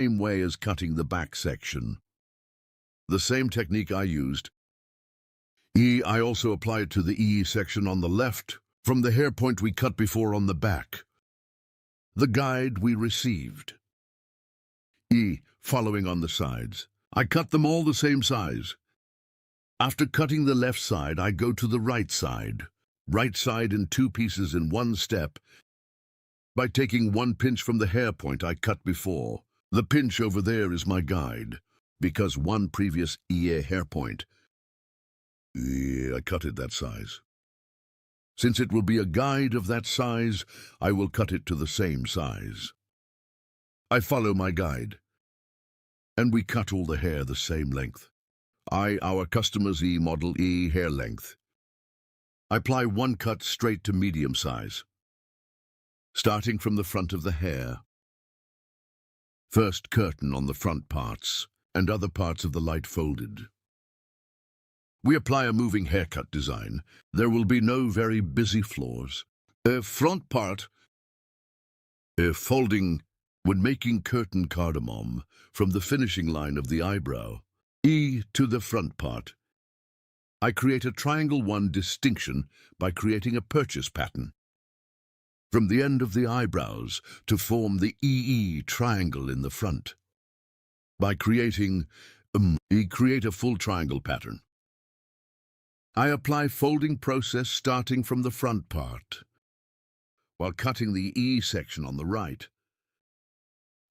same way as cutting the back section. The same technique I used. I also apply it to the E section on the left, from the hair point we cut before on the back. The guide we received. Following on the sides. I cut them all the same size. After cutting the left side, I go to the right side. Right side in 2 pieces in 1 step, by taking 1 pinch from the hair point I cut before. The pinch over there is my guide, because 1 previous hair point, I cut it that size. Since it will be a guide of that size, I will cut it to the same size. I follow my guide, and we cut all the hair the same length. Our customer's model hair length. I apply 1 cut straight to medium size, starting from the front of the hair. First curtain on the front parts, and other parts of the light folded. We apply a moving haircut design. There will be no very busy floors. Front part, folding when making curtain cardamom from the finishing line of the eyebrow, to the front part. I create a triangle 1 distinction by creating a purchase pattern from the end of the eyebrows to form the triangle in the front. By creating create a full triangle pattern. I apply folding process starting from the front part, while cutting the section on the right.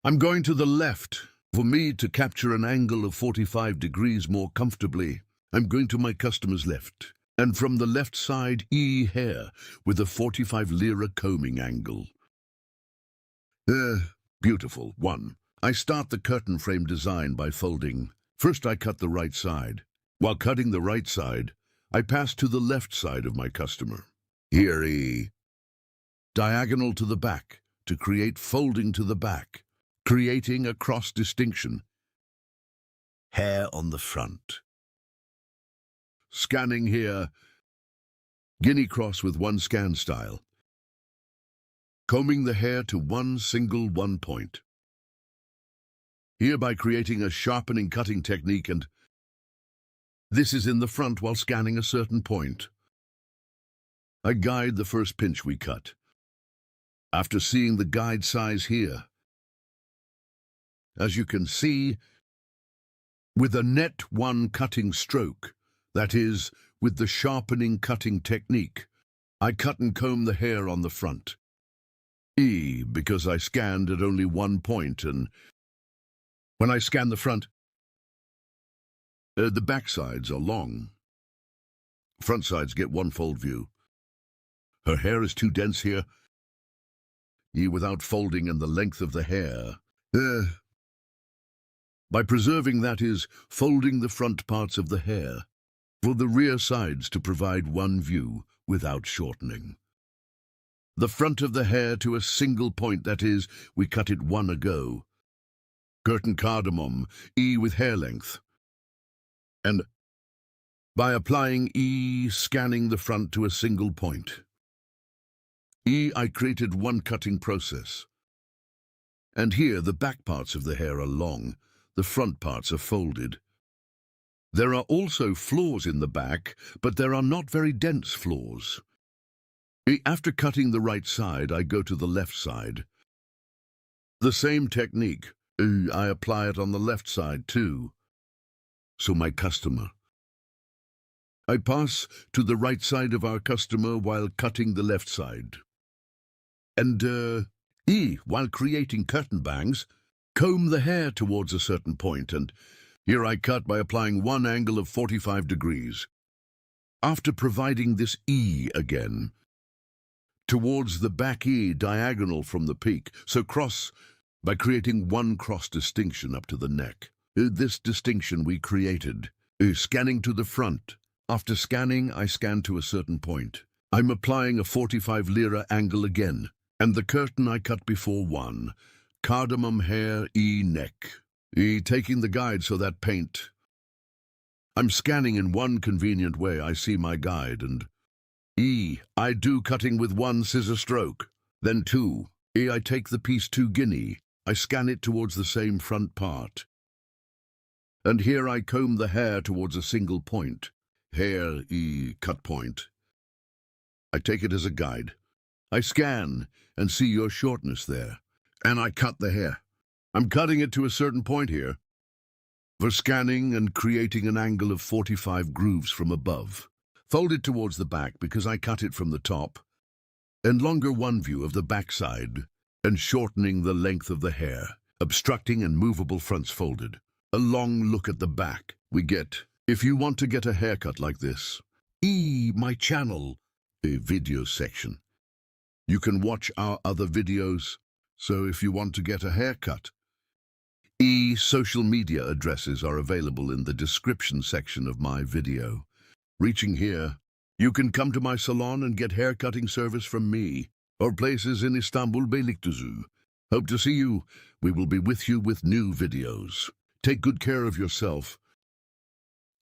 I'm going to the left. For me to capture an angle of 45 degrees more comfortably, I'm going to my customer's left, and from the left side hair with a 45 lira combing angle. Beautiful. 1. I start the curtain frame design by folding. First I cut the right side. While cutting the right side, I pass to the left side of my customer. Here diagonal to the back to create folding to the back, creating a cross distinction. Hair on the front. Scanning here, guinea cross with 1 scan style. Combing the hair to 1 single 1 point. Hereby creating a sharpening cutting technique, and this is in the front while scanning a certain point. I guide the first pinch we cut. After seeing the guide size here, as you can see, with a net 1 cutting stroke, that is, with the sharpening cutting technique, I cut and comb the hair on the front. Because I scanned at only 1 point, and when I scan the front, the back sides are long. Front sides get 1 fold view. Her hair is too dense here, without folding and the length of the hair. By preserving, that is, folding the front parts of the hair, for the rear sides to provide 1 view without shortening. The front of the hair to a single point, that is, we cut it 1 ago. Curtain cardamom, with hair length. And by applying scanning the front to a single point. I created 1 cutting process. And here the back parts of the hair are long, the front parts are folded. There are also flaws in the back, but there are not very dense flaws. After cutting the right side, I go to the left side. The same technique, I apply it on the left side too. So my customer. I pass to the right side of our customer while cutting the left side. And, while creating curtain bangs, comb the hair towards a certain point, and here I cut by applying 1 angle of 45 degrees. After providing this again, towards the back diagonal from the peak, so cross by creating 1 cross distinction up to the neck. This distinction we created, scanning to the front. After scanning, I scan to a certain point. I'm applying a 45 lira angle again, and the curtain I cut before 1. Cardamom hair, neck. Taking the guide so that paint. I'm scanning in 1 convenient way. I see my guide, and I do cutting with 1 scissor stroke. Then 2. I take the piece 2 guinea. I scan it towards the same front part. And here I comb the hair towards a single point, cut point. I take it as a guide. I scan and see your shortness there, and I cut the hair. I'm cutting it to a certain point here. For scanning and creating an angle of 45 grooves from above. Fold it towards the back because I cut it from the top, and longer one view of the backside, and shortening the length of the hair, obstructing and movable fronts folded. A long look at the back we get. If you want to get a haircut like this, my channel, a video section. You can watch our other videos, so if you want to get a haircut, social media addresses are available in the description section of my video. Reaching here, you can come to my salon and get haircutting service from me, or places in Istanbul, Beylikdüzü. Hope to see you. We will be with you with new videos. Take good care of yourself.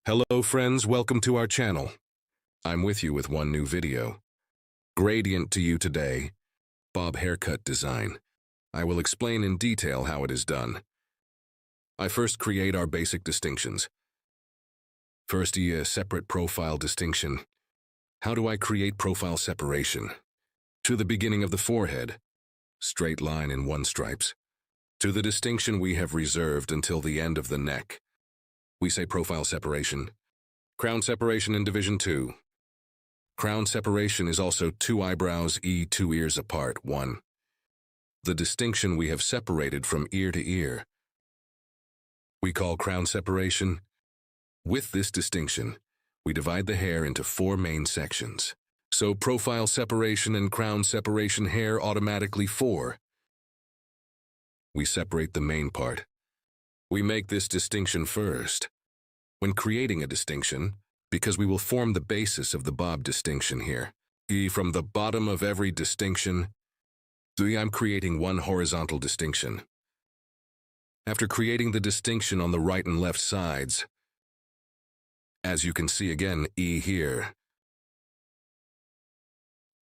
Hello friends, welcome to our channel. I'm with you with one new video. Gradient to you today, bob haircut design. I will explain in detail how it is done. I first create our basic distinctions. First, a separate profile distinction. How do I create profile separation? To the beginning of the forehead, straight line in one stripes. To the distinction we have reserved until the end of the neck. We say profile separation. Crown separation in division 2. Crown separation is also 2 eyebrows, 2 ears apart, 1. The distinction we have separated from ear to ear. We call crown separation. With this distinction, we divide the hair into 4 main sections. So profile separation and crown separation hair automatically 4. We separate the main part. We make this distinction first. When creating a distinction, because we will form the basis of the bob distinction here. From the bottom of every distinction, I'm creating one horizontal distinction. After creating the distinction on the right and left sides, as you can see again, here,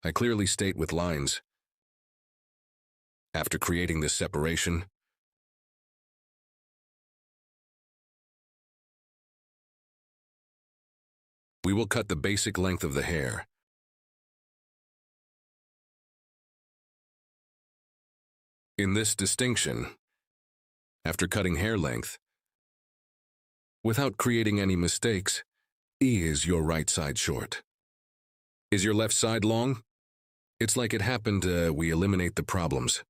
I clearly state with lines. After creating this separation, we will cut the basic length of the hair. In this distinction, after cutting hair length, without creating any mistakes, is your right side short? Is your left side long? It's like it happened, we eliminate the problems.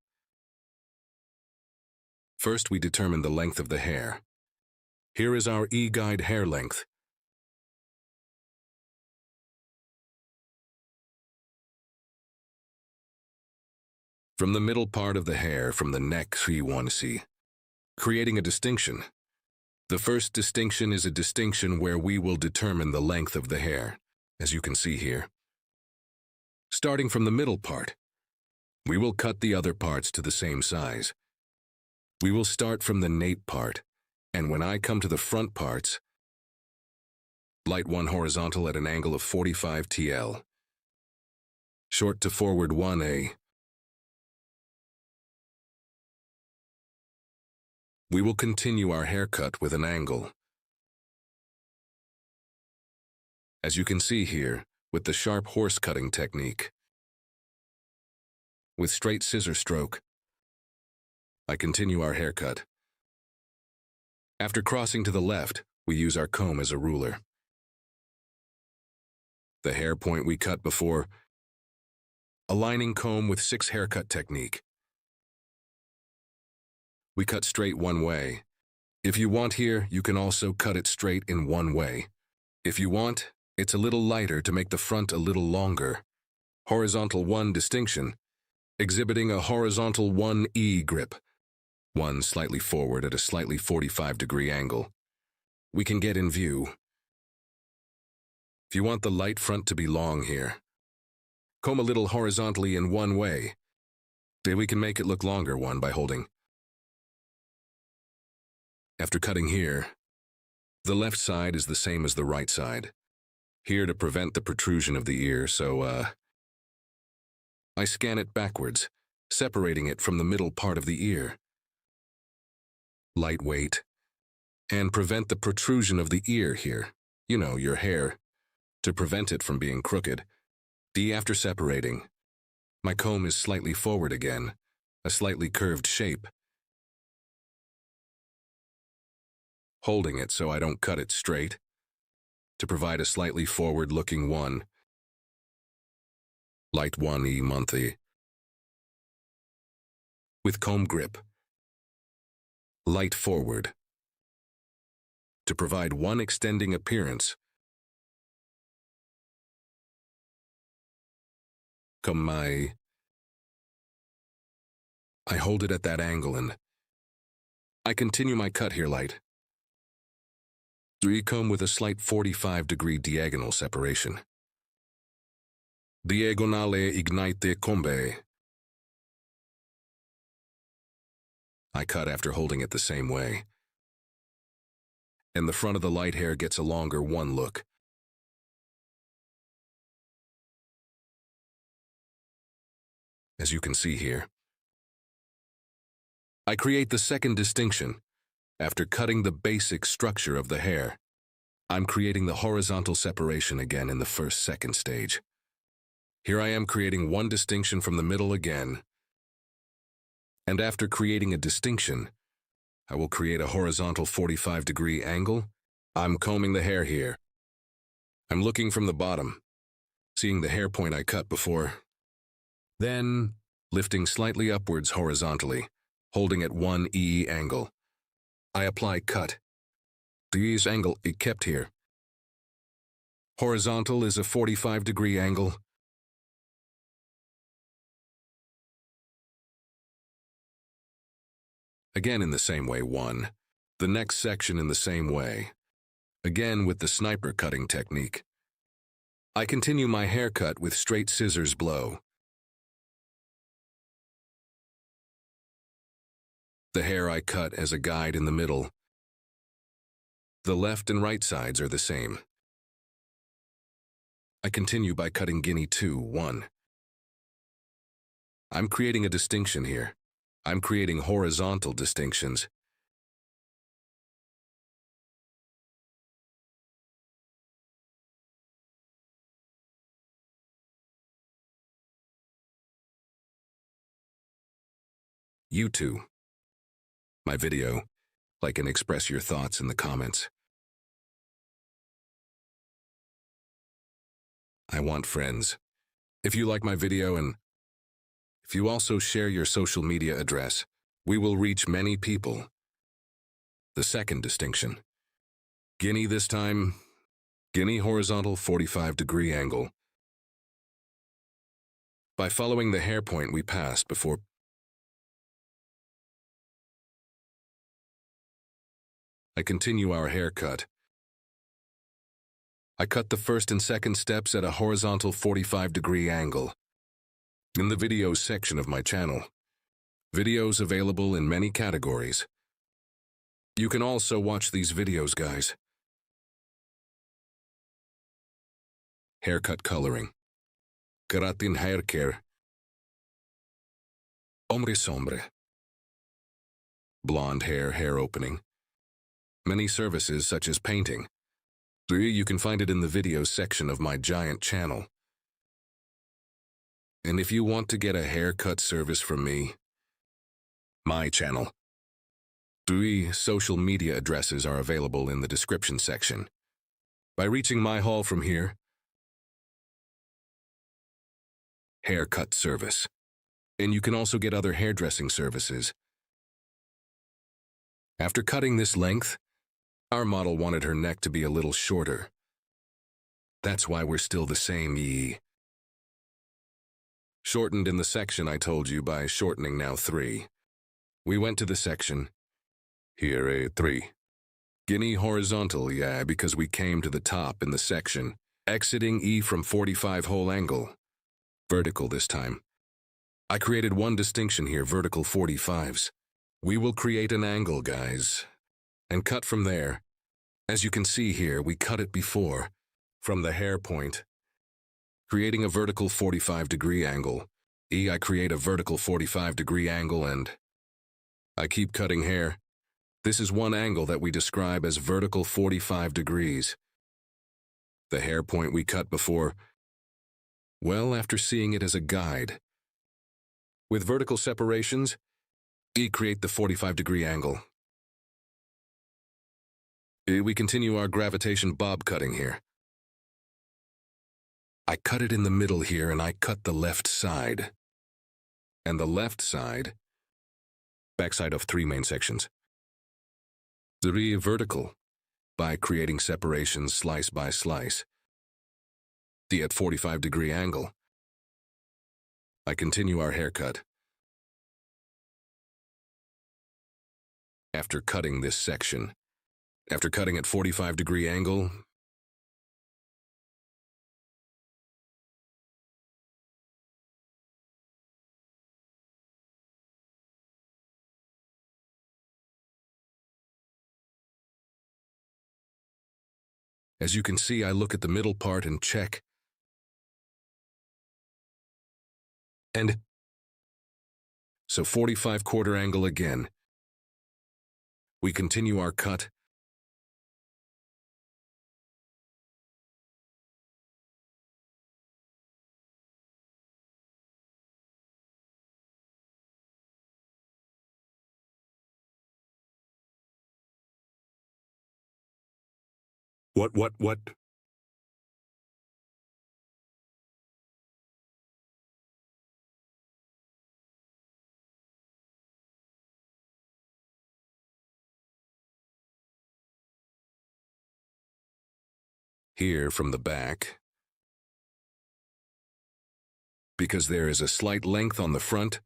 First, we determine the length of the hair. Here is our guide hair length. From the middle part of the hair, from the neck, we want to see. Creating a distinction. The first distinction is a distinction where we will determine the length of the hair, as you can see here. Starting from the middle part, we will cut the other parts to the same size. We will start from the nape part, and when I come to the front parts, light 1 horizontal at an angle of 45 TL. Short to forward 1A. We will continue our haircut with an angle. As you can see here, with the sharp horse cutting technique. With straight scissor stroke, I continue our haircut. After crossing to the left, we use our comb as a ruler. The hair point we cut before, aligning comb with 6 haircut technique. We cut straight one way. If you want here, you can also cut it straight in one way. If you want, it's a little lighter to make the front a little longer. Horizontal 1 distinction, exhibiting a horizontal 1E grip. 1 slightly forward at a slightly 45-degree angle. We can get in view. If you want the light front to be long here, comb a little horizontally in one way. Then we can make it look longer one by holding. After cutting here, the left side is the same as the right side. Here to prevent the protrusion of the ear, so I scan it backwards, separating it from the middle part of the ear. lightweight, and prevent the protrusion of the ear here. You know, your hair, to prevent it from being crooked. After separating, my comb is slightly forward again, a slightly curved shape. Holding it so I don't cut it straight, to provide a slightly forward-looking one. Light 1E monthly. With comb grip. Light forward. To provide one extending appearance. I hold it at that angle and I continue my cut here light. Comb with a slight 45-degree diagonal separation. Diagonale ignite combe. I cut after holding it the same way. And the front of the light hair gets a longer one look. As you can see here. I create the second distinction. After cutting the basic structure of the hair, I'm creating the horizontal separation again in the second stage. Here I am creating one distinction from the middle again. And after creating a distinction, I will create a horizontal 45-degree angle. I'm combing the hair here. I'm looking from the bottom, seeing the hair point I cut before. Then, lifting slightly upwards horizontally, holding at 1E angle. I apply cut. This angle is kept here. Horizontal is a 45-degree angle. Again in the same way, one. The next section in the same way. Again with the sniper cutting technique. I continue my haircut with straight scissors blow. The hair I cut as a guide in the middle. The left and right sides are the same. I continue by cutting guinea 2, 1. I'm creating a distinction here. I'm creating horizontal distinctions. You too. My video, like and express your thoughts in the comments. I want friends. If you like my video and if you also share your social media address, we will reach many people. The second distinction. Guinea this time, guinea horizontal 45-degree angle. By following the hair point we passed before, I continue our haircut. I cut the first and second steps at a horizontal 45-degree angle. In the videos section of my channel. Videos available in many categories. You can also watch these videos, guys. Haircut coloring. Keratin hair care. Sombre. Blonde hair opening. Many services such as painting. You can find it in the videos section of my giant channel. And if you want to get a haircut service from me, my channel, 3 social media addresses are available in the description section. By reaching my hall from here, haircut service. And you can also get other hairdressing services. After cutting this length, our model wanted her neck to be a little shorter. That's why we're still the same. Shortened in the section I told you by shortening now 3. We went to the section. Here 3. Guinea horizontal, yeah, because we came to the top in the section. Exiting E from 45 whole angle. Vertical this time. I created one distinction here, vertical 45s. We will create an angle, guys. And cut from there. As you can see here, we cut it before, from the hair point. Creating a vertical 45-degree angle. I create a vertical 45-degree angle and I keep cutting hair. This is one angle that we describe as vertical 45 degrees. The hair point we cut before, well, after seeing it as a guide. With vertical separations, we create the 45-degree angle. We continue our gravitation bob cutting here. I cut it in the middle here, and I cut the left side. And the left side, backside of 3 main sections. 3 vertical, by creating separations slice by slice. The at 45-degree angle. I continue our haircut. After cutting this section, after cutting at 45-degree angle, as you can see, I look at the middle part and check. And so 45-quarter angle again. We continue our cut. What? Here from the back, because there is a slight length on the front,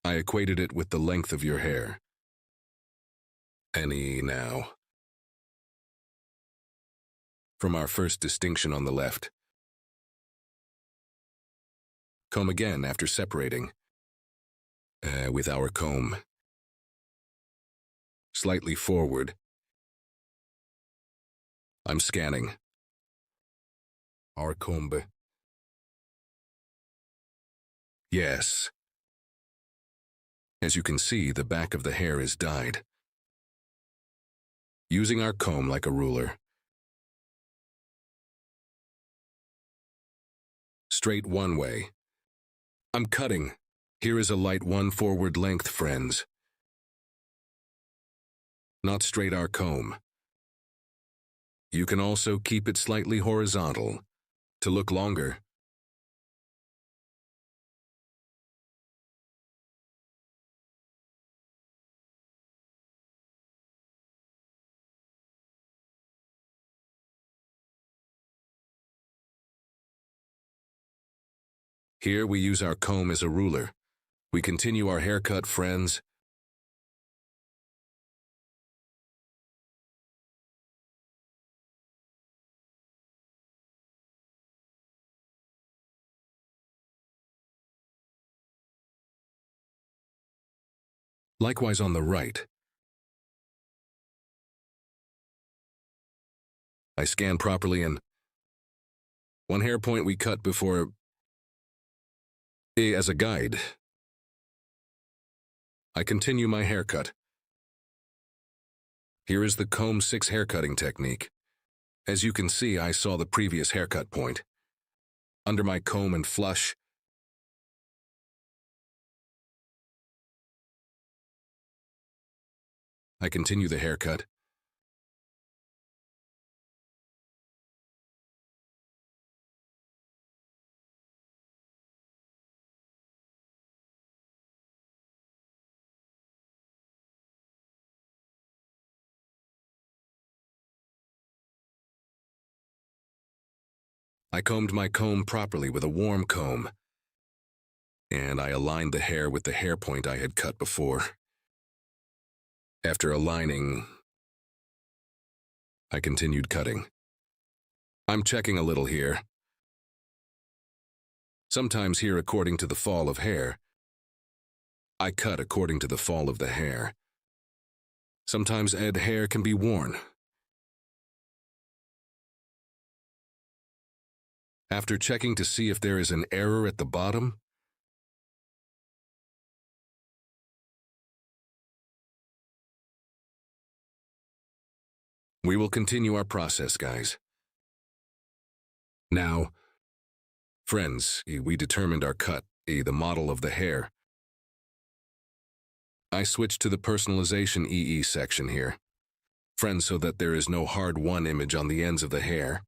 I equated it with the length of your hair. Any now. From our first distinction on the left. Comb again after separating. With our comb. Slightly forward. I'm scanning. Our comb. Yes. As you can see, the back of the hair is dyed. Using our comb like a ruler. Straight one way. I'm cutting. Here is a light one forward length, friends. Not straight our comb. You can also keep it slightly horizontal, to look longer. Here we use our comb as a ruler. We continue our haircut, friends. Likewise on the right. I scan properly and one hair point we cut before as a guide. I continue my haircut. Here is the comb 6 haircutting technique. As you can see, I saw the previous haircut point. Under my comb and flush, I continue the haircut. I combed my comb properly with a warm comb, and I aligned the hair with the hair point I had cut before. After aligning, I continued cutting. I'm checking a little here. Sometimes here according to the fall of hair. I cut according to the fall of the hair. Sometimes hair can be worn. After checking to see if there is an error at the bottom, We will continue our process, guys. Now, friends, we determined our cut, the model of the hair. I switched to the personalization EE section here. Friends, so that there is no hard won image on the ends of the hair.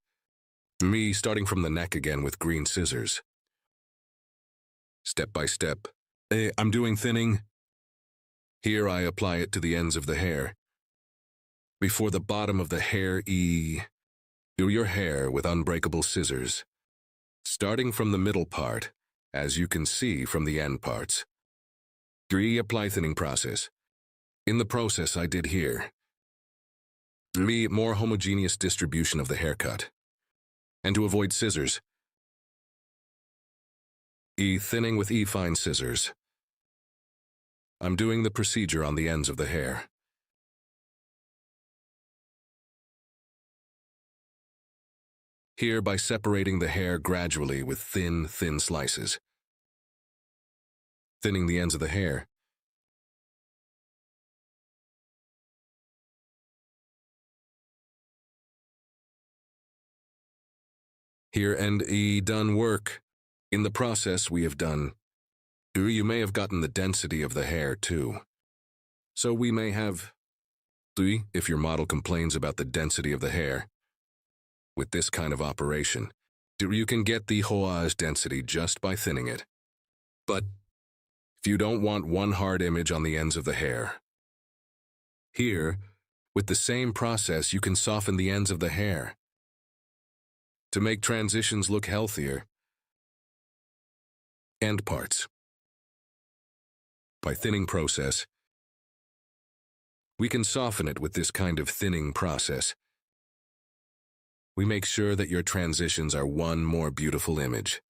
Me starting from the neck again with green scissors. Step by step. I'm doing thinning. Here I apply it to the ends of the hair. Before the bottom of the hair, do your hair with unbreakable scissors. Starting from the middle part, as you can see from the end parts. Apply thinning process. In the process I did here. More homogeneous distribution of the haircut. And to avoid scissors. Thinning with fine scissors. I'm doing the procedure on the ends of the hair. Here by separating the hair gradually with thin slices. Thinning the ends of the hair. Here and done work. In the process we have done. You may have gotten the density of the hair too. So we may have, if your model complains about the density of the hair, with this kind of operation, you can get the hoage density just by thinning it. But if you don't want one hard image on the ends of the hair, here, with the same process you can soften the ends of the hair to make transitions look healthier. End parts. By thinning process, we can soften it with this kind of thinning process. We make sure that your transitions are one more beautiful image.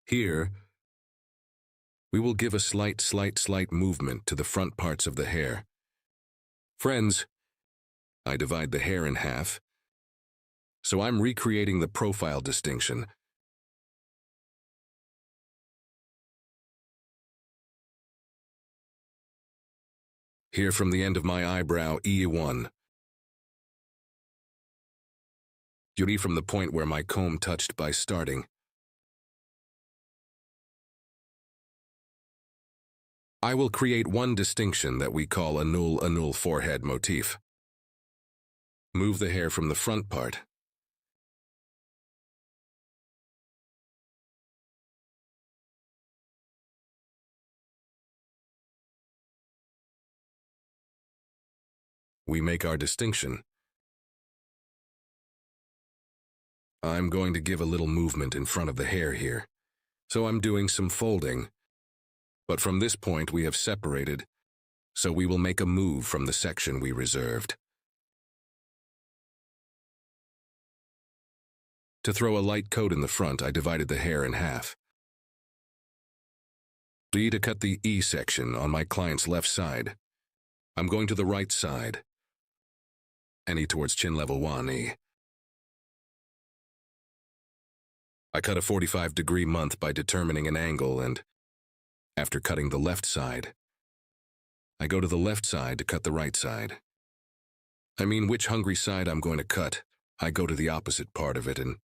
Here, we will give a slight movement to the front parts of the hair. Friends, I divide the hair in half, so I'm recreating the profile distinction. Here from the end of my eyebrow, E1. Yuri from the point where my comb touched by starting. I will create one distinction that we call a null forehead motif. Move the hair from the front part. We make our distinction. I'm going to give a little movement in front of the hair here, so I'm doing some folding. But from this point we have separated, so we will make a move from the section we reserved. To throw a light coat in the front, I divided the hair in half. To cut the E section on my client's left side, I'm going to the right side. And towards chin level 1 I cut a 45-degree month by determining an angle, and after cutting the left side, I go to the left side to cut the right side. I mean, which hungry side I'm going to cut, I go to the opposite part of it and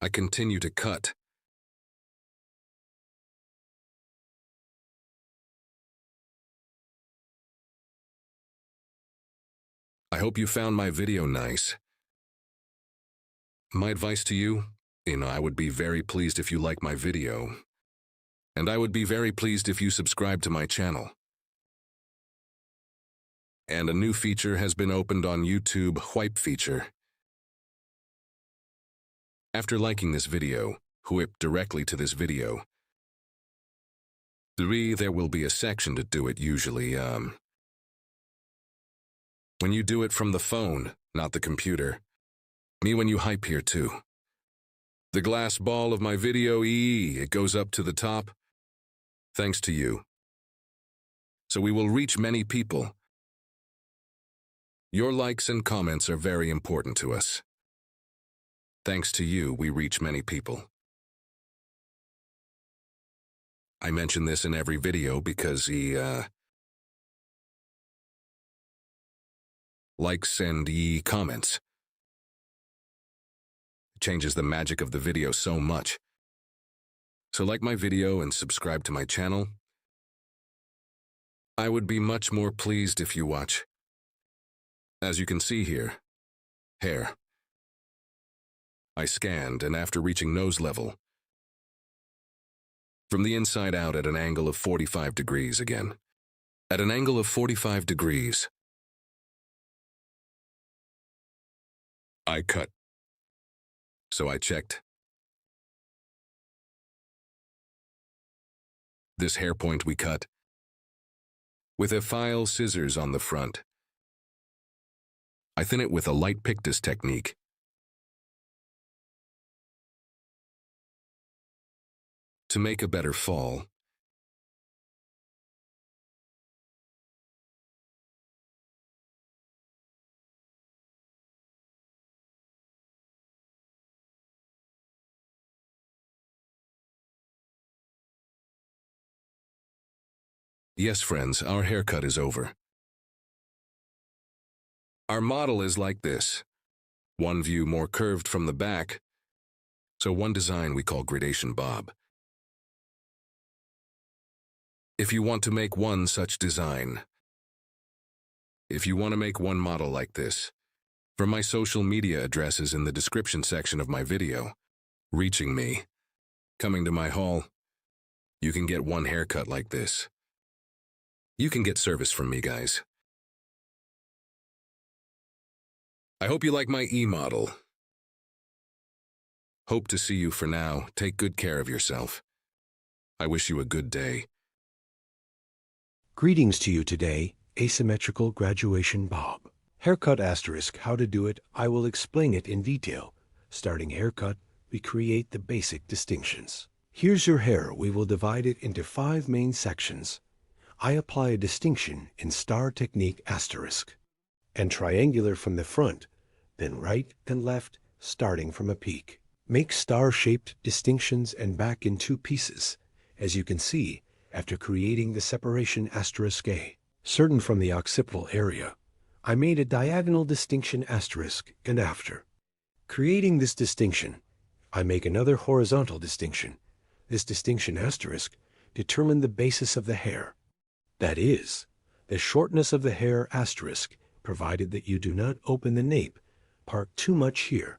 I continue to cut. I hope you found my video nice. My advice to you, I would be very pleased if you like my video. And I would be very pleased if you subscribe to my channel. And a new feature has been opened on YouTube, Whip feature. After liking this video, whip directly to this video. There will be a section to do it usually, when you do it from the phone, not the computer. When you hype here too. The glass ball of my video, it goes up to the top. Thanks to you. So we will reach many people. Your likes and comments are very important to us. Thanks to you, we reach many people. I mention this in every video because he likes and comments. It changes the magic of the video so much. So like my video and subscribe to my channel. I would be much more pleased if you watch. As you can see here, hair. I scanned, and after reaching nose level, from the inside out at an angle of 45 degrees again. At an angle of 45 degrees, I cut. So I checked. This hair point we cut with a file scissors on the front. I thin it with a light Pictus technique. To make a better fall. Yes, friends, our haircut is over. Our model is like this. One view more curved from the back, so one design we call gradation bob. If you want to make one such design, if you want to make one model like this, from my social media addresses in the description section of my video, reaching me, coming to my haul, you can get one haircut like this. You can get service from me, guys. I hope you like my e-model. Hope to see you for now. Take good care of yourself. I wish you a good day. Greetings to you today, asymmetrical graduation bob. Haircut asterisk, how to do it, I will explain it in detail. Starting haircut, we create the basic distinctions. Here's your hair, we will divide it into 5 main sections. I apply a distinction in star technique asterisk, and triangular from the front, then right and left, starting from a peak. Make star-shaped distinctions and back in 2 pieces, as you can see, after creating the separation asterisk A. Certain from the occipital area, I made a diagonal distinction asterisk and after. Creating this distinction, I make another horizontal distinction. This distinction asterisk determine the basis of the hair. That is, the shortness of the hair asterisk, provided that you do not open the nape part too much here.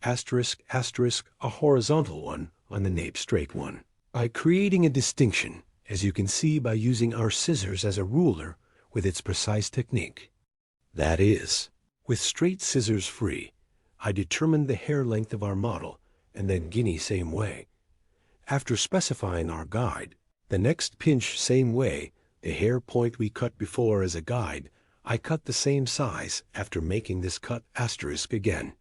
Asterisk, asterisk, a horizontal one on the nape straight one. By creating a distinction, as you can see by using our scissors as a ruler with its precise technique. That is, with straight scissors free, I determined the hair length of our model, and then guinea same way. After specifying our guide, the next pinch same way, the hair point we cut before as a guide, I cut the same size after making this cut asterisk again.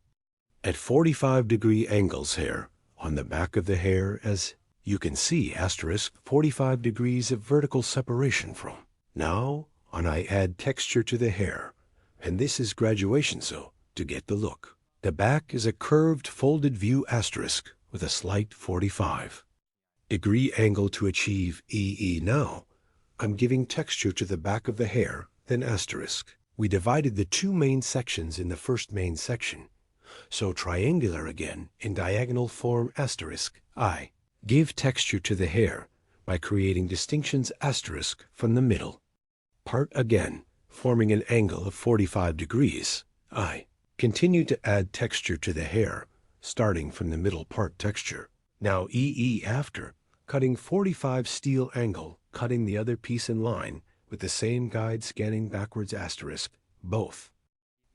At 45-degree angles hair, on the back of the hair as you can see asterisk 45 degrees of vertical separation from. Now, on I add texture to the hair, and this is graduation so, to get the look. The back is a curved folded view asterisk with a slight 45-degree angle to achieve EE now. I'm giving texture to the back of the hair, then asterisk. We divided the 2 main sections in the first main section. So triangular again, in diagonal form asterisk, I give texture to the hair by creating distinctions asterisk from the middle. Part again, forming an angle of 45 degrees, I continue to add texture to the hair, starting from the middle part texture. Now EE after, cutting 45 steel angle, cutting the other piece in line with the same guide scanning backwards asterisk, both.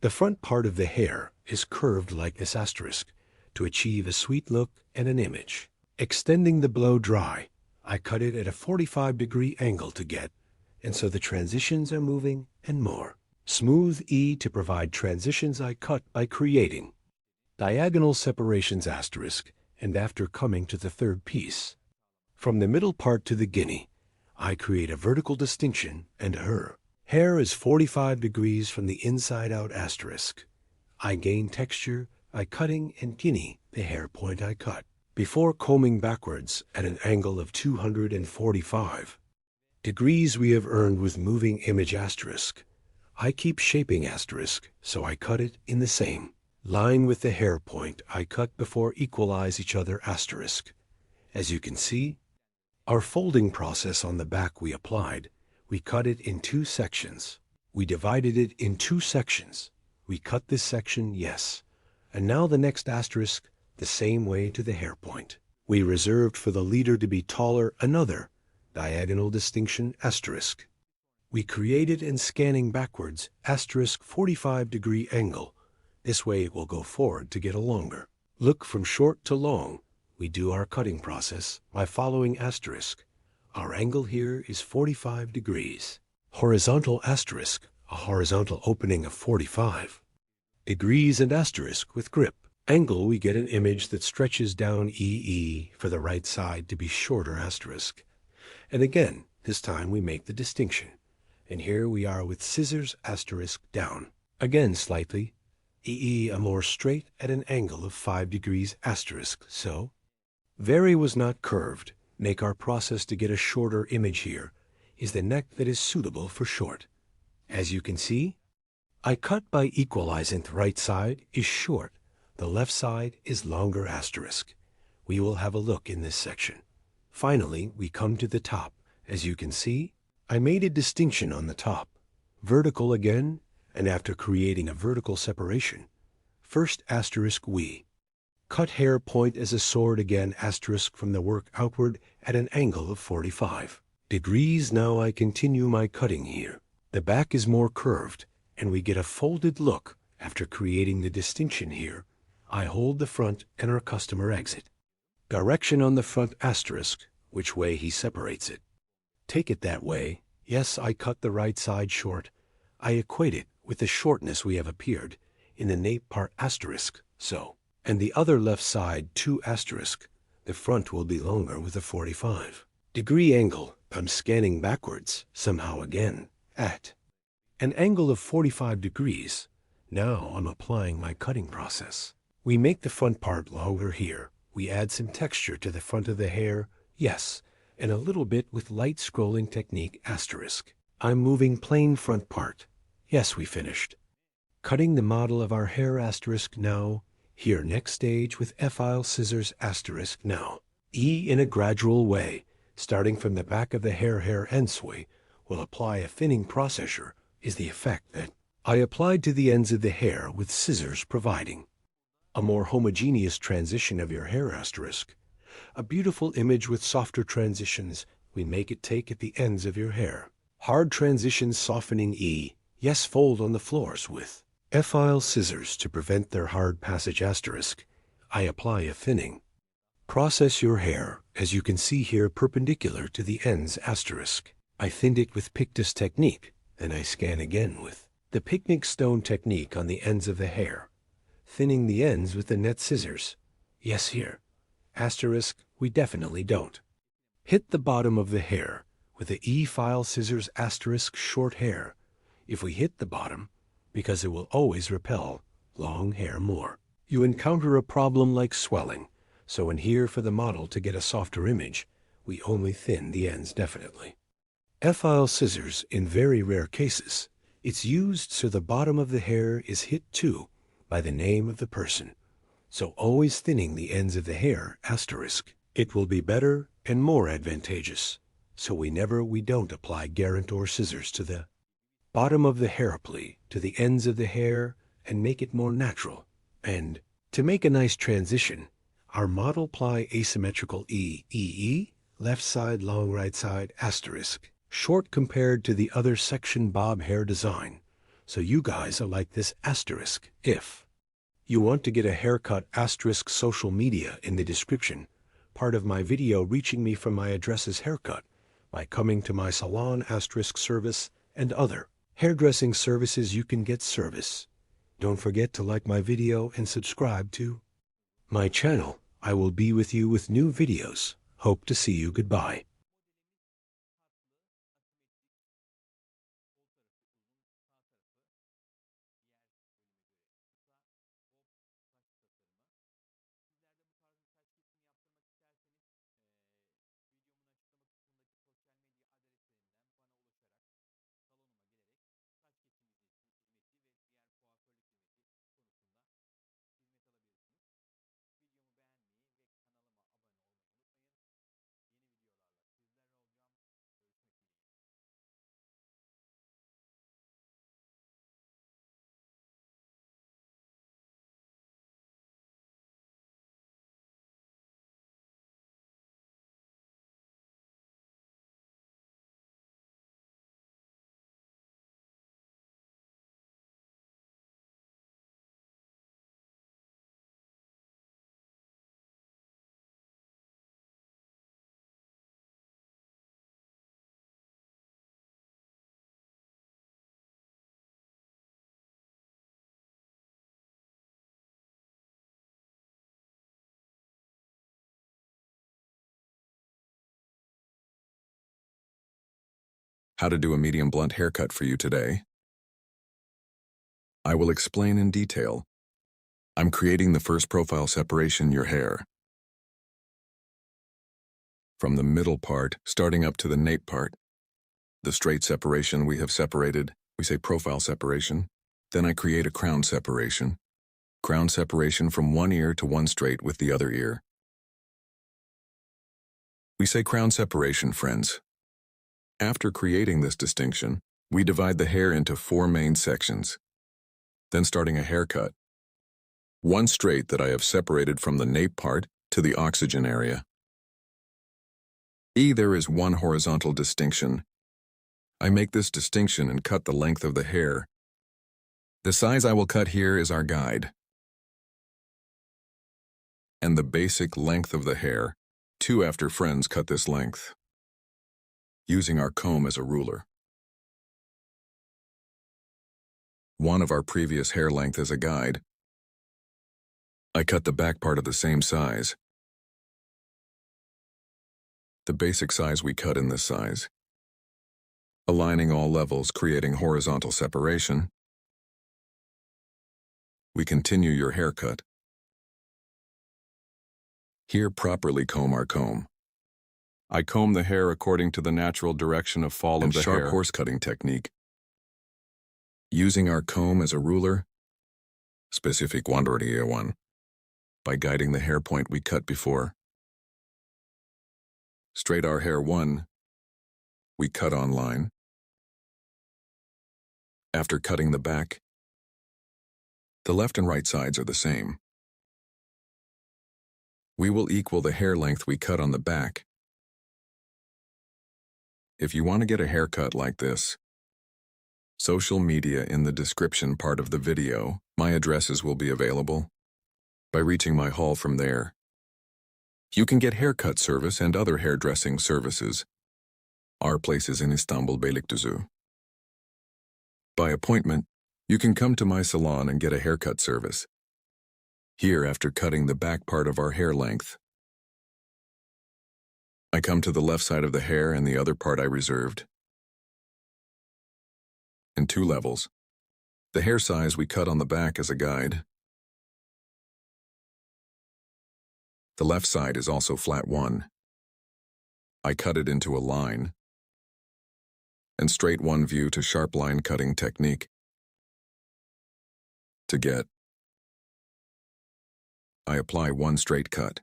The front part of the hair is curved like this asterisk to achieve a sweet look and an image. Extending the blow dry, I cut it at a 45-degree angle to get, and so the transitions are moving and more. Smooth E to provide transitions I cut by creating diagonal separations asterisk and after coming to the third piece, from the middle part to the guinea, I create a vertical distinction and her. Hair is 45 degrees from the inside out asterisk. I gain texture by cutting and guinea the hair point I cut, before combing backwards at an angle of 245 degrees we have earned with moving image asterisk. I keep shaping asterisk, so I cut it in the same line with the hair point I cut before equalize each other asterisk. As you can see, our folding process on the back we applied, we cut it in 2 sections. We divided it in 2 sections. We cut this section, yes. And now the next asterisk, the same way to the hair point. We reserved for the leader to be taller another diagonal distinction asterisk. We created and scanning backwards asterisk 45-degree angle. This way it will go forward to get a longer. Look from short to long. We do our cutting process by following asterisk. Our angle here is 45 degrees. Horizontal asterisk, a horizontal opening of 45 degrees and asterisk with grip. Angle, we get an image that stretches down EE for the right side to be shorter asterisk. And again, this time we make the distinction. And here we are with scissors asterisk down. Again slightly. EE a more straight at an angle of 5 degrees asterisk. So, vary was not curved. Make our process to get a shorter image here is the neck that is suitable for short. As you can see, I cut by equalizing the right side is short. The left side is longer asterisk. We will have a look in this section. Finally, we come to the top. As you can see, I made a distinction on the top. Vertical again, and after creating a vertical separation, first asterisk we cut hair point as a sword again asterisk from the work outward at an angle of 45 degrees. Now I continue my cutting here. The back is more curved, and we get a folded look after creating the distinction here. I hold the front and our customer exit. Direction on the front asterisk, which way he separates it. Take it that way. Yes, I cut the right side short. I equate it with the shortness we have appeared in the nape part asterisk, so. And the other left side 2 asterisk. The front will be longer with a 45-degree angle. I'm scanning backwards, somehow again, at an angle of 45 degrees. Now I'm applying my cutting process. We make the front part longer here. We add some texture to the front of the hair, yes, and a little bit with light scrolling technique asterisk. I'm moving plain front part. Yes, we finished. Cutting the model of our hair asterisk now. Here next stage with F-file scissors asterisk now. E in a gradual way, starting from the back of the hair endsway, will apply a thinning processor is the effect that I applied to the ends of the hair with scissors providing a more homogeneous transition of your hair asterisk. A beautiful image with softer transitions we make it take at the ends of your hair. Hard transitions softening E. Yes, fold on the floors with F-file scissors to prevent their hard passage asterisk. I apply a thinning. Process your hair, as you can see here, perpendicular to the ends asterisk. I thinned it with Pictus technique, then I scan again with the picnic stone technique on the ends of the hair, thinning the ends with the net scissors. Yes, here. Asterisk, we definitely don't. Hit the bottom of the hair with the E-file scissors asterisk short hair. If we hit the bottom, because it will always repel long hair more. You encounter a problem like swelling, so in here for the model to get a softer image, we only thin the ends definitely. F-file scissors in very rare cases. It's used so the bottom of the hair is hit too by the name of the person. So always thinning the ends of the hair asterisk. It will be better and more advantageous. So we don't apply guarantor scissors to the bottom of the hair plea to the ends of the hair and make it more natural. And to make a nice transition, our model apply asymmetrical E, left side long right side asterisk, short compared to the other section bob hair design. So you guys are like this asterisk. If you want to get a haircut asterisk social media in the description, part of my video reaching me from my address is haircut by coming to my salon asterisk service and other hairdressing services you can get service. Don't forget to like my video and subscribe to my channel. I will be with you with new videos. Hope to see you. Goodbye. How to do a medium blunt haircut for you today. I will explain in detail. I'm creating the first profile separation your hair. From the middle part, starting up to the nape part. The straight separation we have separated, we say profile separation. Then I create a crown separation. Crown separation from one ear to one straight with the other ear. We say crown separation, friends. After creating this distinction, we divide the hair into 4 main sections. Then starting a haircut. One straight that I have separated from the nape part to the oxygen area. There is one horizontal distinction. I make this distinction and cut the length of the hair. The size I will cut here is our guide. And the basic length of the hair, 2 after friends cut this length. Using our comb as a ruler. 1 of our previous hair length as a guide. I cut the back part of the same size. The basic size we cut in this size. Aligning all levels, creating horizontal separation. We continue your haircut. Here properly comb our comb. I comb the hair according to the natural direction of fall of the hair. Sharp horse cutting technique. Using our comb as a ruler, specific one, by guiding the hair point we cut before. Straight our hair 1, we cut on line. After cutting the back, the left and right sides are the same. We will equal the hair length we cut on the back. If you want to get a haircut like this, social media in the description part of the video, my addresses will be available. By reaching my hall from there, you can get haircut service and other hairdressing services. Our place is in Istanbul, Beylikdüzü. By appointment, you can come to my salon and get a haircut service. Here, after cutting the back part of our hair length, I come to the left side of the hair and the other part I reserved. In 2 levels. The hair size we cut on the back as a guide. The left side is also flat 1. I cut it into a line. And straight 1 view to sharp line cutting technique. To get, I apply 1 straight cut.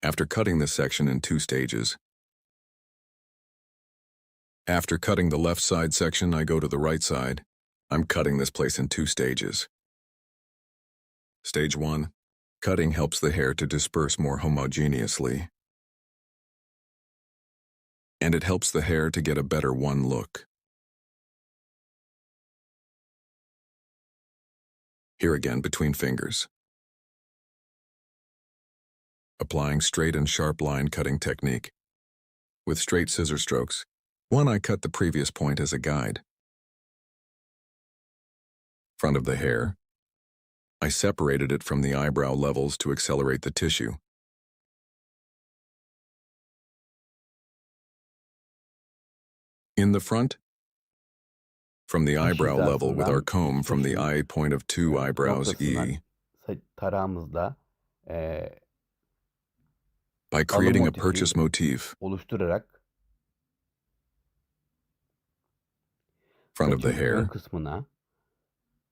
After cutting this section in 2 stages. After cutting the left side section, I go to the right side. I'm cutting this place in 2 stages. Stage 1. Cutting helps the hair to disperse more homogeneously. And it helps the hair to get a better 1 look. Here again between fingers. Applying straight and sharp line cutting technique. With straight scissor strokes. 1 I cut the previous point as a guide. Front of the hair. I separated it from the eyebrow levels to accelerate the tissue. In the front, from the Baş eyebrow level with our hizasından comb from the saçın eye point of two eyebrows noktasından E. tarağımızla By alım creating a motifi purchase motif, oluşturarak front of the saçın ön hair, kısmına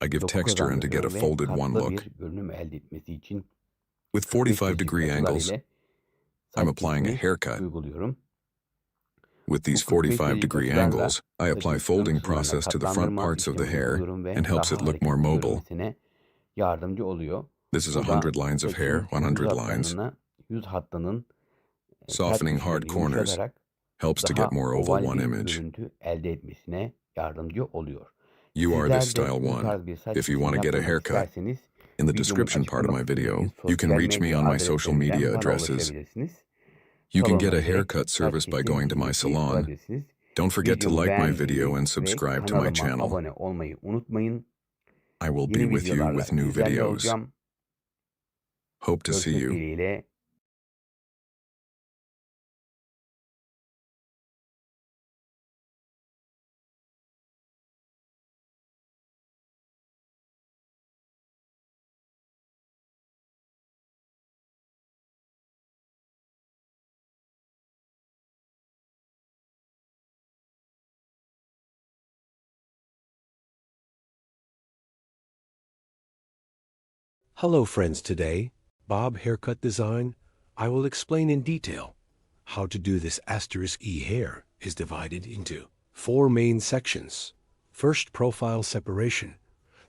I give doku texture and to get a kazandırıyor ve folded one katlı look. bir görünüm elde etmesi için With 45 45 derece degree açılar angles, ile I'm saç applying a kesimi haircut. uyguluyorum. With these Bu 45 45 derece degree açılarla angles, I apply saçın ön folding kısımlarına process to the front katlandırma parts of the işlemi hair uyguluyorum ve and helps it daha look more hareketli mobile. görünmesine yardımcı oluyor. This is Bu da 100 lines of hair, saçın 100 lines. yüz hattının sert Softening hard köşelerini corners yumuşatarak helps to daha get more oval oval one bir image. görüntü elde etmesine yardımcı oluyor. You are this Sizler de style bu one. tarz bir saç If you kesimi want to get a yaptırmak haircut, isterseniz in the videomun description part of açıklama my kısmındaki video, you can sosyal reach me medya on my social media adreslerinden bana addresses. ulaşabilirsiniz. You can get Salonuma a direkt haircut saç service by kesim going to my hizmeti salon. bulabilirsiniz. Don't forget to Videomu like my beğenmeyi video and ve subscribe to my kanalıma channel. abone olmayı unutmayın. I will be Yeni with you videolarla with new sizlerle videos. olacağım. Hope to see Görüşmek you. dileğiyle. Hello friends, today, Bob Haircut Design, I will explain in detail how to do this *E hair is divided into 4 main sections. First, profile separation,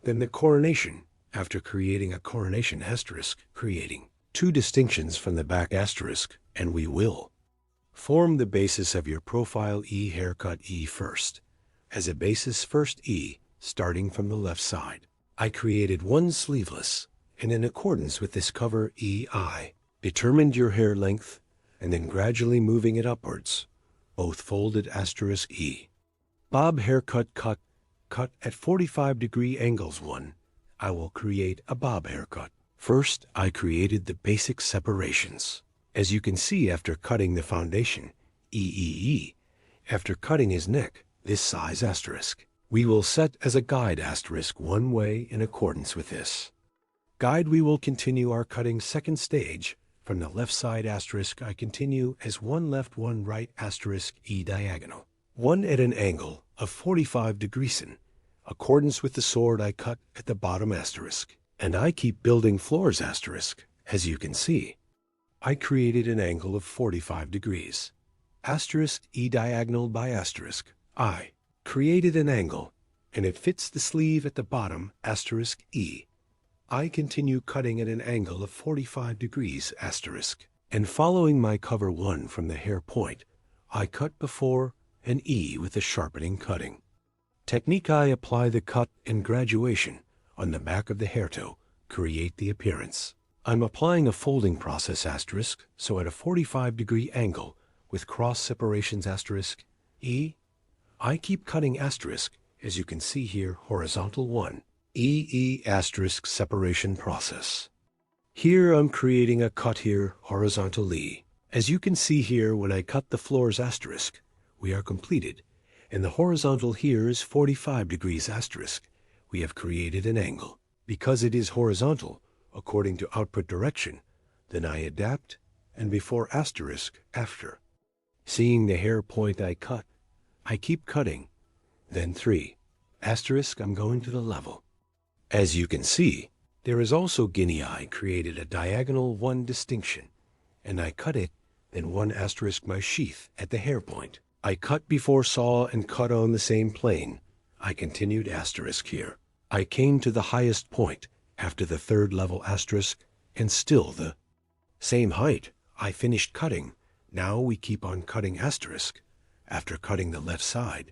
then the coronation, after creating a coronation asterisk, creating 2 distinctions from the back asterisk, and we will form the basis of your profile E haircut E first. As a basis, first E, starting from the left side, I created 1 sleeveless, and in accordance with this cover EI, determined your hair length, and then gradually moving it upwards, both folded asterisk E. Bob haircut cut at 45 degree angles 1. I will create a bob haircut. First, I created the basic separations. As you can see, after cutting the foundation, EEE, after cutting his neck, this size asterisk, we will set as a guide asterisk 1 way in accordance with this guide. We will continue our cutting second stage. From the left side asterisk, I continue as 1 left 1 right asterisk E diagonal, 1 at an angle of 45 degrees in accordance with the sword I cut at the bottom asterisk. And I keep building floors asterisk. As you can see, I created an angle of 45 degrees. Asterisk E diagonal by asterisk. I created an angle, and it fits the sleeve at the bottom asterisk E. I continue cutting at an angle of 45 degrees asterisk, and following my cover 1 from the hair point, I cut before an E with a sharpening cutting technique. I apply the cut and graduation on the back of the hair toe, create the appearance. I'm applying a folding process asterisk, so at a 45 degree angle with cross separations asterisk E, I keep cutting asterisk, as you can see here, horizontal 1. EE asterisk separation process. Here I'm creating a cut here horizontally. As you can see here, when I cut the floors asterisk, we are completed, and the horizontal here is 45 degrees asterisk. We have created an angle. Because it is horizontal, according to output direction, then I adapt, and before asterisk, after. Seeing the hair point I cut, I keep cutting, then 3. Asterisk, I'm going to the level. As you can see, there is also guinea eye created a diagonal 1 distinction, and I cut it, then 1 asterisk my sheath at the hair point. I cut before saw and cut on the same plane. I continued asterisk here. I came to the highest point after the 3rd level asterisk, and still the same height. I finished cutting. Now we keep on cutting asterisk after cutting the left side.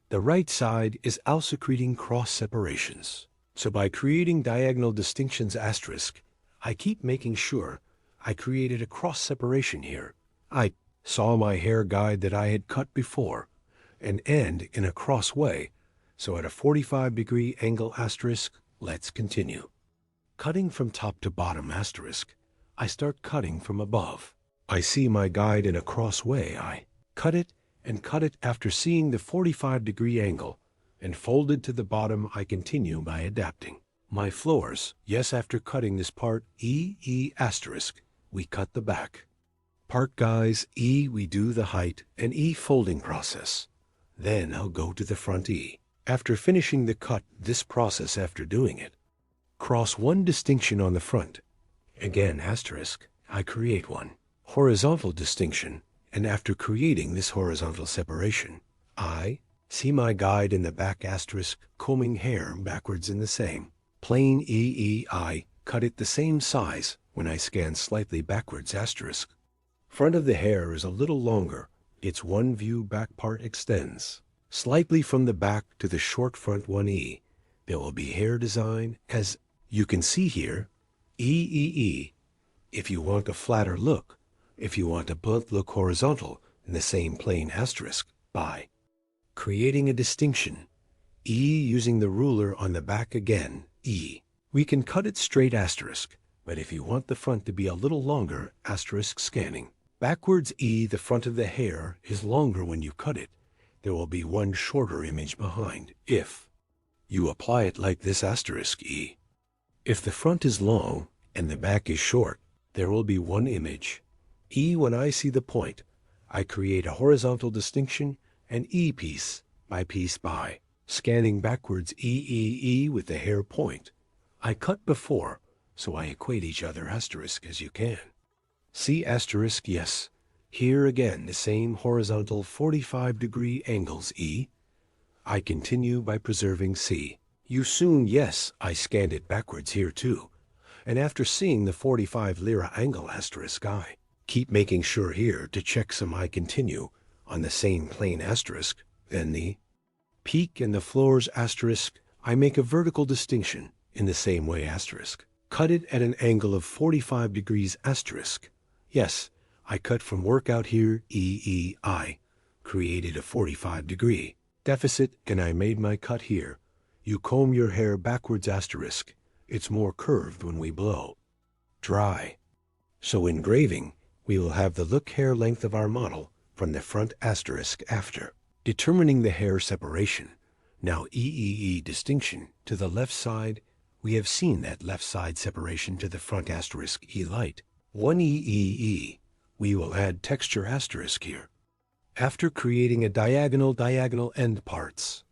The right side is also creating cross separations. So by creating diagonal distinctions asterisk, I keep making sure I created a cross separation here. I saw my hair guide that I had cut before and end in a cross way. So at a 45 degree angle asterisk, let's continue. Cutting from top to bottom asterisk, I start cutting from above. I see my guide in a cross way. I cut it and cut it after seeing the 45-degree angle, and folded to the bottom I continue by adapting. My floors, yes, after cutting this part E asterisk, we cut the back. Part guys, E we do the height and E folding process. Then I'll go to the front E. After finishing the cut, this process after doing it. Cross one distinction on the front. Again asterisk, I create one. Horizontal distinction, and after creating this horizontal separation, I see my guide in the back asterisk combing hair backwards in the same. Plain I cut it the same size when I scan slightly backwards asterisk. Front of the hair is a little longer. Its one view back part extends slightly from the back to the short front 1E. There will be hair design as you can see here, E. If you want a flatter look, if you want a blunt look horizontal in the same plain asterisk, by creating a distinction, E using the ruler on the back again, E. We can cut it straight asterisk, but if you want the front to be a little longer, asterisk scanning. Backwards E, the front of the hair, is longer when you cut it. There will be one shorter image behind, if you apply it like this asterisk E. If the front is long and the back is short, there will be one image. E when I see the point, I create a horizontal distinction and E piece by scanning backwards E with the hair point. I cut before, so I equate each other asterisk as you can. See asterisk, yes. Here again the same horizontal 45-degree angles E. I continue by preserving C. You soon, yes, I scanned it backwards here too. And after seeing the 45 lira angle asterisk I keep making sure here to check some I continue on the same plane asterisk, then the peak and the floors asterisk, I make a vertical distinction in the same way asterisk. Cut it at an angle of 45 degrees asterisk. Yes, I cut from workout here I created a 45-degree deficit and I made my cut here. You comb your hair backwards asterisk. It's more curved when we blow dry. So engraving, we will have the look hair length of our model from the front asterisk after. Determining the hair separation. Now E distinction to the left side. We have seen that left side separation to the front asterisk E light. 1 E. We will add texture asterisk here. After creating a diagonal end parts.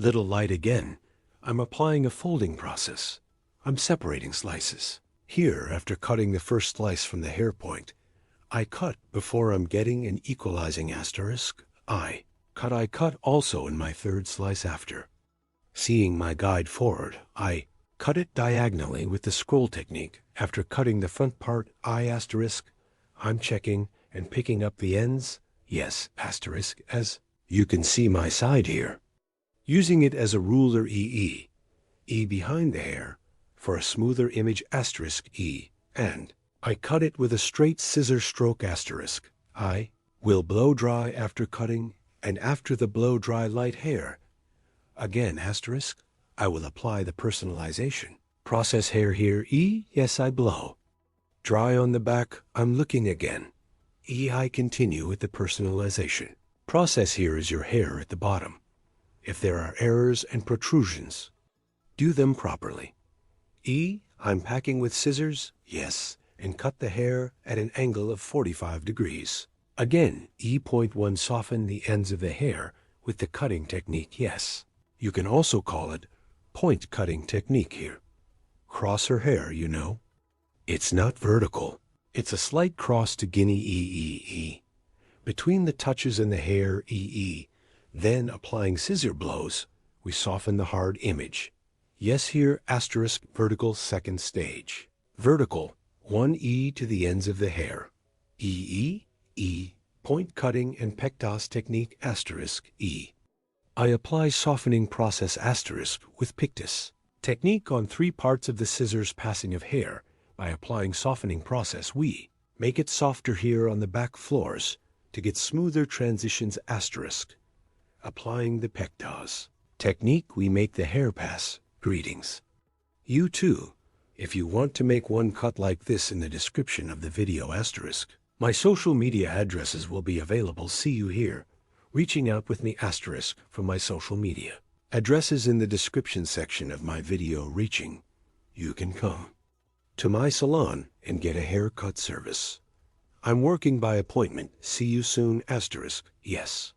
Little light again. I'm applying a folding process. I'm separating slices. Here, after cutting the first slice from the hair point, I cut before I'm getting an equalizing asterisk. I cut also in my third slice after. Seeing my guide forward, I cut it diagonally with the scroll technique. After cutting the front part I asterisk, I'm checking and picking up the ends, yes, asterisk, as you can see my side here. Using it as a ruler E behind the hair for a smoother image asterisk E, and I cut it with a straight scissor stroke asterisk. I will blow dry after cutting, and after the blow dry light hair, again asterisk, I will apply the personalization. Process hair here E, yes I blow. Dry on the back, I'm looking again. E I continue with the personalization. Process here is your hair at the bottom. If there are errors and protrusions, do them properly. E, I'm packing with scissors, yes, and cut the hair at an angle of 45 degrees. Again, E.1 soften the ends of the hair with the cutting technique, yes. You can also call it point cutting technique here. Cross her hair, you know. It's not vertical. It's a slight cross to guinea E. Between the touches in the hair E. Then applying scissor blows, we soften the hard image. Yes, here asterisk vertical second stage. Vertical, 1 E to the ends of the hair. E, point cutting and pectas technique asterisk E. I apply softening process asterisk with pictus. Technique on 3 parts of the scissors passing of hair. By applying softening process we make it softer here on the back floors to get smoother transitions asterisk. Applying the pectas. Technique we make the hair pass. Greetings. You too. If you want to make one cut like this, in the description of the video asterisk, my social media addresses will be available. See you here. Reaching out with me asterisk from my social media. Addresses in the description section of my video. Reaching. You can come to my salon and get a haircut service. I'm working by appointment. See you soon asterisk. Yes.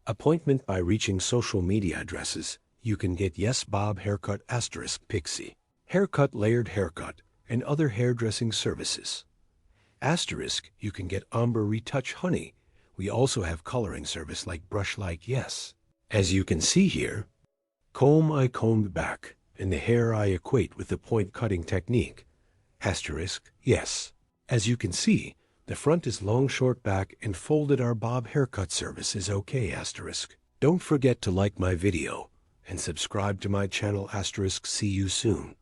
Appointment by reaching social media addresses. You can get Yes Bob Haircut asterisk Pixie. Haircut, layered haircut, and other hairdressing services. Asterisk, you can get Ombre Retouch Honey. We also have coloring service like Brush Like Yes. As you can see here, comb I combed back, and the hair I equate with the point cutting technique. Asterisk, yes. As you can see, the front is long short back and folded. Our Bob haircut service is okay asterisk. Don't forget to like my video and subscribe to my channel asterisk. See you soon.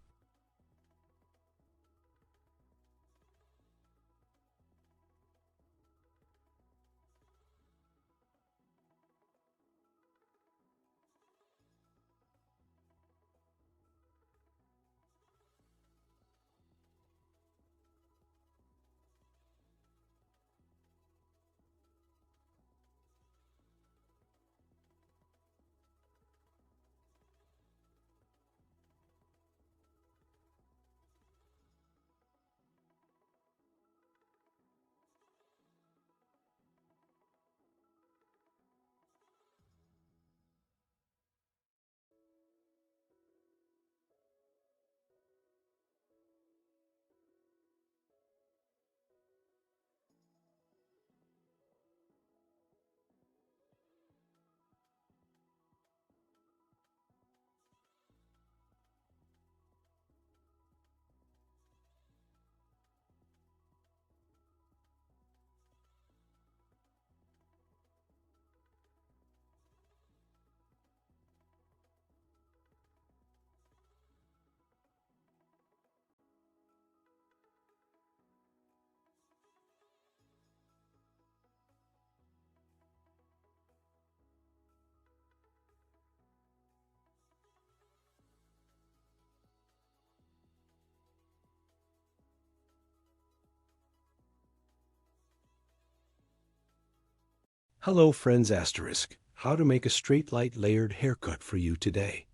Hello friends asterisk. How to make a straight light layered haircut for you today.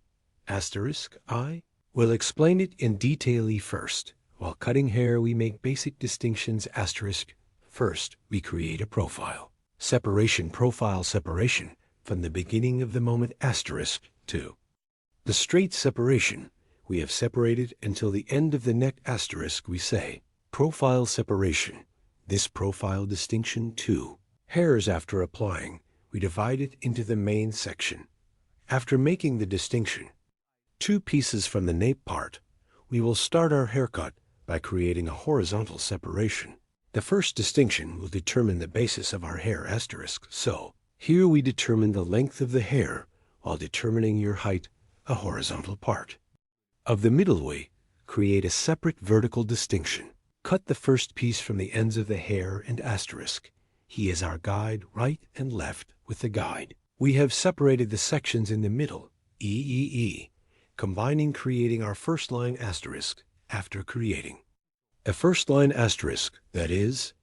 Asterisk, I will explain it in detail first. While cutting hair we make basic distinctions asterisk. First, we create a profile. Separation profile separation from the beginning of the moment asterisk to the straight separation. We have separated until the end of the neck asterisk. We say profile separation. This profile distinction too. Hairs after applying, we divide it into the main section. After making the distinction, two pieces from the nape part, we will start our haircut by creating a horizontal separation. The first distinction will determine the basis of our hair asterisk. So, here we determine the length of the hair while determining your height, a horizontal part. Of the middle way, create a separate vertical distinction. Cut the first piece from the ends of the hair and asterisk. He is our guide, right and left with the guide. We have separated the sections in the middle, E, combining creating our first line asterisk after creating a first line asterisk, that is,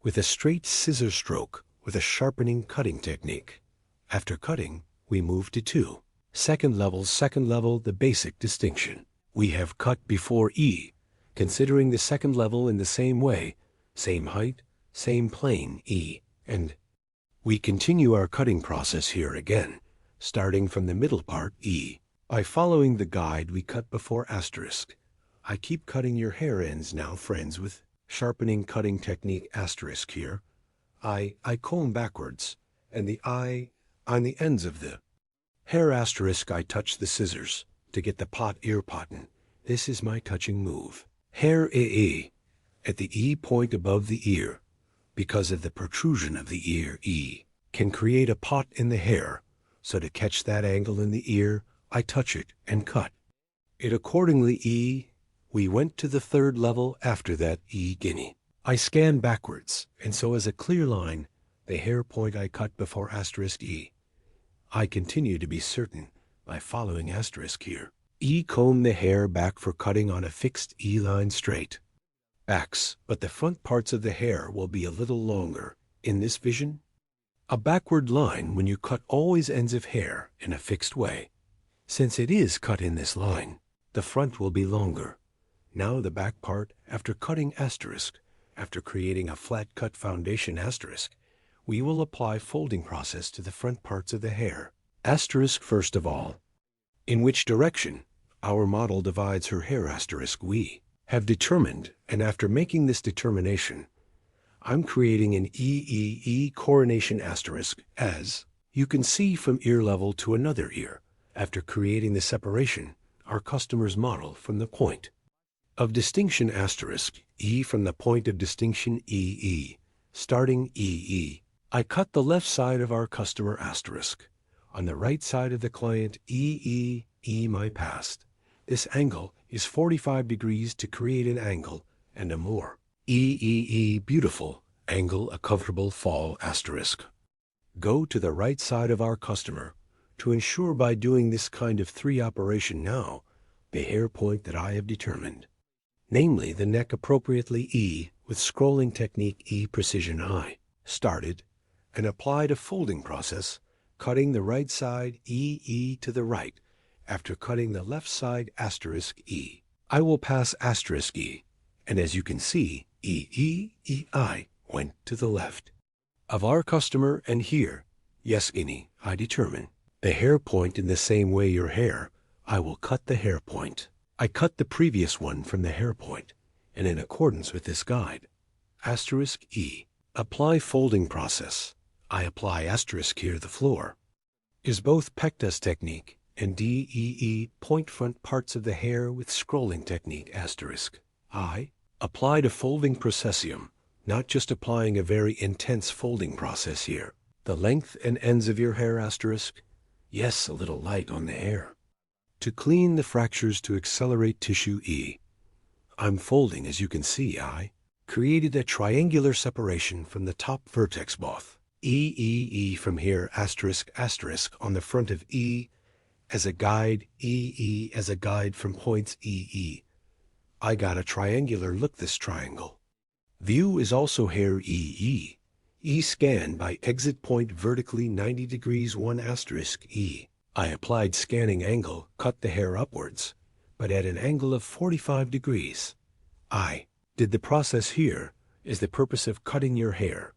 with a straight scissor stroke with a sharpening cutting technique. After cutting, we move to 2. Second level, the basic distinction. We have cut before E, considering the second level in the same way, same height, same plane, E, and we continue our cutting process here again, starting from the middle part, E. By following the guide we cut before asterisk. I keep cutting your hair ends now, friends, with sharpening cutting technique asterisk here. I comb backwards, and the eye on the ends of the hair asterisk. I touch the scissors to get the pot ear potten. This is my touching move. Hair at the E point above the ear. Because of the protrusion of the ear, E can create a pot in the hair, so to catch that angle in the ear, I touch it and cut it accordingly. E, we went to the third level after that, E guinea. I scan backwards, and so as a clear line, the hair point I cut before asterisk E. I continue to be certain by following asterisk here. Comb the hair back for cutting on a fixed line straight. Backs, but the front parts of the hair will be a little longer. In this vision, a backward line when you cut always ends of hair in a fixed way. Since it is cut in this line, the front will be longer. Now the back part, after cutting asterisk, after creating a flat cut foundation asterisk, we will apply folding process to the front parts of the hair. Asterisk first of all. In which direction our model divides her hair asterisk we have determined, and after making this determination, I'm creating an coronation asterisk as you can see from ear level to another ear, after creating the separation, our customer's model from the point of distinction asterisk from the point of distinction starting I cut the left side of our customer asterisk. On the right side of the client my past. This angle is 45 degrees to create an angle and a more beautiful angle, a comfortable fall asterisk. Go to the right side of our customer to ensure by doing this kind of 3 operation now the hair point that I have determined, namely the neck appropriately with scrolling technique precision I started and applied a folding process, cutting the right side to the right after cutting the left side asterisk I will pass asterisk and as you can see I went to the left of our customer, and here yes I determine the hair point in the same way your hair. I will cut the hair point. I cut the previous one from the hair point, and in accordance with this guide asterisk apply folding process. I apply asterisk here. The floor is both Pectas technique and point front parts of the hair with scrolling technique asterisk. I applied a folding processium, not just applying a very intense folding process here. The length and ends of your hair asterisk, yes, a little light on the hair. To clean the fractures to accelerate tissue I'm folding. As you can see, I created a triangular separation from the top vertex both from here asterisk on the front of as a guide as a guide from points I got a triangular look. This triangle view is also hair scanned by exit point vertically 90 degrees 1 asterisk I applied scanning angle, cut the hair upwards, but at an angle of 45 degrees. I did the process here is the purpose of cutting your hair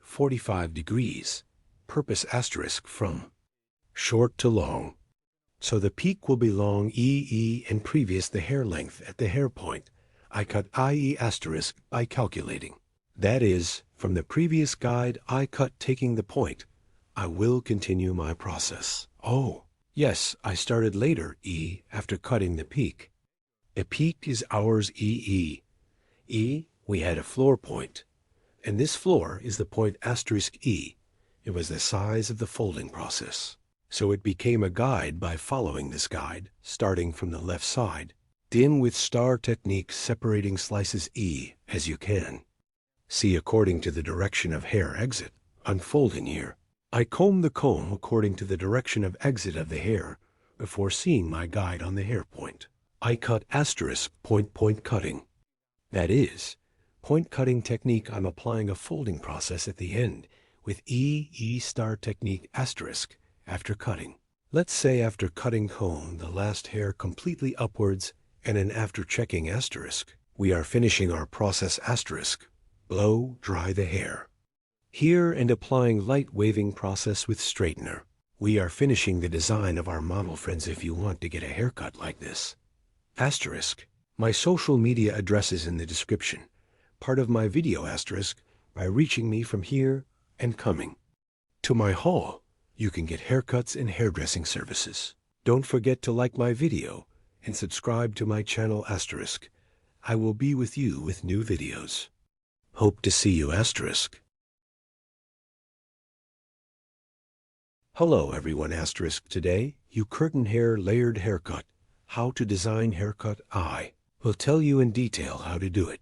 45 degrees, purpose asterisk from short to long. So the peak will be long and previous the hair length at the hair point. I cut asterisk by calculating. That is, from the previous guide I cut taking the point. I will continue my process. Oh, yes, I started later after cutting the peak. A peak is ours we had a floor point, and this floor is the point asterisk It was the size of the folding process. So it became a guide by following this guide, starting from the left side. Dim with star technique separating slices as you can. See according to the direction of hair exit, unfolding here. I comb the comb according to the direction of exit of the hair before seeing my guide on the hair point. I cut asterisk point cutting. That is, point cutting technique. I'm applying a folding process at the end with star technique asterisk after cutting. Let's say after cutting comb the last hair completely upwards and an after checking asterisk. We are finishing our process asterisk. Blow dry the hair. Here and applying light waving process with straightener. We are finishing the design of our model, friends. If you want to get a haircut like this. Asterisk. My social media address is in the description. Part of my video asterisk by reaching me from here and coming to my hall. You can get haircuts and hairdressing services. Don't forget to like my video and subscribe to my channel asterisk. I will be with you with new videos. Hope to see you asterisk. Hello everyone asterisk. Today, you curtain hair layered haircut. How to design haircut. I will tell you in detail how to do it.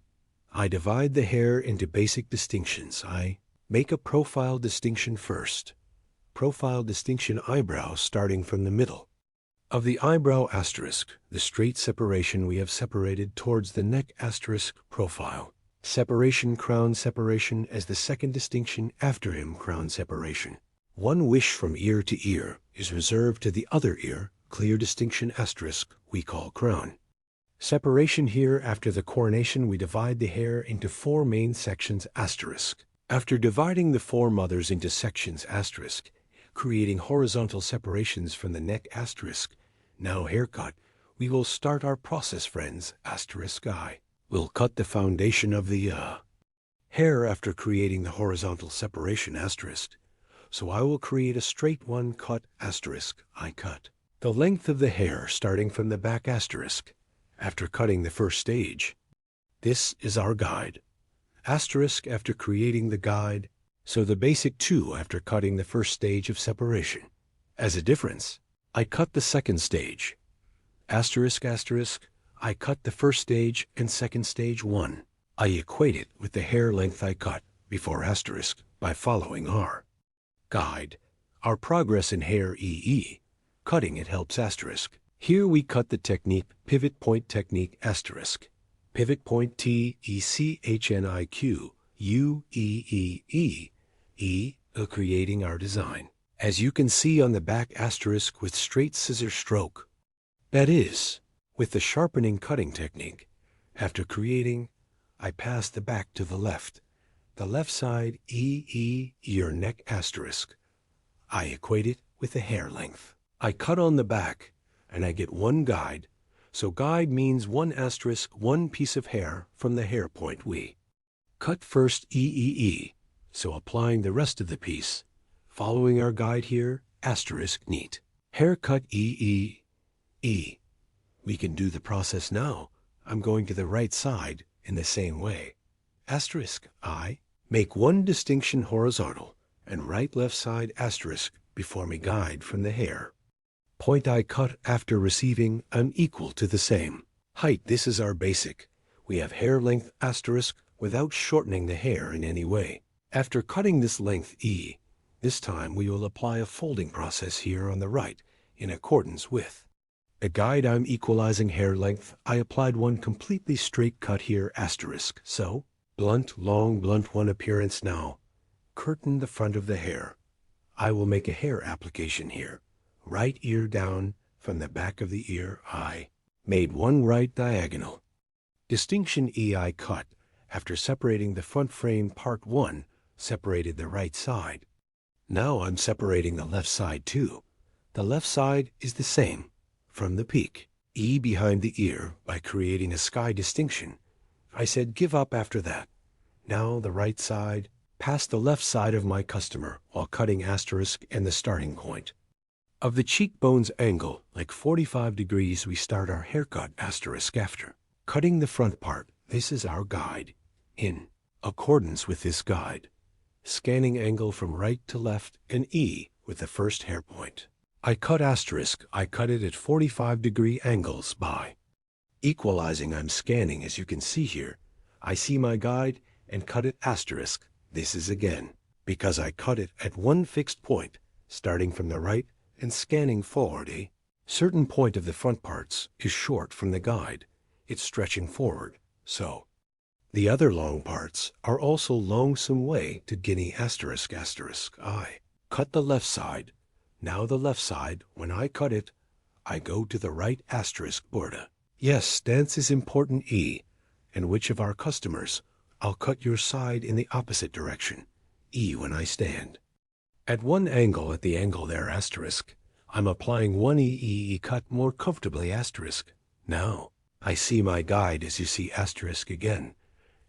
I divide the hair into basic distinctions. I make a profile distinction first. Profile distinction eyebrow starting from the middle. Of the eyebrow asterisk, the straight separation we have separated towards the neck asterisk profile. Separation crown separation as the second distinction after him crown separation. One wish from ear to ear is reserved to the other ear, clear distinction asterisk we call crown. Separation here after the coronation we divide the hair into 4 main sections asterisk. After dividing the 4 mothers into sections asterisk, creating horizontal separations from the neck asterisk, now haircut, we will start our process friends asterisk I. We'll cut the foundation of the hair after creating the horizontal separation asterisk. So I will create a straight one cut asterisk I cut. The length of the hair starting from the back asterisk after cutting the first stage. This is our guide. Asterisk after creating the guide, so the basic 2 after cutting the first stage of separation. As a difference, I cut the second stage. Asterisk asterisk, I cut the first stage and second stage 1. I equate it with the hair length I cut before asterisk by following our guide. Our progress in hair EE. Cutting it helps asterisk. Here we cut the technique pivot point technique asterisk. Pivot point TECHNIQ UEEE creating our design. As you can see on the back asterisk with straight scissor stroke. That is, with the sharpening cutting technique. After creating, I pass the back to the left side EE your neck asterisk. I equate it with the hair length. I cut on the back and I get 1 guide. So guide means 1 asterisk 1 piece of hair from the hair point we cut first EEE. So applying the rest of the piece, following our guide here, asterisk neat. Haircut EEE. We can do the process now. I'm going to the right side in the same way. Asterisk I. Make 1 distinction horizontal and right left side asterisk before me guide from the hair. Point I cut after receiving unequal to the same. Height, this is our basic. We have hair length asterisk without shortening the hair in any way. After cutting this length E, this time we will apply a folding process here on the right in accordance with the guide. I'm equalizing hair length. I applied 1 completely straight cut here asterisk. So, blunt, long, blunt 1 appearance now. Curtain the front of the hair. I will make a hair application here. Right ear down from the back of the ear I made 1 right diagonal. Distinction E I cut after separating the front frame part 1, separated the right side. Now I'm separating the left side too. The left side is the same. From the peak, E behind the ear by creating a sky distinction. I said give up after that. Now the right side, past the left side of my customer while cutting asterisk and the starting point. Of the cheekbones angle, like 45 degrees, we start our haircut asterisk after. Cutting the front part, this is our guide. In accordance with this guide. Scanning angle from right to left and E with the first hair point. I cut asterisk, I cut it at 45-degree angles by equalizing. I'm scanning as you can see here. I see my guide and cut it asterisk. This is again, because I cut it at 1 fixed point, starting from the right and scanning forward. A certain point of the front parts is short from the guide. It's stretching forward, so the other long parts are also long some way to guinea asterisk asterisk. I cut the left side. Now the left side, when I cut it, I go to the right asterisk border. Yes, stance is important E. And which of our customers, I'll cut your side in the opposite direction. E when I stand. At 1 angle at the angle there asterisk, I'm applying 1 EE cut more comfortably asterisk. Now, I see my guide as you see asterisk again.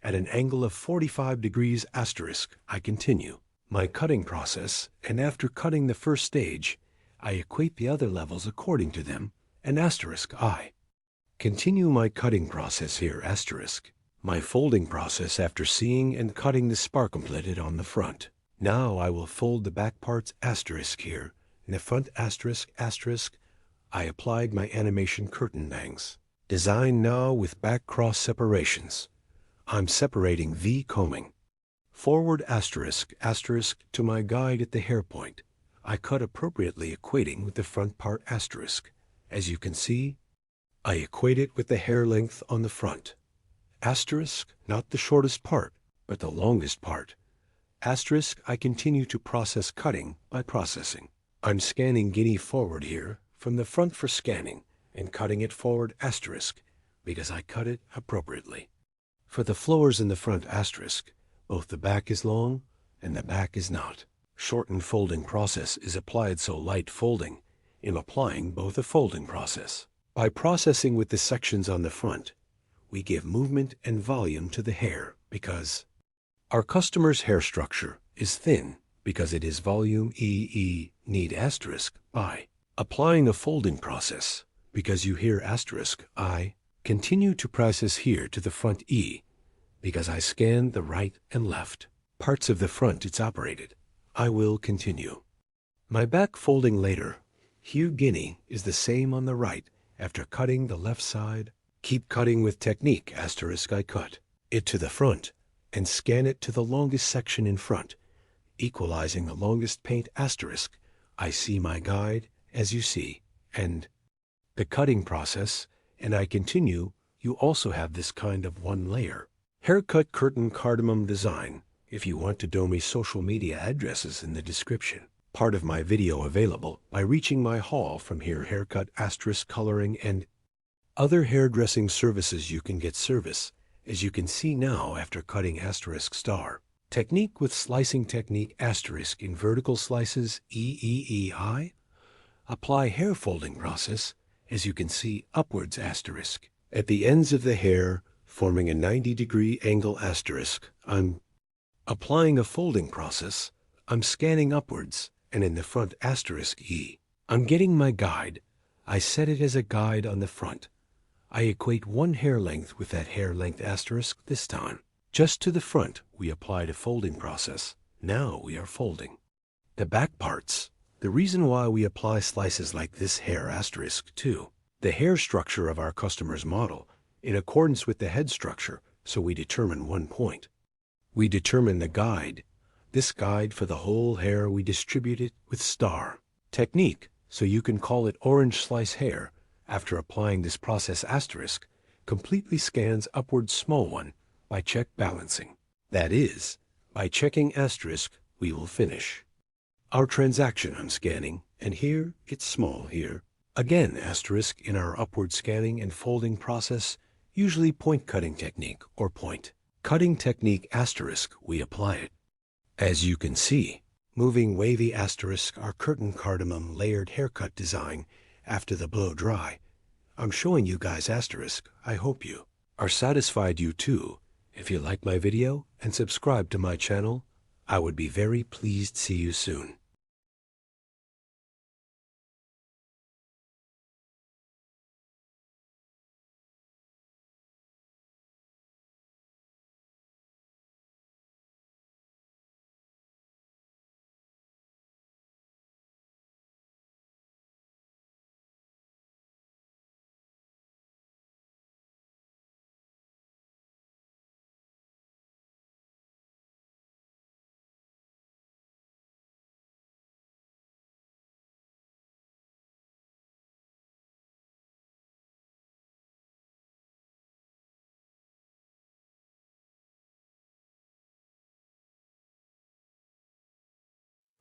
At an angle of 45 degrees asterisk, I continue my cutting process, and after cutting the first stage, I equate the other levels according to them, and asterisk I continue my cutting process here asterisk. My folding process after seeing and cutting the spar completed on the front. Now I will fold the back parts asterisk here. In the front asterisk asterisk, I applied my animation curtain bangs. Design now with back cross separations. I'm separating V combing. Forward asterisk asterisk to my guide at the hair point. I cut appropriately equating with the front part asterisk. As you can see, I equate it with the hair length on the front. Asterisk, not the shortest part, but the longest part. Asterisk, I continue to process cutting by processing. I'm scanning guinea forward here from the front for scanning and cutting it forward asterisk because I cut it appropriately. For the flowers in the front asterisk, both the back is long and the back is not. Shortened folding process is applied so light folding in applying both a folding process. By processing with the sections on the front, we give movement and volume to the hair because our customer's hair structure is thin because it is volume need asterisk by. Applying a folding process because you hear asterisk I continue to process here to the front E because I scan the right and left parts of the front it's operated. I will continue. My back folding later, hue guinea is the same on the right after cutting the left side. Keep cutting with technique asterisk I cut it to the front and scan it to the longest section in front, equalizing the longest paint asterisk. I see my guide as you see, and the cutting process, and I continue. You also have this kind of one layer. Haircut curtain cardamom design. If you want to do me social media addresses in the description. Part of my video available by reaching my haul from here haircut asterisk coloring and other hairdressing services you can get service, as you can see now after cutting asterisk star. Technique with slicing technique asterisk in vertical slices EEEI. Apply hair folding process, as you can see upwards asterisk. At the ends of the hair, forming a 90-degree angle asterisk. I'm applying a folding process. I'm scanning upwards, and in the front asterisk E. I'm getting my guide. I set it as a guide on the front. I equate one hair length with that hair length asterisk this time. Just to the front, we applied a folding process. Now we are folding. The back parts. The reason why we apply slices like this hair asterisk too. The hair structure of our customer's model, in accordance with the head structure, so we determine one point. We determine the guide. This guide for the whole hair we distribute it with star. Technique, so you can call it orange slice hair. After applying this process asterisk, completely scans upward small one by check balancing. That is, by checking asterisk, we will finish. Our transaction I'm scanning, and here it's small here. Again asterisk in our upward scanning and folding process, usually point cutting technique or point cutting technique asterisk we apply it. As you can see, moving wavy asterisk our curtain cardamom layered haircut design after the blow dry. I'm showing you guys asterisk. I hope you are satisfied you too. If you like my video and subscribe to my channel, I would be very pleased. See you soon.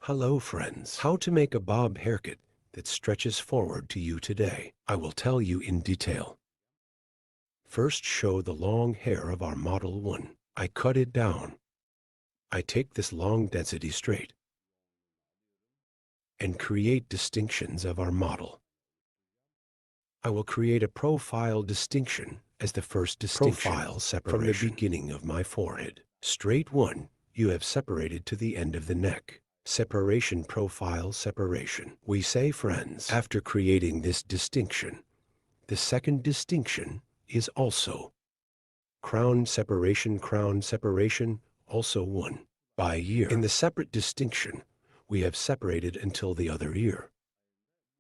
Hello friends, how to make a bob haircut that stretches forward to you today. I will tell you in detail. First, show the long hair of our model 1. I cut it down. I take this long density straight and create distinctions of our model. I will create a profile distinction as the first distinction profile separation from the beginning of my forehead. Straight one, you have separated to the end of the neck. Separation profile separation. We say friends, after creating this distinction, the second distinction is also crown separation, also one by ear. In the separate distinction, we have separated until the other ear.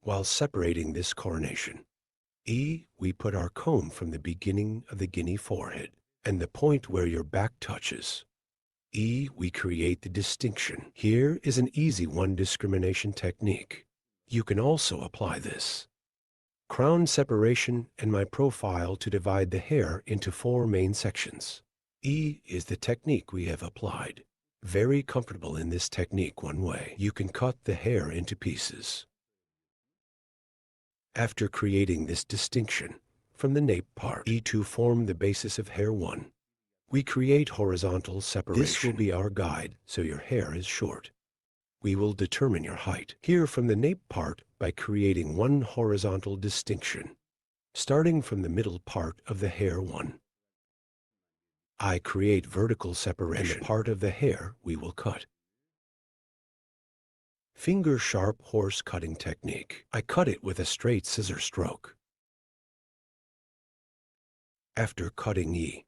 While separating this coronation, E, we put our comb from the beginning of the guinea forehead and the point where your back touches. E, we create the distinction. Here is an easy one discrimination technique. You can also apply this. crown separation, and my profile to divide the hair into 4 main sections. E is the technique we have applied. Very comfortable in this technique one way. You can cut the hair into pieces. After creating this distinction from the nape part, E to form the basis of hair 1, we create horizontal separation. This will be our guide, so your hair is short. We will determine your height here from the nape part by creating one horizontal distinction, starting from the middle part of the hair 1. I create vertical separation, the part of the hair we will cut. Finger sharp horse cutting technique. I cut it with a straight scissor stroke. After cutting E,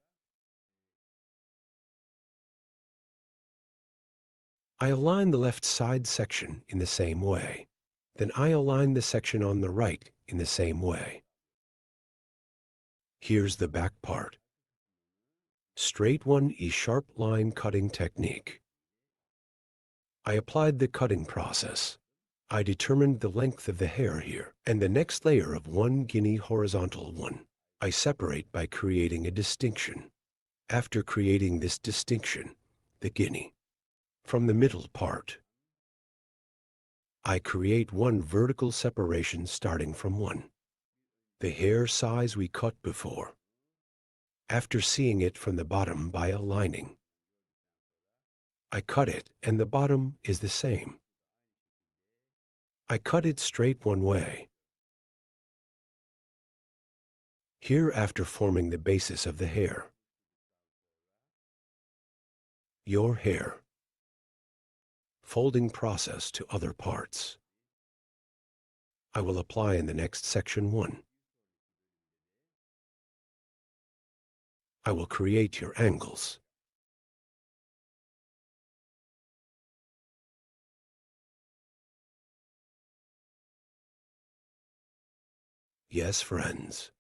I align the left side section in the same way. Then I align the section on the right in the same way. Here's the back part. Straight 1E sharp line cutting technique. I applied the cutting process. I determined the length of the hair here, and the next layer of 1 guinea horizontal 1. I separate by creating a distinction. After creating this distinction, the guinea, from the middle part, I create one vertical separation starting from 1. The hair size we cut before. After seeing it from the bottom by aligning, I cut it and the bottom is the same. I cut it straight one way. Here after forming the basis of the hair. Your hair. Folding process to other parts. I will apply in the next section 1. I will create your angles. Yes, friends.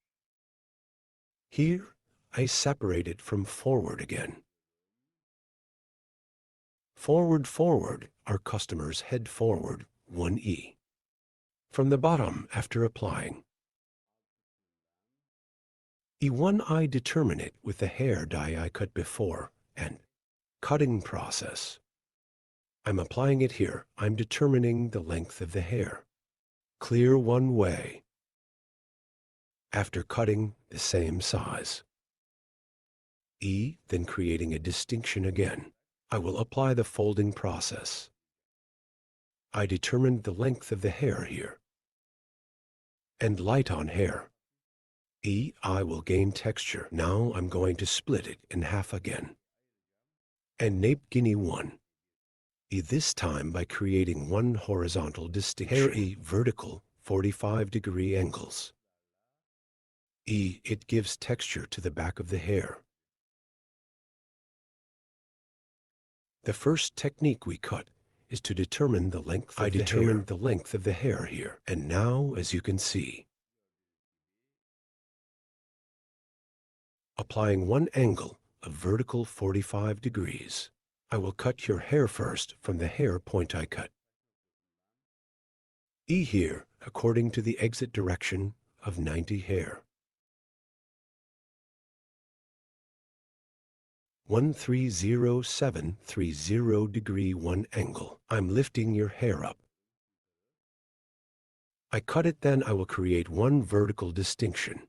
Here, I separate it from forward again. Forward, forward, our customers head forward 1E. From the bottom after applying. E1 I determine it with the hair dye I cut before and cutting process. I'm applying it here. I'm determining the length of the hair. Clear one way. After cutting the same size. E, then creating a distinction again. I will apply the folding process. I determined the length of the hair here. And light on hair. E, I will gain texture. Now I'm going to split it in half again. And nape guinea 1. E this time by creating one horizontal distinction. Hair E vertical 45-degree angles. E, it gives texture to the back of the hair. The first technique we cut is to determine the length of the hair. I determined the length of the hair here. And now, as you can see, applying one angle of vertical 45 degrees, I will cut your hair first from the hair point I cut. E here, according to the exit direction of 90 hair. 130730 degree 1 angle. I'm lifting your hair up. I cut it, then I will create one vertical distinction.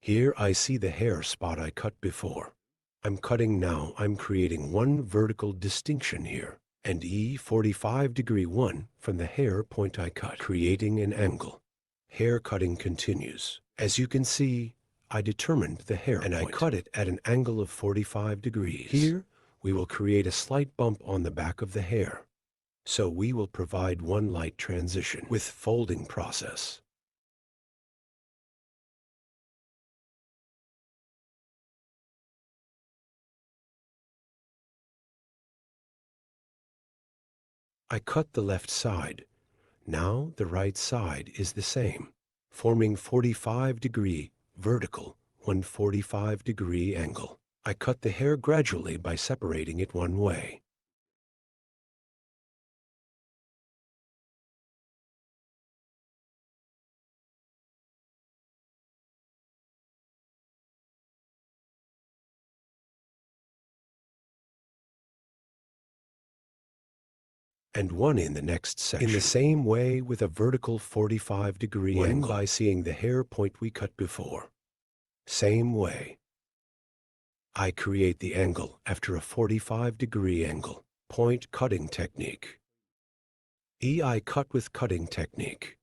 Here I see the hair spot I cut before. I'm cutting now. I'm creating one vertical distinction here. And E 45 degree 1 from the hair point I cut, creating an angle. Hair cutting continues. As you can see, I determined the hair and point. I cut it at an angle of 45 degrees. Here, we will create a slight bump on the back of the hair. So we will provide one light transition with folding process. I cut the left side. Now the right side is the same, forming 45-degree vertical, 145-degree angle. I cut the hair gradually by separating it one way. and one in the next section. In the same way with a vertical 45-degree angle by seeing the hair point we cut before. Same way. I create the angle after a 45-degree angle. Point cutting technique. I cut with cutting technique.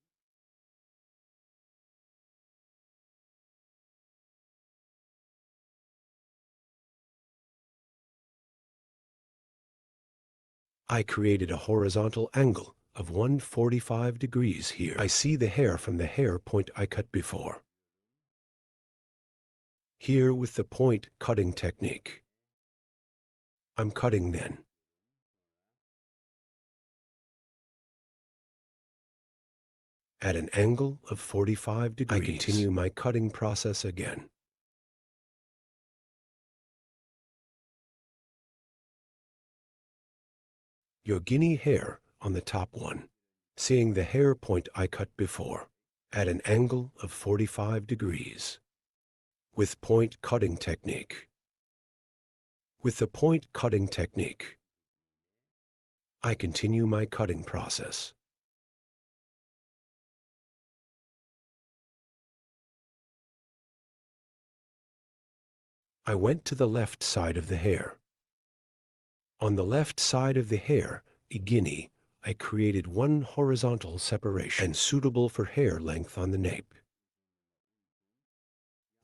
I created a horizontal angle of 145 degrees here. I see the hair from the hair point I cut before. Here with the point cutting technique. I'm cutting then. At an angle of 45 degrees, I continue my cutting process again. Your guinea hair on the top one, seeing the hair point I cut before, at an angle of 45 degrees, with point cutting technique. With the point cutting technique, I continue my cutting process. I went to the left side of the hair. On the left side of the hair, a guinea, I created one horizontal separation and suitable for hair length on the nape,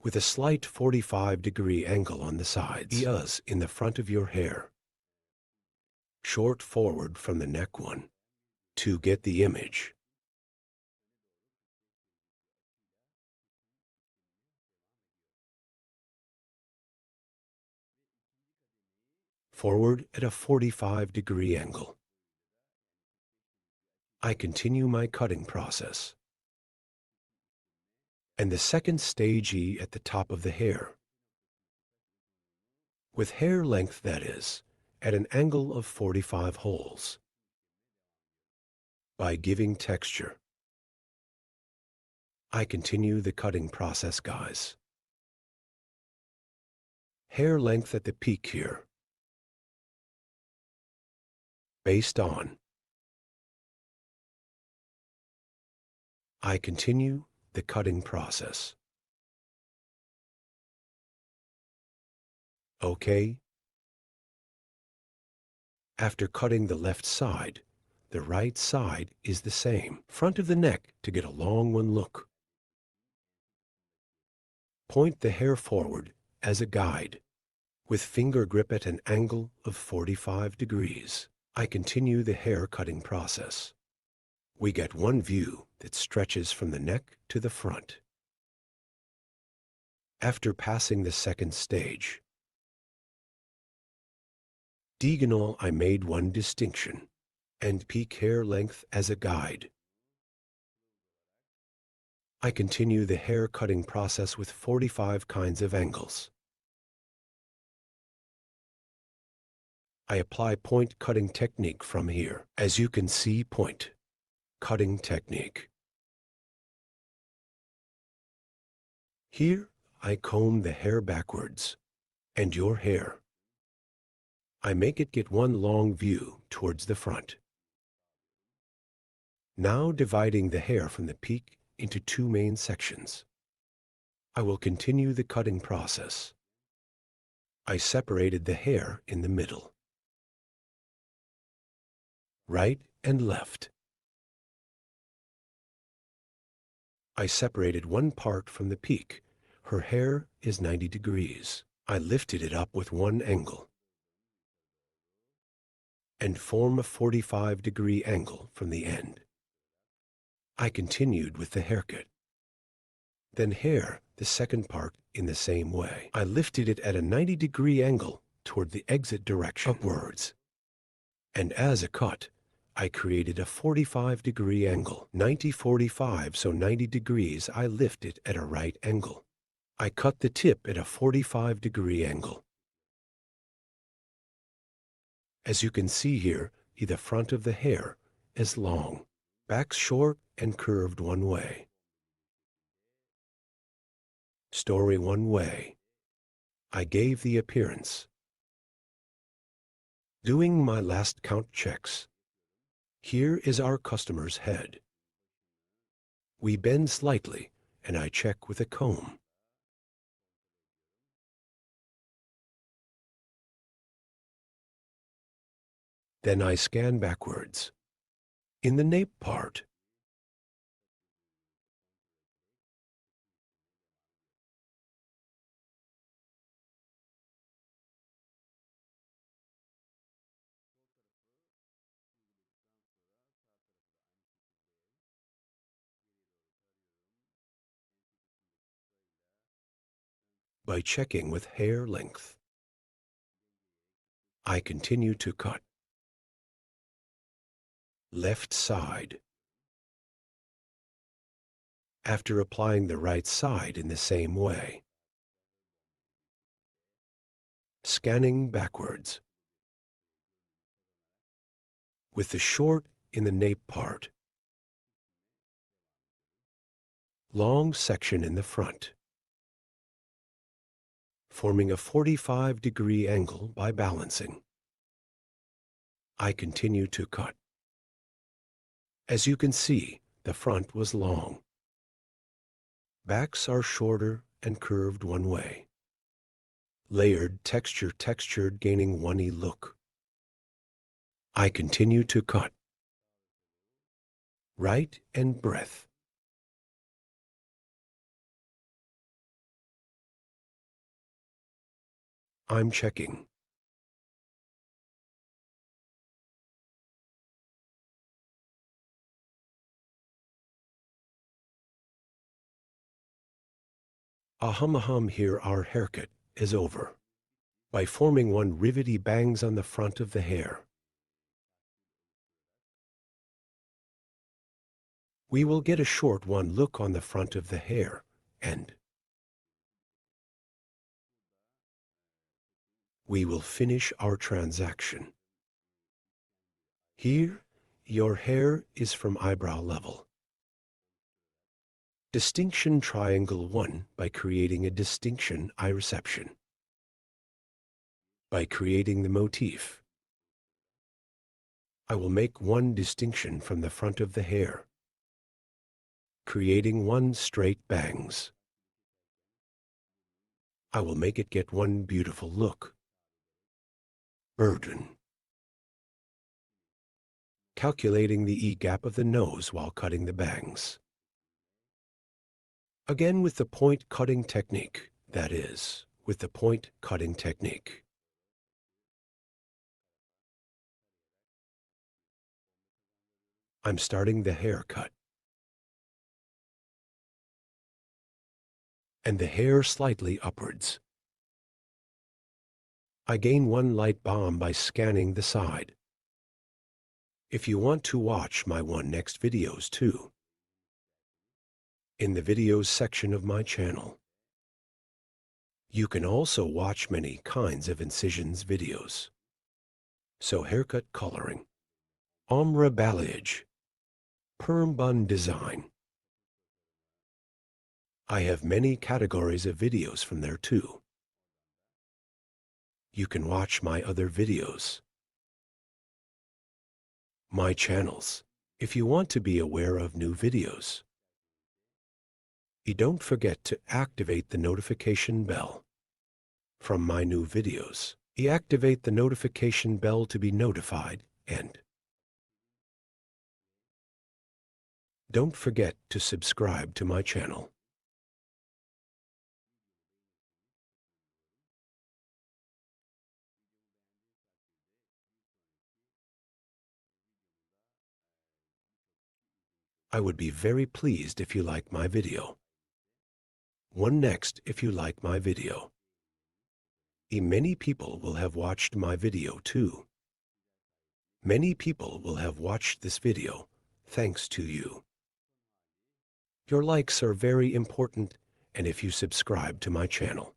with a slight 45-degree angle on the sides, in the front of your hair. Short forward from the neck one, to get the image. Forward at a 45-degree angle. I continue my cutting process. And the second stage at the top of the hair. With hair length, that is, at an angle of 45 holes. By giving texture. I continue the cutting process, guys. Hair length at the peak here. Based on. I continue the cutting process. Okay. After cutting the left side, the right side is the same. Front of the neck to get a long one look. Point the hair forward as a guide, with finger grip at an angle of 45 degrees. I continue the hair cutting process. We get one view that stretches from the neck to the front. After passing the second stage, diagonal, I made one distinction, and peak hair length as a guide. I continue the hair cutting process with 45 kinds of angles. I apply point cutting technique from here. As you can see, point cutting technique. Here, I comb the hair backwards, and your hair. I make it get one long view towards the front. Now dividing the hair from the peak into two main sections. I will continue the cutting process. I separated the hair in the middle. Right and left. I separated one part from the peak. Her hair is 90 degrees. I lifted it up with one angle and form a 45-degree angle from the end. I continued with the haircut. Then hair, the second part, in the same way. I lifted it at a 90-degree angle toward the exit direction, upwards. And as a cut, I created a 45-degree angle, 90-45, so 90 degrees. I lift it at a right angle. I cut the tip at a 45-degree angle. As you can see here, the front of the hair is long, back short and curved one way. Story one way. I gave the appearance. Doing my last count checks. Here is our customer's head. We bend slightly, and I check with a comb. Then I scan backwards. In the nape part, by checking with hair length, I continue to cut. Left side. After applying the right side in the same way. Scanning backwards. With the short in the nape part. Long section in the front. Forming a 45-degree angle by balancing. I continue to cut. As you can see, the front was long. Backs are shorter and curved one way. Layered, textured, gaining one-y look. I continue to cut. Right and breadth. I'm checking. Ahum, here our haircut is over. By forming one rivety bangs on the front of the hair. We will get a short one look on the front of the hair, and we will finish our transaction. Here, your hair is from eyebrow level. Distinction triangle 1 by creating a distinction eye reception. By creating the motif, I will make one distinction from the front of the hair, creating one straight bangs. I will make it get one beautiful look. Burden. Calculating the E-gap of the nose while cutting the bangs. Again with the point cutting technique, that is, with the point cutting technique. I'm starting the haircut. And the hair slightly upwards. I gain one light bomb by scanning the side. If you want to watch my next videos too, in the videos section of my channel, you can also watch many kinds of incisions videos. So haircut coloring, ombre balayage, perm bun design. I have many categories of videos from there too. You can watch my other videos. My channels, if you want to be aware of new videos. You don't forget to activate the notification bell. From my new videos, you activate the notification bell to be notified, and don't forget to subscribe to my channel. I would be very pleased if you like my video. One next if you like my video. Many people will have watched my video too. Many people will have watched this video thanks to you. Your likes are very important, and if you subscribe to my channel.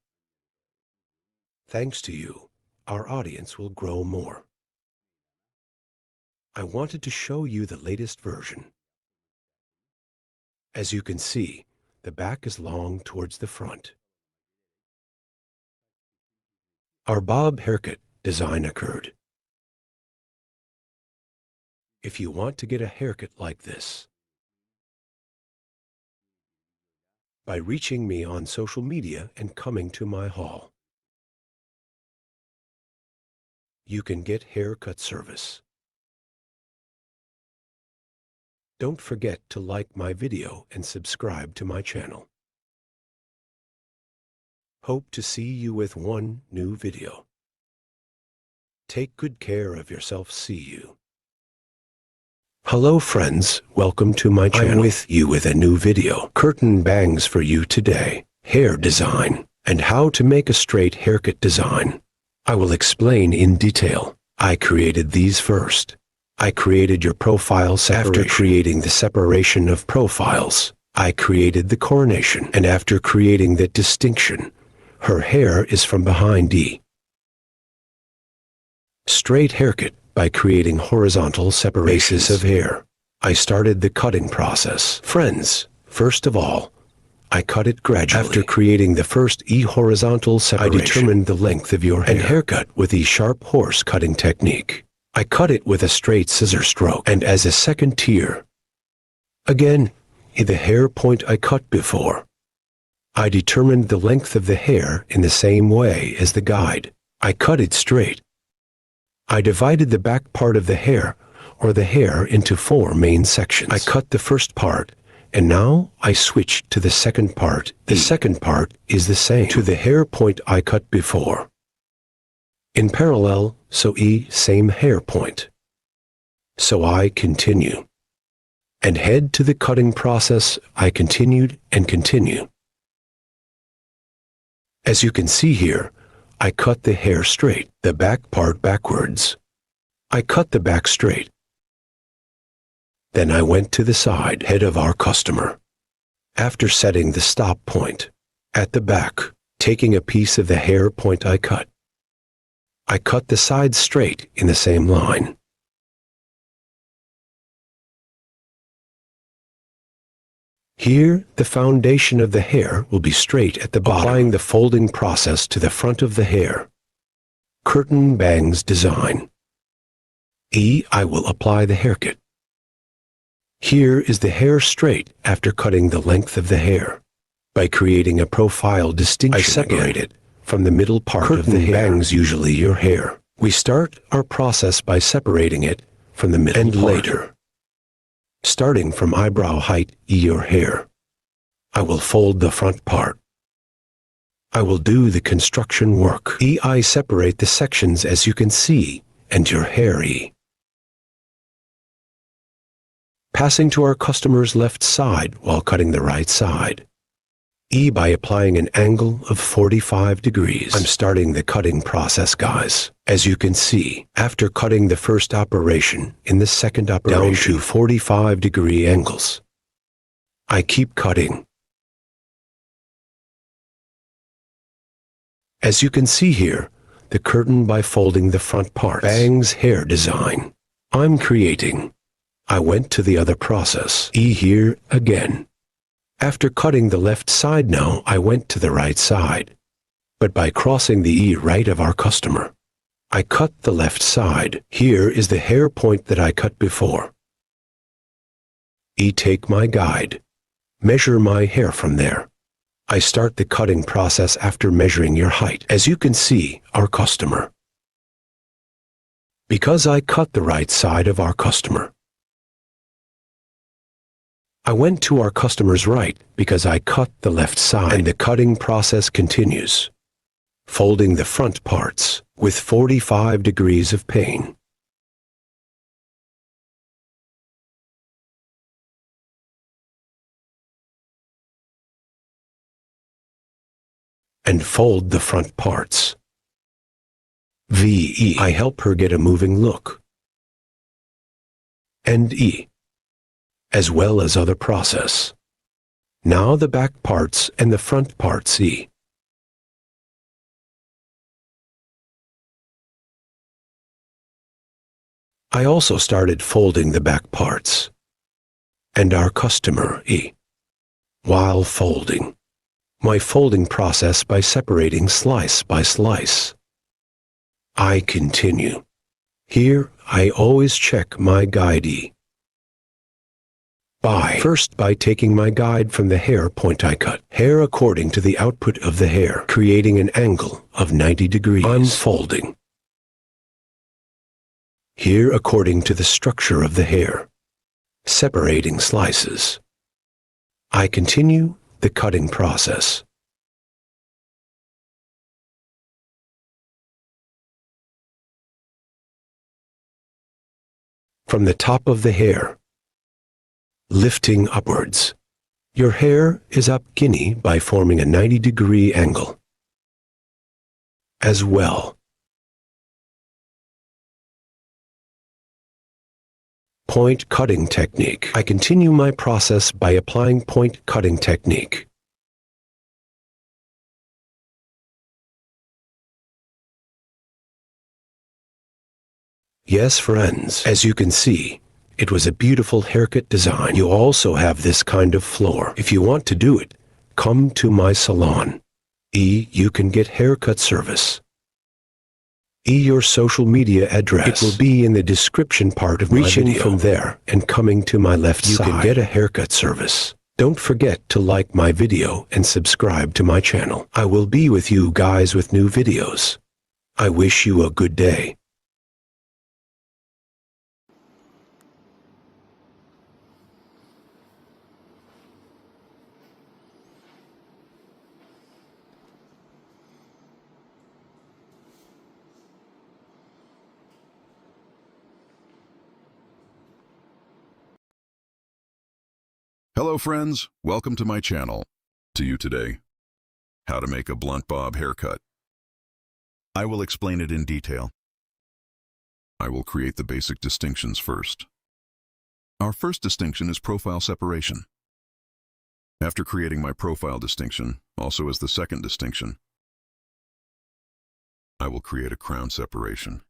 Thanks to you, our audience will grow more. I wanted to show you the latest version. As you can see, the back is long towards the front. Our bob haircut design occurred. if you want to get a haircut like this by reaching me on social media and coming to my hall. You can get haircut service. Don't forget to like my video and subscribe to my channel. Hope to see you with one new video. Take good care of yourself. See you. Hello friends, welcome to my channel. I'm with you with a new video. Curtain bangs for you today. Hair design and how to make a straight haircut design. I will explain in detail. I created these first. I created your profile separation. After creating the separation of profiles, I created the coronation. And after creating that distinction, her hair is from behind E. Straight haircut by creating horizontal separations of hair. I started the cutting process. Friends, first of all, I cut it gradually. After creating the first E horizontal separation, I determined the length of your hair and haircut with the sharp horse cutting technique. I cut it with a straight scissor stroke. And as a second tier, again, in the hair point I cut before, I determined the length of the hair in the same way as the guide. I cut it straight. I divided the back part of the hair, or the hair, into 4 main sections. I cut the first part, and now I switched to the second part. The second part is the same to the hair point I cut before. In parallel, so E, same hair point. So I continue. And head to the cutting process, I continued and continue. As you can see here, I cut the hair straight, the back part backwards. I cut the back straight. Then I went to the side head of our customer. After setting the stop point, at the back, taking a piece of the hair point I cut the side straight in the same line. Here, the foundation of the hair will be straight at the bottom. Applying the folding process to the front of the hair. Curtain bangs design. E, I will apply the haircut. Here is the hair straight after cutting the length of the hair. By creating a profile distinction, I separate it from the middle part of the hair. Bangs usually your hair. We start our process by separating it from the middle part. Later, starting from eyebrow height, your hair, I will fold the front part. I will do the construction work. I separate the sections as you can see, and your hair E. Passing to our customer's left side while cutting the right side. E by applying an angle of 45 degrees. I'm starting the cutting process, guys. As you can see, after cutting the first operation, in the second operation, down to 45-degree angles, I keep cutting. As you can see here, the curtain by folding the front parts. Bangs hair design. I'm creating. I went to the other process. E here again. After cutting the left side now, I went to the right side. But by crossing the E right of our customer, I cut the left side. Here is the hair point that I cut before. E take my guide. Measure my hair from there. I start the cutting process after measuring your height. As you can see, our customer. Because I cut the right side of our customer, I went to our customer's right because I cut the left side, and the cutting process continues, folding the front parts with 45 degrees of pane. And fold the front parts. VE. I help her get a moving look. And E, as well as other process. Now the back parts and the front parts E. I also started folding the back parts and our customer E while folding. My folding process by separating slice by slice. I continue. Here, I always check my guide. First, by taking my guide from the hair point I cut. Hair according to the output of the hair, creating an angle of 90 degrees. Unfolding. Here according to the structure of the hair. Separating slices. I continue the cutting process. From the top of the hair, lifting upwards. Your hair is up guinea by forming a 90-degree angle. As well. Point cutting technique. I continue my process by applying point cutting technique. Yes, friends, as you can see, it was a beautiful haircut design. You also have this kind of floor. If you want to do it, come to my salon. You can get haircut service. Your social media address. It will be in the description part of my video. Reaching from there and coming to my left side, you can get a haircut service. Don't forget to like my video and subscribe to my channel. I will be with you guys with new videos. I wish you a good day. Hello friends, welcome to my channel. To you today, how to make a blunt bob haircut. I will explain it in detail. I will create the basic distinctions first. Our first distinction is profile separation. After creating my profile distinction, also as the second distinction, I will create a crown separation.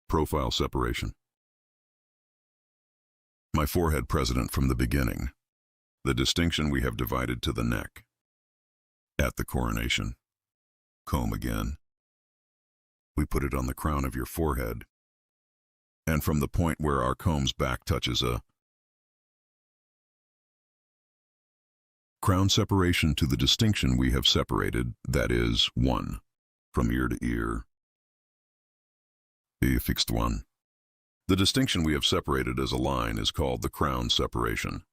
Profile separation. My forehead present from the beginning. The distinction we have divided to the neck. At the coronation. Comb again. We put it on the crown of your forehead. And from the point where our comb's back touches a crown separation to the distinction we have separated, that is, 1. From ear to ear. A fixed one. The distinction we have separated as a line is called the crown separation.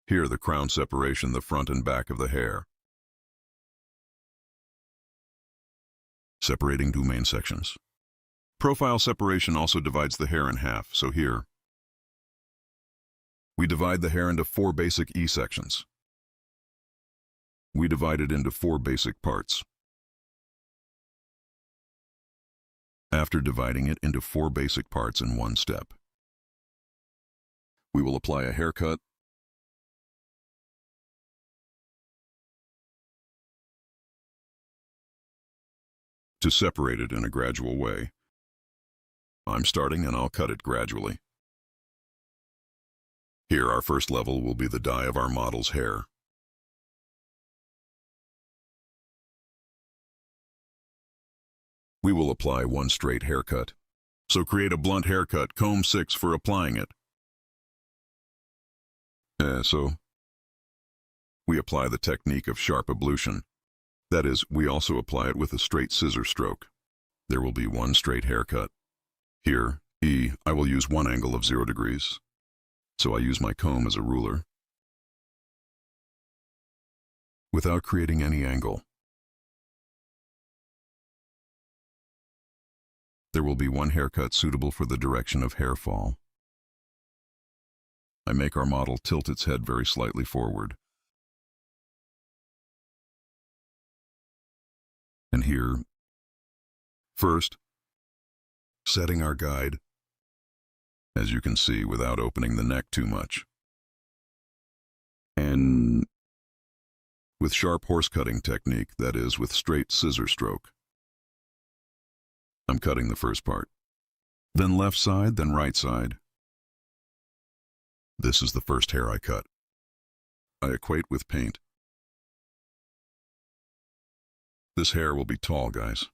Here the crown separation, the front and back of the hair. Separating two main sections. Profile separation also divides the hair in half, so here we divide the hair into 4 basic E sections. We divide it into 4 basic parts. After dividing it into 4 basic parts in one step, we will apply a haircut to separate it in a gradual way. I'm starting and I'll cut it gradually. Here our first level will be the dye of our model's hair. We will apply 1 straight haircut. So create a blunt haircut, comb 6 for applying it. So we apply the technique of sharp ablution. That is, we also apply it with a straight scissor stroke. There will be 1 straight haircut. Here, I will use 1 angle of 0 degrees. So I use my comb as a ruler. Without creating any angle. There will be 1 haircut suitable for the direction of hair fall. I make our model tilt its head very slightly forward. And here, first, setting our guide, as you can see, without opening the neck too much. And with sharp horse cutting technique, that is, with straight scissor stroke. I'm cutting the first part. Then left side, then right side. This is the first hair I cut. I equate with paint. This hair will be tall, guys.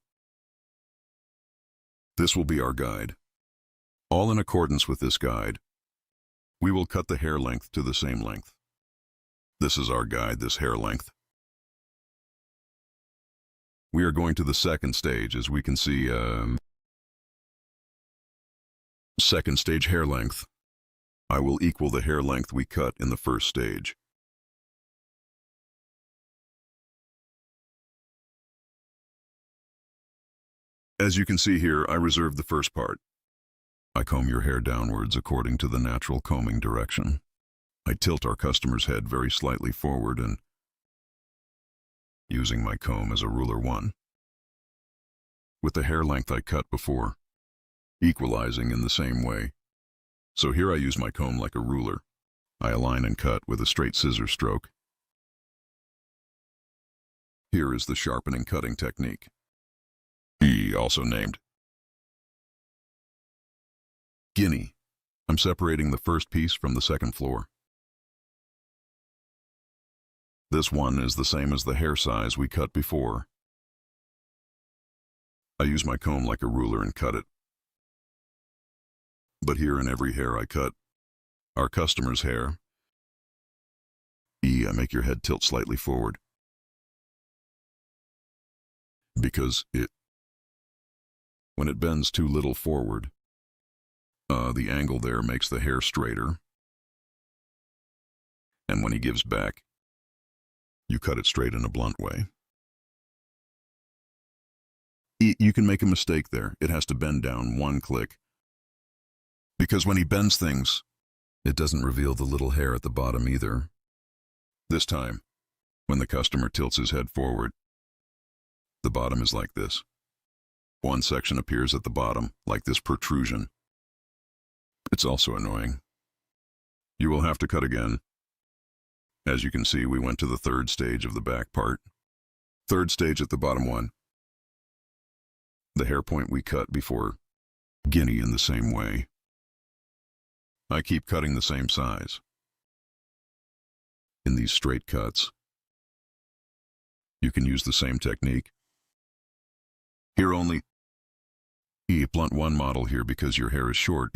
This will be our guide. All in accordance with this guide, we will cut the hair length to the same length. This is our guide, this hair length. We are going to the second stage, as we can see, second stage hair length. I will equal the hair length we cut in the first stage. As you can see here, I reserved the first part. I comb your hair downwards according to the natural combing direction. I tilt our customer's head very slightly forward and using my comb as a ruler 1. With the hair length I cut before, equalizing in the same way. So here I use my comb like a ruler. I align and cut with a straight scissor stroke. Here is the sharpening cutting technique. Also named Guinea. I'm separating the first piece from the second floor. This one is the same as the hair size we cut before. I use my comb like a ruler and cut it. But here in every hair I cut, our customer's hair, I make your head tilt slightly forward. Because when it bends too little forward, the angle there makes the hair straighter. And when he gives back, you cut it straight in a blunt way. You can make a mistake there. It has to bend down 1 click. Because when he bends things, it doesn't reveal the little hair at the bottom either. This time, when the customer tilts his head forward, the bottom is like this. One section appears at the bottom, like this protrusion. It's also annoying. You will have to cut again. As you can see, we went to the third stage of the back part. Third stage at the bottom one. The hair point we cut before Guinea in the same way. I keep cutting the same size. In these straight cuts, you can use the same technique. Here only blunt 1 model here because your hair is short.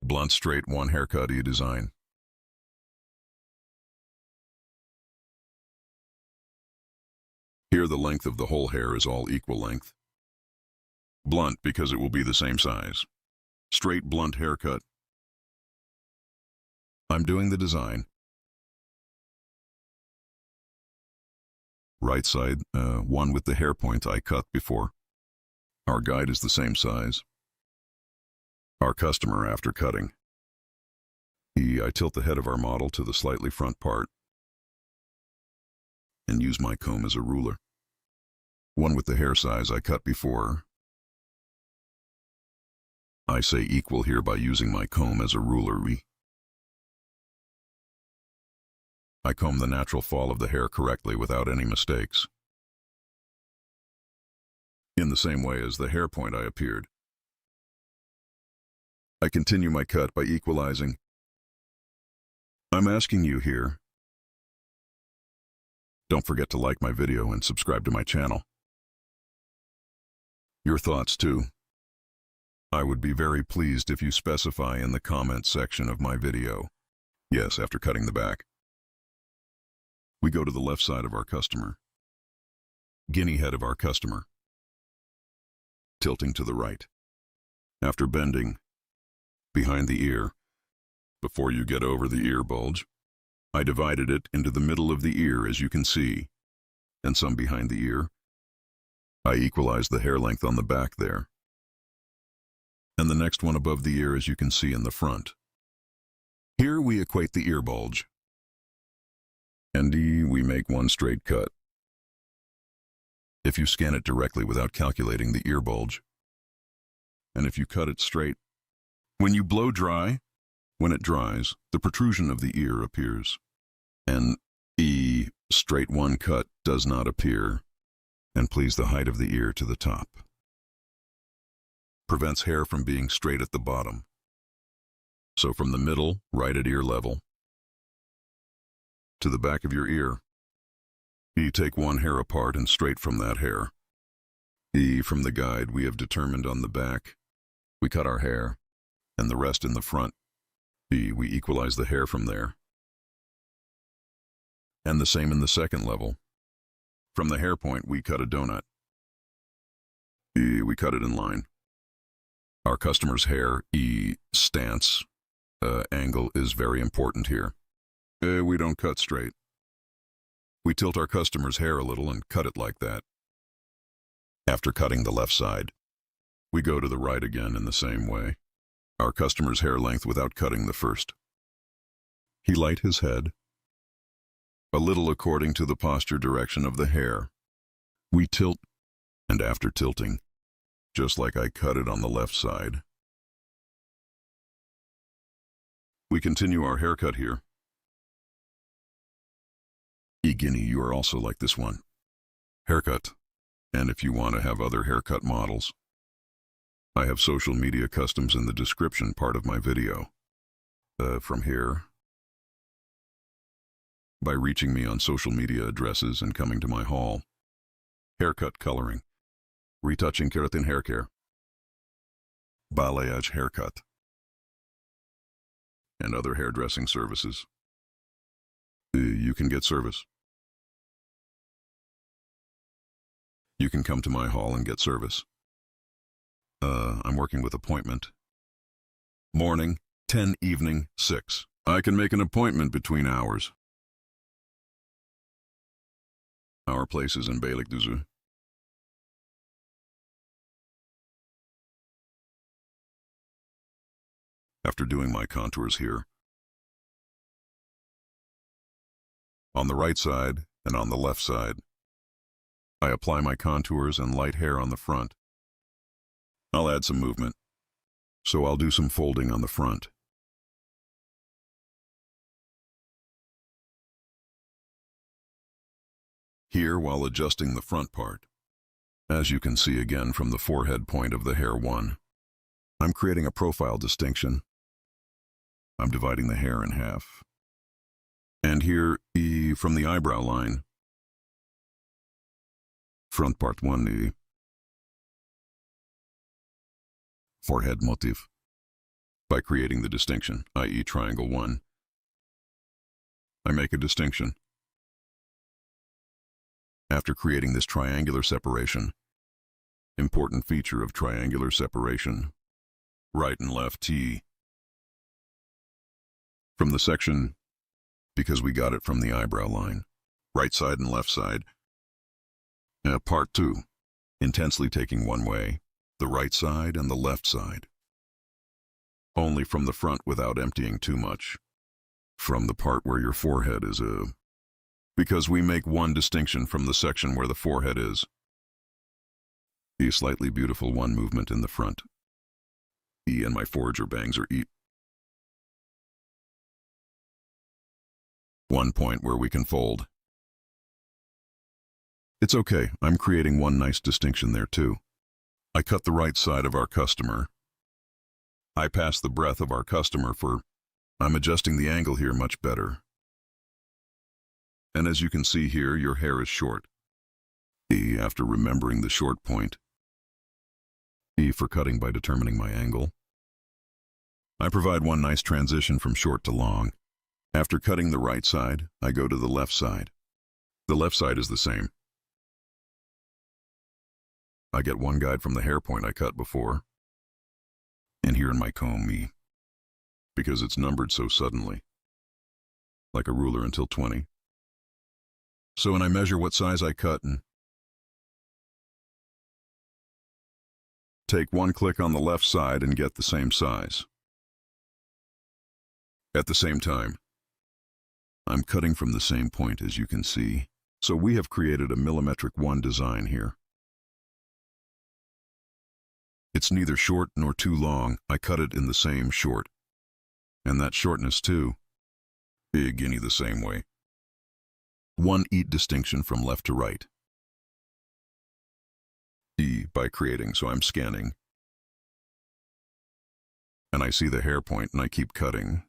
Blunt straight 1 haircut design. Here the length of the whole hair is all equal length. Blunt because it will be the same size. Straight blunt haircut. I'm doing the design. Right side, one with the hair point I cut before. Our guide is the same size. Our customer after cutting. I tilt the head of our model to the slightly front part and use my comb as a ruler. One with the hair size I cut before. I say equal here by using my comb as a ruler. I comb the natural fall of the hair correctly without any mistakes. In the same way as the hair point I appeared. I continue my cut by equalizing. I'm asking you here. Don't forget to like my video and subscribe to my channel. Your thoughts too. I would be very pleased if you specify in the comments section of my video. Yes, after cutting the back. We go to the left side of our customer. Guinea head of our customer. Tilting to the right. After bending, behind the ear, before you get over the ear bulge, I divided it into the middle of the ear as you can see, and some behind the ear. I equalized the hair length on the back there. And the next one above the ear as you can see in the front. Here we equate the ear bulge. And we make 1 straight cut. If you scan it directly without calculating the ear bulge, and if you cut it straight, when you blow dry, when it dries, the protrusion of the ear appears, and the straight 1 cut does not appear, and please the height of the ear to the top. Prevents hair from being straight at the bottom. So from the middle, right at ear level, to the back of your ear. You take 1 hair apart and straight from that hair. From the guide, we have determined on the back, we cut our hair, and the rest in the front. We equalize the hair from there. And the same in the second level. From the hair point, we cut a donut. We cut it in line. Our customer's hair, stance, angle is very important here. We don't cut straight. We tilt our customer's hair a little and cut it like that. After cutting the left side, we go to the right again in the same way. Our customer's hair length without cutting the first. He light his head, a little according to the posture direction of the hair. We tilt, and after tilting, just like I cut it on the left side, we continue our haircut here. Guinea, you are also like this one. Haircut. And if you want to have other haircut models, I have social media customs in the description part of my video. From here, by reaching me on social media addresses and coming to my hall. Haircut coloring, retouching keratin hair care, balayage haircut, and other hairdressing services. You can get service. You can come to my hall and get service. I'm working with appointment. Morning, 10, evening, 6. I can make an appointment between hours. Our place is in Beylikdüzü. After doing my contours here, on the right side and on the left side, I apply my contours and light hair on the front. I'll add some movement, so I'll do some folding on the front. Here, while adjusting the front part, as you can see again from the forehead point of the hair 1, I'm creating a profile distinction. I'm dividing the hair in half. And here, from the eyebrow line, front part 1, forehead motif, by creating the distinction, i.e. triangle 1, I make a distinction. After creating this triangular separation, important feature of triangular separation, right and left T, from the section, because we got it from the eyebrow line, right side and left side. Part 2, intensely taking one way, the right side and the left side. Only from the front without emptying too much. From the part where your forehead is because we make one distinction from the section where the forehead is. The slightly beautiful one movement in the front. And my forager bangs are one point where we can fold. It's okay, I'm creating one nice distinction there too. I cut the right side of our customer. I pass the breadth of our customer I'm adjusting the angle here much better. And as you can see here, your hair is short. After remembering the short point. For cutting by determining my angle. I provide one nice transition from short to long. After cutting the right side, I go to the left side. The left side is the same. I get one guide from the hair point I cut before. And here in my comb, because it's numbered so suddenly. Like a ruler until 20. So when I measure what size I cut and take one click on the left side and get the same size. At the same time, I'm cutting from the same point as you can see. So we have created a millimetric 1 design here. It's neither short nor too long. I cut it in the same short. And that shortness too. Guinea the same way. One distinction from left to right. By creating, so I'm scanning. And I see the hair point and I keep cutting.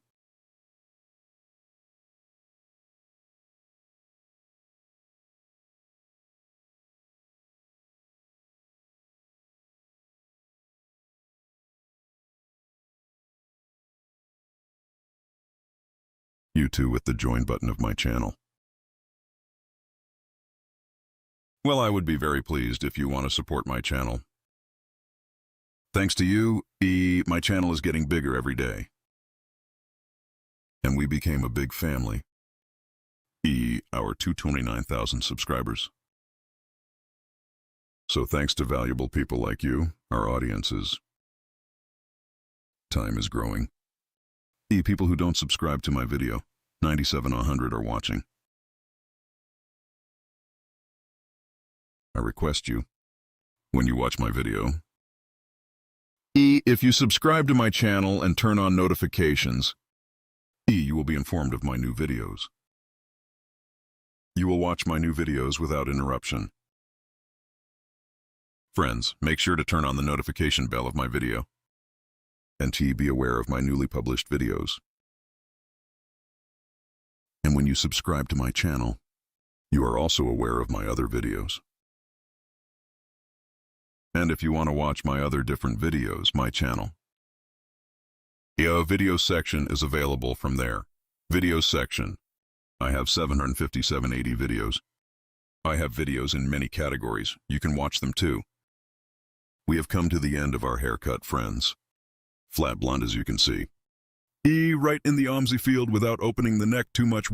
to with the join button of my channel. Well, I would be very pleased if you want to support my channel. Thanks to you, my channel is getting bigger every day. And we became a big family. Our 229,000 subscribers. So thanks to valuable people like you, our audiences, time is growing. People who don't subscribe to my video, 97-100 are watching. I request you, when you watch my video, if you subscribe to my channel and turn on notifications, you will be informed of my new videos. You will watch my new videos without interruption. Friends, make sure to turn on the notification bell of my video, and be aware of my newly published videos. And when you subscribe to my channel, you are also aware of my other videos. And if you want to watch my other different videos, my channel, video section is available from there. Video section. I have 757 videos. I have videos in many categories. You can watch them too. We have come to the end of our haircut, friends. Flat blonde, as you can see. Right in the OMSI field without opening the neck too much.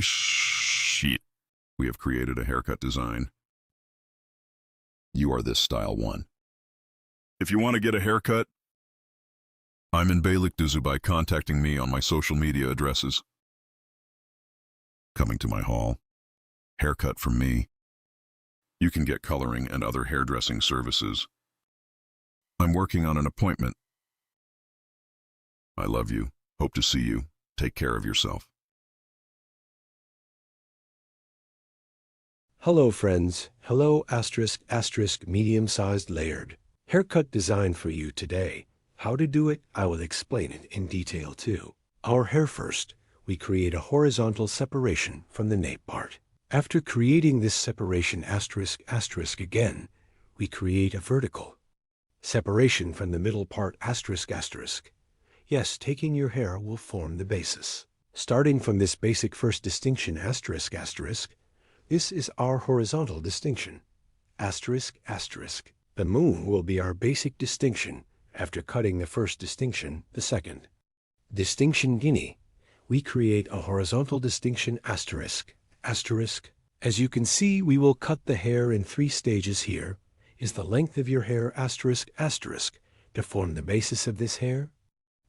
Sheet. We have created a haircut design. You are this style one. If you want to get a haircut, I'm in Beylikdüzü by contacting me on my social media addresses. Coming to my hall, haircut from me. You can get coloring and other hairdressing services. I'm working on an appointment. I love you. Hope to see you. Take care of yourself. Hello friends, hello *** medium-sized layered. Haircut design for you today. How to do it, I will explain it in detail too. Our hair first, we create a horizontal separation from the nape part. After creating this separation *** again, we create a vertical separation from the middle part ***. Yes, taking your hair will form the basis. Starting from this basic first distinction ***, this is our horizontal distinction, ***. The moon will be our basic distinction. After cutting the first distinction, the second distinction guinea, we create a horizontal distinction ***. As you can see, we will cut the hair in 3 stages. Here is the length of your hair ***, to form the basis of this hair.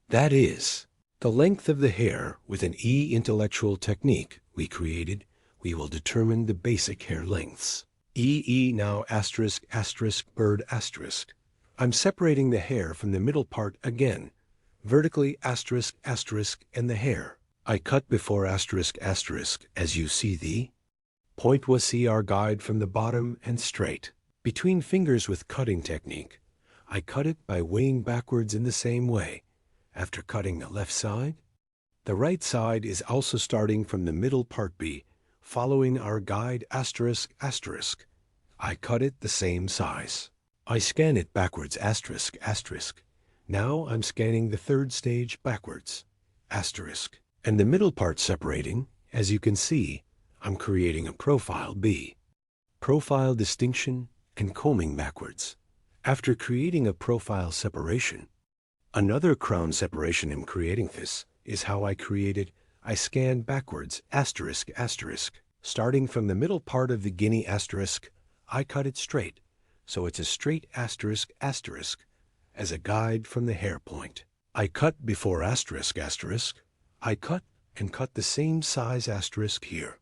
That is, the length of the hair with an intellectual technique we created. We will determine the basic hair lengths. Now ***, bird ***. I'm separating the hair from the middle part again, vertically ***, and the hair. I cut before ***, as you see the point was see our guide from the bottom and straight. Between fingers with cutting technique, I cut it by weighing backwards in the same way. After cutting the left side, the right side is also starting from the middle part B, following our guide ***. I cut it the same size. I scan it backwards ***. Now I'm scanning the third stage backwards ***. And the middle part separating, as you can see, I'm creating a profile B. Profile distinction and combing backwards. After creating a profile separation, another crown separation in creating this is how I created. I scan backwards ***. Starting from the middle part of the guinea ***, I cut it straight, so it's a straight ***, as a guide from the hair point. I cut before ***. I cut and cut the same size * here.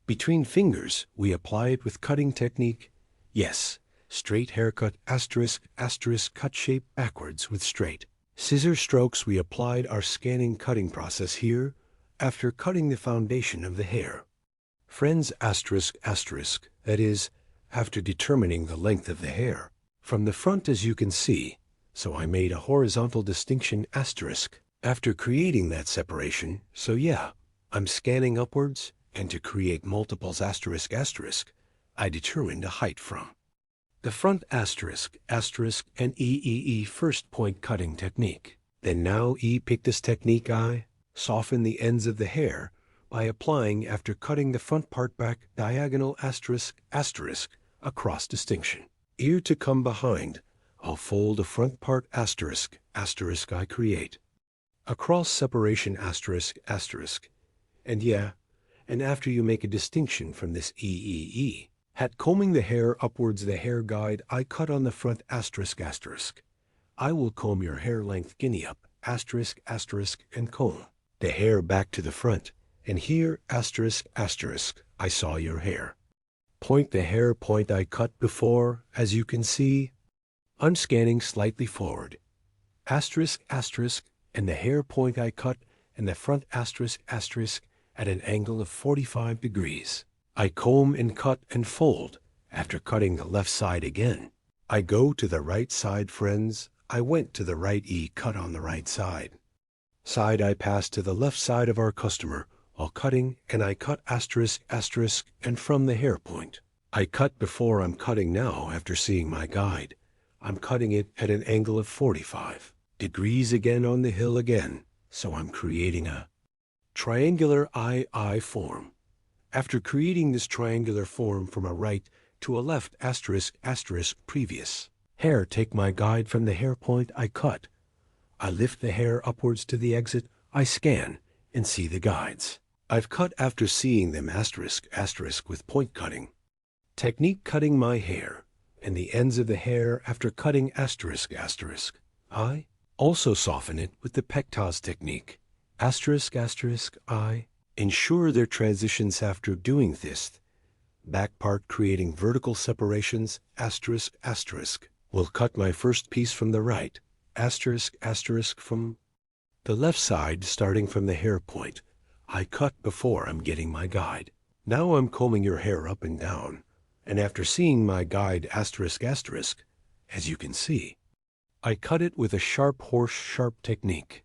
Between fingers, we apply it with cutting technique. Yes, straight haircut ***, cut shape backwards with straight scissor strokes. We applied our scanning cutting process here after cutting the foundation of the hair. Friends ***, that is, after determining the length of the hair from the front, as you can see, so I made a horizontal distinction ***. After creating that separation, so yeah, I'm scanning upwards, and to create multiples ***, I determined a height from the front ***, and first point cutting technique. Then now pick this technique Soften the ends of the hair by applying after cutting the front part back diagonal asterisk asterisk across distinction. Ear to come behind, I'll fold a front part asterisk asterisk I create. Across separation asterisk asterisk. And after you make a distinction from this EEE. At combing the hair upwards the hair guide I cut on the front asterisk asterisk. I will comb your hair length guinea up asterisk asterisk and comb the hair back to the front, and here asterisk asterisk I saw your hair. Point the hair point I cut before, as you can see. I'm scanning slightly forward. Asterisk asterisk and the hair point I cut and the front asterisk asterisk at an angle of 45 degrees. I comb and cut and fold. After cutting the left side again, I go to the right side, friends. I went to the right cut on the right side. Side I pass to the left side of our customer while cutting, and I cut asterisk asterisk and from the hair point. I cut before I'm cutting now after seeing my guide. I'm cutting it at an angle of 45 degrees again on the hill again, so I'm creating a triangular II form. After creating this triangular form from a right to a left asterisk asterisk previous hair, take my guide from the hair point I cut. I lift the hair upwards to the exit, I scan and see the guides. I've cut after seeing them asterisk asterisk with point cutting. Technique cutting my hair and the ends of the hair after cutting asterisk asterisk. I also soften it with the pectaz technique. Asterisk asterisk I ensure their transitions after doing this. Back part creating vertical separations asterisk asterisk. Will cut my first piece from the right asterisk asterisk from the left side starting from the hair point. I cut before I'm getting my guide. Now I'm combing your hair up and down, and after seeing my guide asterisk asterisk, as you can see, I cut it with a sharp horse sharp technique.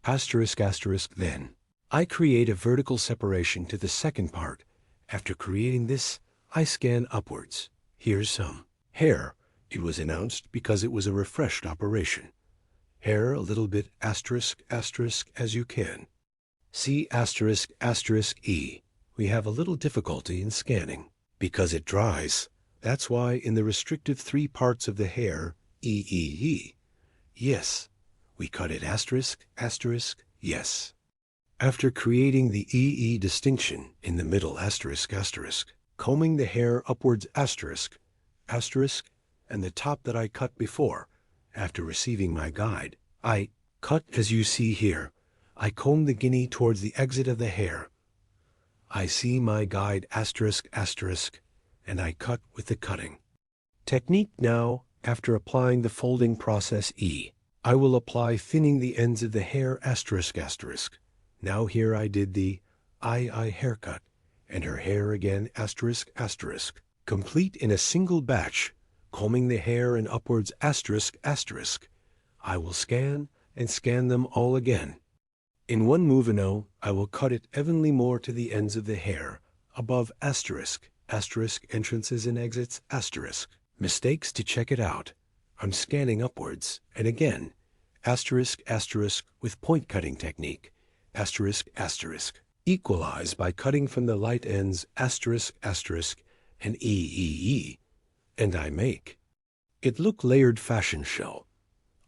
Asterisk asterisk then. I create a vertical separation to the second part. After creating this, I scan upwards. Here's some hair. It was announced because it was a refreshed operation. Hair a little bit asterisk asterisk as you can. See asterisk asterisk E. We have a little difficulty in scanning because it dries. That's why in the restrictive 3 parts of the hair, EEE, yes, we cut it asterisk asterisk yes. After creating the EE distinction in the middle asterisk asterisk, combing the hair upwards asterisk asterisk and the top that I cut before, after receiving my guide, I cut as you see here. I comb the guinea towards the exit of the hair. I see my guide asterisk asterisk and I cut with the cutting. Technique now, after applying the folding process E, I will apply thinning the ends of the hair asterisk asterisk. Now here I did the II haircut and her hair again asterisk asterisk, complete in a single batch, combing the hair and upwards asterisk asterisk. I will scan and scan them all again. In one movino, I will cut it evenly more to the ends of the hair, above asterisk, asterisk entrances and exits asterisk. Mistakes to check it out. I'm scanning upwards, and again, asterisk asterisk with point cutting technique, asterisk asterisk. Equalize by cutting from the light ends asterisk asterisk and EEE, and I make it look layered fashion show.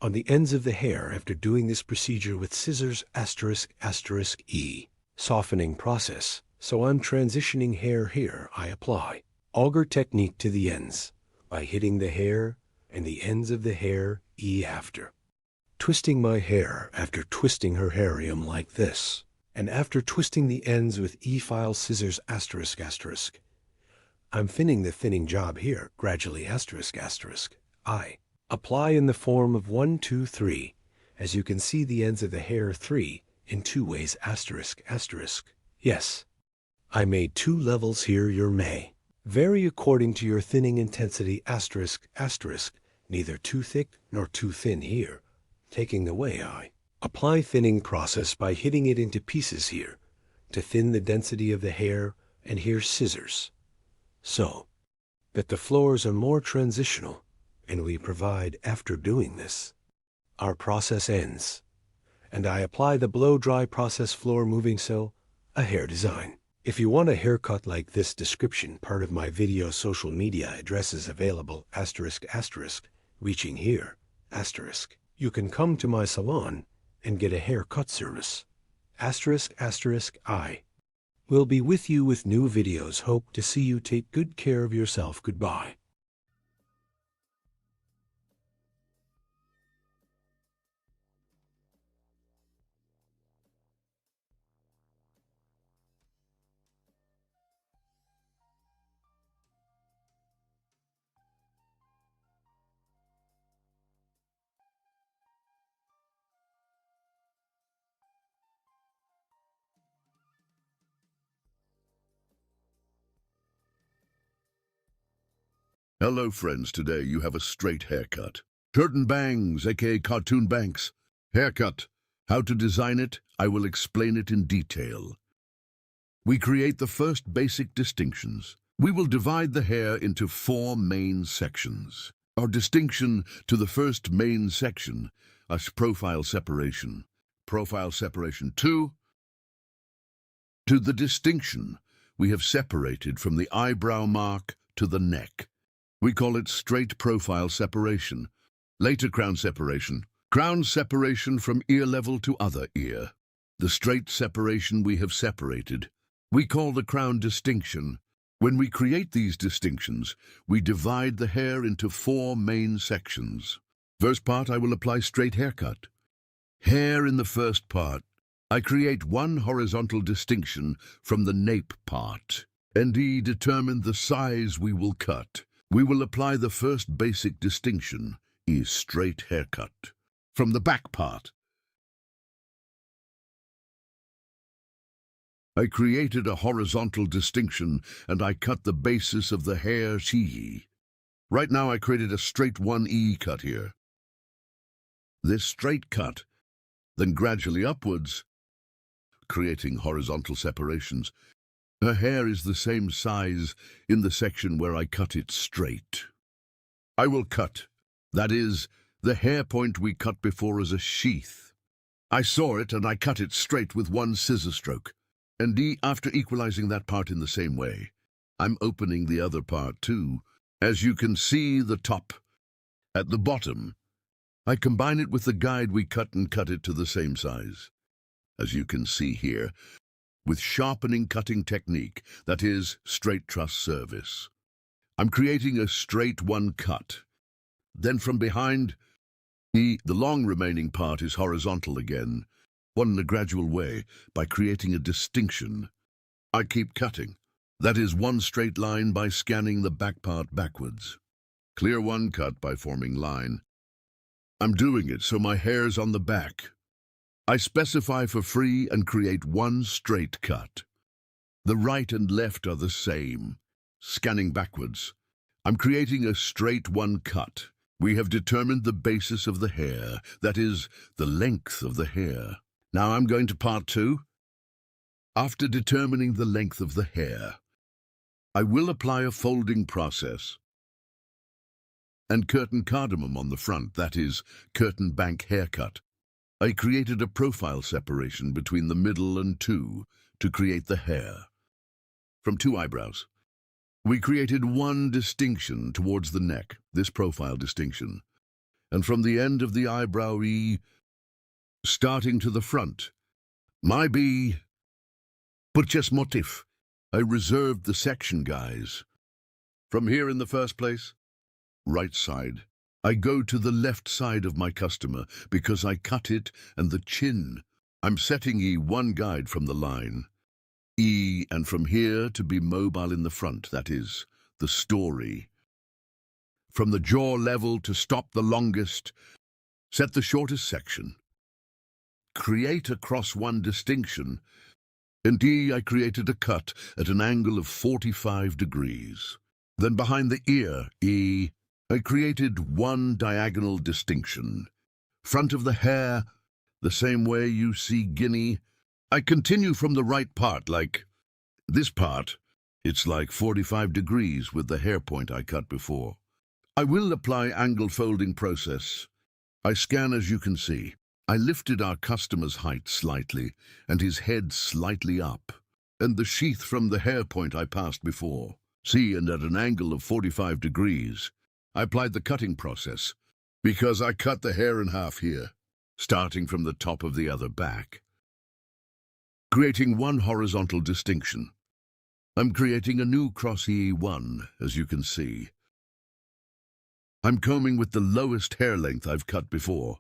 On the ends of the hair after doing this procedure with scissors asterisk asterisk E. Softening process, so I'm transitioning hair here I apply. Auger technique to the ends, by hitting the hair and the ends of the hair E after. Twisting my hair after twisting her harium like this, and after twisting the ends with E-file scissors asterisk asterisk. I'm thinning the thinning job here, gradually asterisk asterisk. I apply in the form of 1, 2, 3. As you can see the ends of the hair 3 in 2 ways asterisk asterisk. Yes, I made 2 levels here your may vary according to your thinning intensity asterisk asterisk, neither too thick nor too thin here. Taking the way I apply thinning process by hitting it into pieces here to thin the density of the hair, and here's scissors. So that the floors are more transitional, and we provide after doing this. Our process ends, and I apply the blow-dry process floor moving cell, a hair design. If you want a haircut like this, description part of my video social media addresses available, reaching here, you can come to my salon and get a haircut service. I will be with you with new videos. Hope to see you. Take good care of yourself. Goodbye. Hello friends, today you have a straight haircut. Curtain bangs, aka cartoon banks. Haircut. How to design it, I will explain it in detail. We create the first basic distinctions. We will divide the hair into 4 main sections. Our distinction to the first main section is profile separation. Profile separation 2. To the distinction we have separated from the eyebrow mark to the neck. We call it straight profile separation. Later crown separation. Crown separation from ear level to other ear. The straight separation we have separated. We call the crown distinction. When we create these distinctions, we divide the hair into 4 main sections. First part, I will apply straight haircut. Hair in the first part. I create 1 horizontal distinction from the nape part. And determine the size we will cut. We will apply the first basic distinction, is straight haircut. From the back part, I created a horizontal distinction and I cut the basis of the hair T. Right now I created a straight 1E cut here. This straight cut, then gradually upwards, creating horizontal separations. Her hair is the same size in the section where I cut it straight. I will cut, that is, the hair point we cut before as a sheath. I saw it and I cut it straight with 1 scissor stroke. And after equalizing that part in the same way, I'm opening the other part too. As you can see, the top. At the bottom, I combine it with the guide we cut and cut it to the same size. As you can see here, with sharpening cutting technique, that is, straight truss service. I'm creating a straight 1 cut. Then from behind, the long remaining part is horizontal again, one in a gradual way, by creating a distinction. I keep cutting. That is 1 straight line by scanning the back part backwards. Clear 1 cut by forming line. I'm doing it so my hair's on the back. I specify for free and create 1 straight cut. The right and left are the same. Scanning backwards. I'm creating a straight 1 cut. We have determined the basis of the hair, that is, the length of the hair. Now I'm going to part 2. After determining the length of the hair, I will apply a folding process and curtain cardamom on the front, that is, curtain bank haircut. I created a profile separation between the middle and 2 to create the hair. From 2 eyebrows, we created 1 distinction towards the neck, this profile distinction. And from the end of the eyebrow E, starting to the front, my B, but just motif. I reserved the section, guys. From here in the first place, right side. I go to the left side of my customer because I cut it and the chin. I'm setting E1 guide from the line. E, and from here to be mobile in the front, that is, the story. From the jaw level to stop the longest, set the shortest section. Create a cross 1 distinction. In D, I created a cut at an angle of 45 degrees. Then behind the ear, E, I created 1 diagonal distinction. Front of the hair, the same way you see guinea. I continue from the right part, like this part. It's like 45 degrees with the hair point I cut before. I will apply angle folding process. I scan as you can see. I lifted our customer's height slightly, and his head slightly up, and the sheath from the hair point I passed before. See, and at an angle of 45 degrees, I applied the cutting process, because I cut the hair in half here, starting from the top of the other back, creating one horizontal distinction. I'm creating a new cross E1, as you can see. I'm combing with the lowest hair length I've cut before.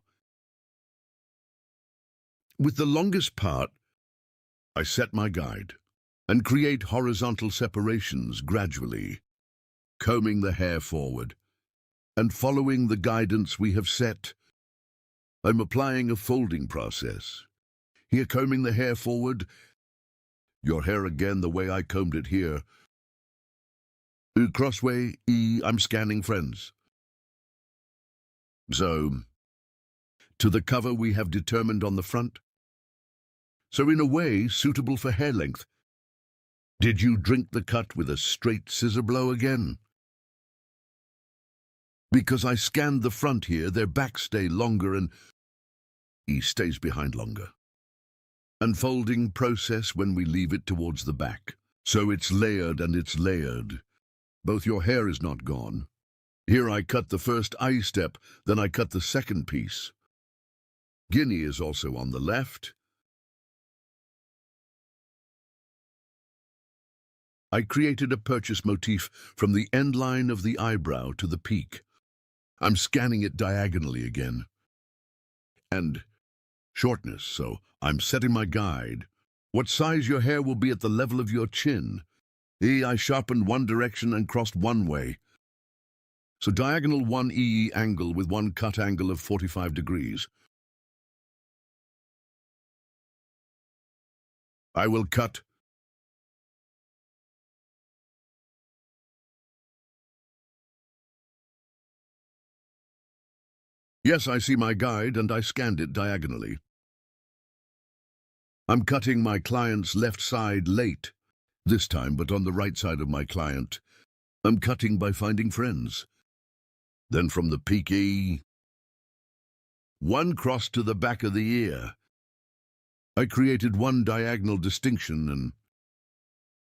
With the longest part, I set my guide and create horizontal separations gradually, combing the hair forward. And following the guidance we have set, I'm applying a folding process. Here, combing the hair forward, your hair again the way I combed it here. Crossway E, I'm scanning friends. So, to the cover we have determined on the front. So in a way, suitable for hair length. Did you drink the cut with a straight scissor blow again? Because I scanned the front here, their backs stay longer and E stays behind longer. Unfolding process when we leave it towards the back. So it's layered and it's layered. Both your hair is not gone. Here I cut the first eye step, then I cut the second piece. Guinea is also on the left. I created a purchase motif from the end line of the eyebrow to the peak. I'm scanning it diagonally again. And shortness, so I'm setting my guide. What size your hair will be at the level of your chin. I sharpened one direction and crossed one way. So diagonal 1 EE angle with one cut angle of 45 degrees. I will cut. Yes, I see my guide and I scanned it diagonally. I'm cutting my client's left side late, this time, but on the right side of my client. I'm cutting by finding friends. Then from the peak E, one cross to the back of the ear. I created one diagonal distinction and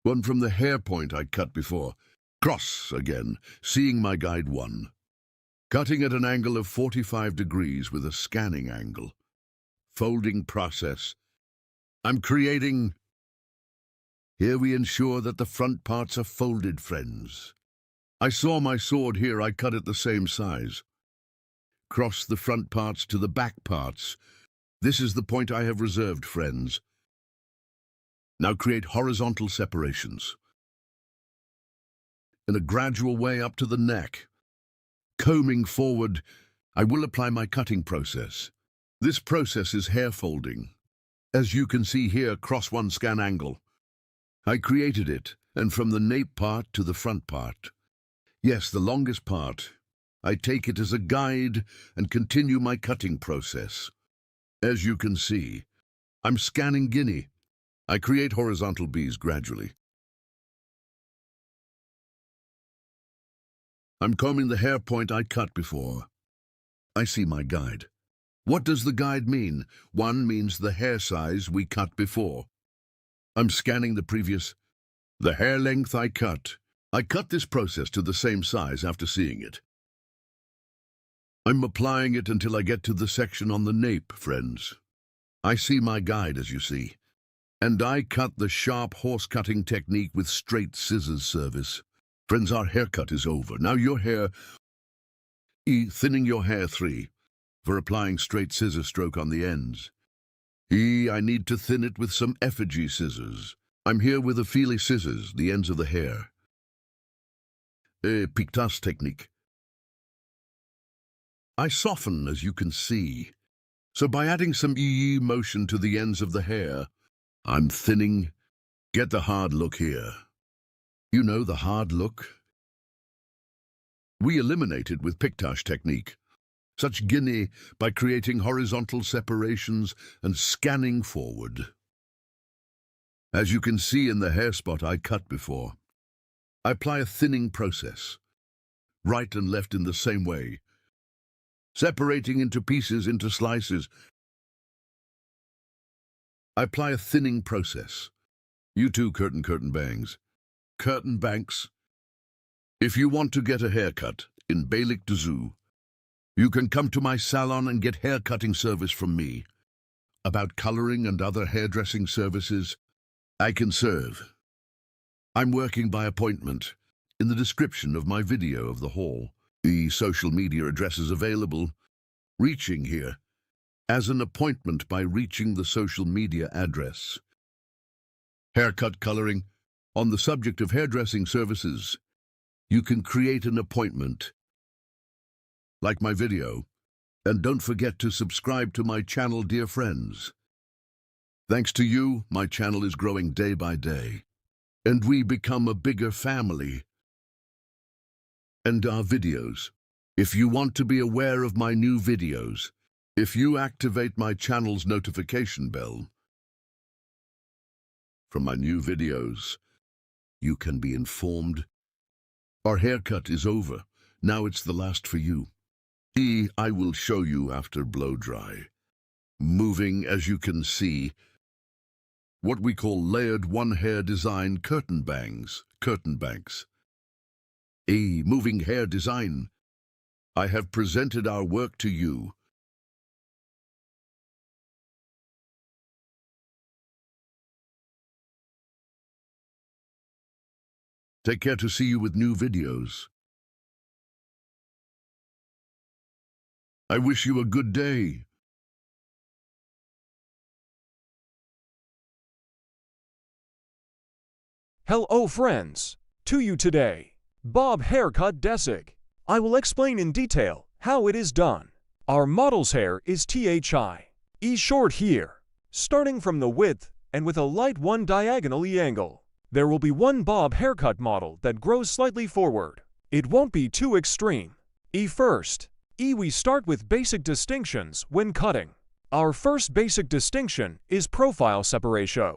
one from the hair point I cut before. Cross again, seeing my guide 1. Cutting at an angle of 45 degrees with a scanning angle. Folding process. I'm creating. Here we ensure that the front parts are folded, friends. I saw my sword here, I cut it the same size. Cross the front parts to the back parts. This is the point I have reserved, friends. Now create horizontal separations. In a gradual way up to the neck. Combing forward, I will apply my cutting process. This process is hair folding. As you can see here, cross one scan angle. I created it, and from the nape part to the front part. Yes, the longest part. I take it as a guide and continue my cutting process. As you can see, I'm scanning Guinea. I create horizontal Bs gradually. I'm combing the hair point I cut before. I see my guide. What does the guide mean? 1 means the hair size we cut before. I'm scanning the previous. The hair length I cut. I cut this process to the same size after seeing it. I'm applying it until I get to the section on the nape, friends. I see my guide, as you see. And I cut the sharp horse cutting technique with straight scissors service. Friends, our haircut is over. Now your hair. Thinning your hair 3. For applying straight scissor stroke on the ends. I need to thin it with some effigy scissors. I'm here with a feely scissors, the ends of the hair. Pictas technique. I soften, as you can see. So by adding some motion to the ends of the hair, I'm thinning. Get the hard look here. You know the hard look? We eliminate it with Pictash technique. Such Guinea by creating horizontal separations and scanning forward. As you can see in the hair spot I cut before, I apply a thinning process, right and left in the same way, separating into pieces, into slices. I apply a thinning process. You too, curtain bangs. Curtain banks. If you want to get a haircut in Beylikdüzü, you can come to my salon and get haircutting service from me. About coloring and other hairdressing services, I can serve. I'm working by appointment. In the description of my video of the haul, the social media address is available. Reaching here as an appointment by reaching the social media address. Haircut coloring. On the subject of hairdressing services, you can create an appointment. Like my video, and don't forget to subscribe to my channel, dear friends. Thanks to you, my channel is growing day by day, and we become a bigger family. And our videos. If you want to be aware of my new videos, if you activate my channel's notification bell from my new videos, you can be informed. Our haircut is over. Now it's the last for you. I will show you after blow dry. Moving, as you can see, what we call layered one hair design curtain bangs. Moving hair design. I have presented our work to you. Take care to see you with new videos. I wish you a good day. Hello friends, to you today, Bob Haircut Desig. I will explain in detail how it is done. Our model's hair is E short here, starting from the width and with a light one diagonally angle. There will be one bob haircut model that grows slightly forward. It won't be too extreme. First, we start with basic distinctions when cutting. Our first basic distinction is profile separation.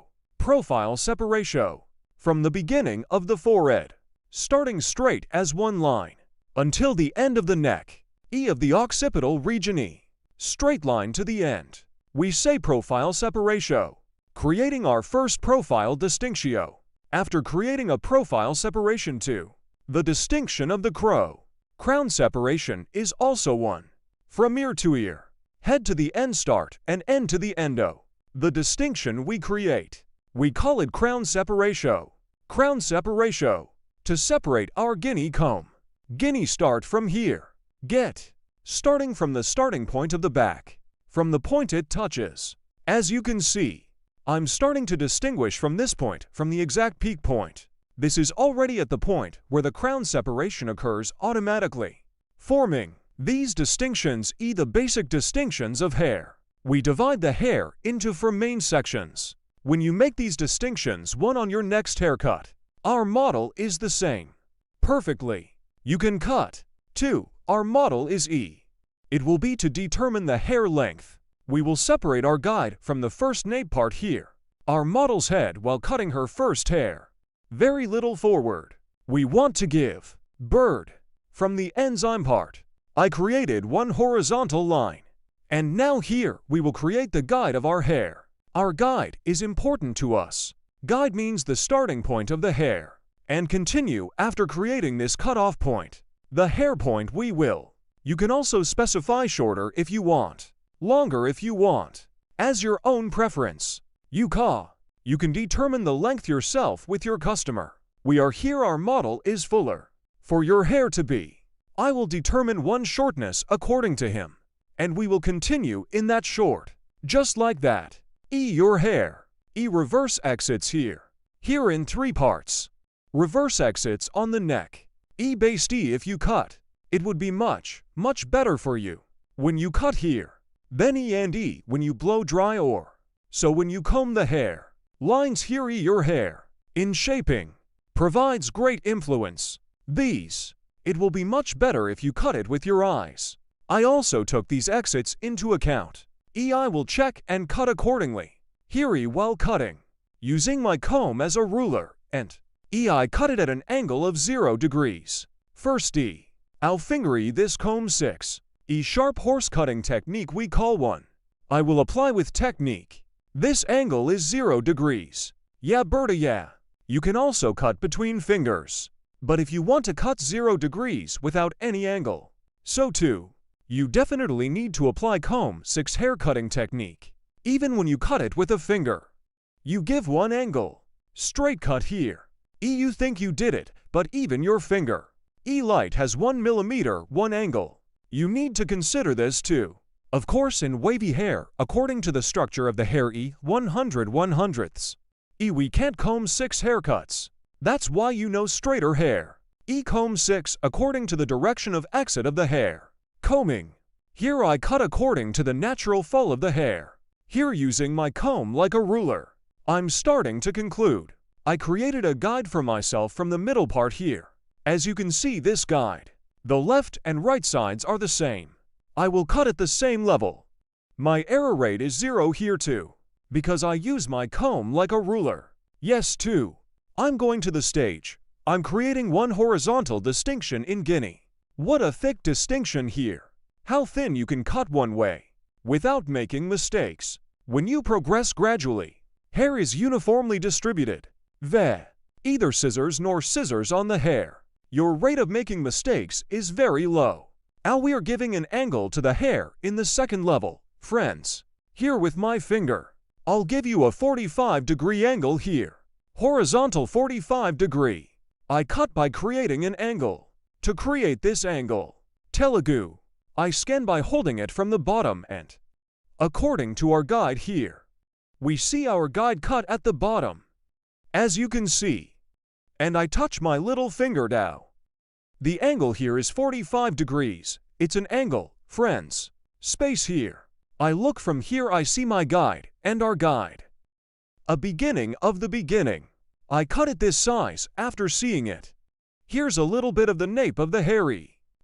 From the beginning of the forehead, starting straight as one line, until the end of the neck, of the occipital region straight line to the end. We say profile separation. Creating our first profile distinction. After creating a profile separation too, the distinction of the crown separation is also one. From ear to ear, head to the end start and end to the endo. The distinction we create, we call it crown separation. To separate our guinea comb. Guinea start from here. Starting from the starting point of the back. From the point it touches. As you can see, I'm starting to distinguish from this point from the exact peak point. This is already at the point where the crown separation occurs automatically, forming these distinctions the basic distinctions of hair. We divide the hair into four main sections. When you make these distinctions one on your next haircut, our model is the same. Perfectly. You can cut. 2. Our model is It will be to determine the hair length. We will separate our guide from the first nape part here. Our model's head while cutting her first hair. Very little forward. We want to give bird. From the enzyme part, I created one horizontal line. And now here we will create the guide of our hair. Our guide is important to us. Guide means the starting point of the hair. And continue after creating this cutoff point. The hair point we will. You can also specify shorter if you want. Longer if you want. As your own preference. You can determine the length yourself with your customer. We are here our model is fuller. For your hair to be, I will determine one shortness according to him. And we will continue in that short. Just like that. Your hair. Reverse exits here. Here in 3 parts. Reverse exits on the neck. Based if you cut. It would be much better for you. When you cut here. Then and when you blow dry or. So when you comb the hair. Lines here your hair. In shaping. Provides great influence. These. It will be much better if you cut it with your eyes. I also took these exits into account. I will check and cut accordingly. Here while cutting. Using my comb as a ruler and I cut it at an angle of 0 degrees. First I'll finger this comb 6. Sharp horse cutting technique we call one. I will apply with technique. This angle is 0 degrees. Yeah, Berta, yeah. You can also cut between fingers. But if you want to cut 0 degrees without any angle, so too, you definitely need to apply comb 6 haircutting technique. Even when you cut it with a finger, you give one angle. Straight cut here. You think you did it, but even your finger. Light has 1 millimeter, one angle. You need to consider this too. Of course, in wavy hair, according to the structure of the hair 100/100ths. We can't comb 6 haircuts. That's why you know straighter hair. Comb 6 according to the direction of exit of the hair. Combing. Here I cut according to the natural fall of the hair. Here using my comb like a ruler. I'm starting to conclude. I created a guide for myself from the middle part here. As you can see this guide, the left and right sides are the same. I will cut at the same level. My error rate is 0 here too, because I use my comb like a ruler. Yes too. I'm going to the stage. I'm creating one horizontal distinction in Guinea. What a thick distinction here. How thin you can cut one way, without making mistakes. When you progress gradually, hair is uniformly distributed. Either scissors nor scissors on the hair. Your rate of making mistakes is very low. Now we are giving an angle to the hair in the second level, friends. Here with my finger, I'll give you a 45-degree angle here. Horizontal 45-degree. I cut by creating an angle. To create this angle, Telugu, I scan by holding it from the bottom and, according to our guide here, we see our guide cut at the bottom. As you can see, and I touch my little finger now. The angle here is 45 degrees. It's an angle, friends. Space here. I look from here, I see my guide and our guide. A beginning of the beginning. I cut it this size after seeing it. Here's a little bit of the nape of the hair.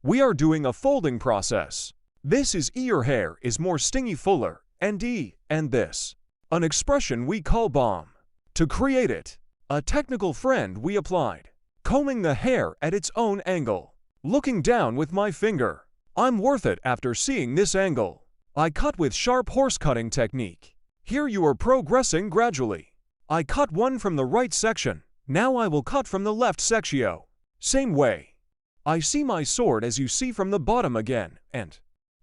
We are doing a folding process. This is your hair is more stingy fuller, and this. An expression we call bomb. To create it, a technical friend we applied. Combing the hair at its own angle. Looking down with my finger. I'm worth it after seeing this angle. I cut with sharp horse cutting technique. Here you are progressing gradually. I cut one from the right section. Now I will cut from the left section. Same way. I see my sword as you see from the bottom again, and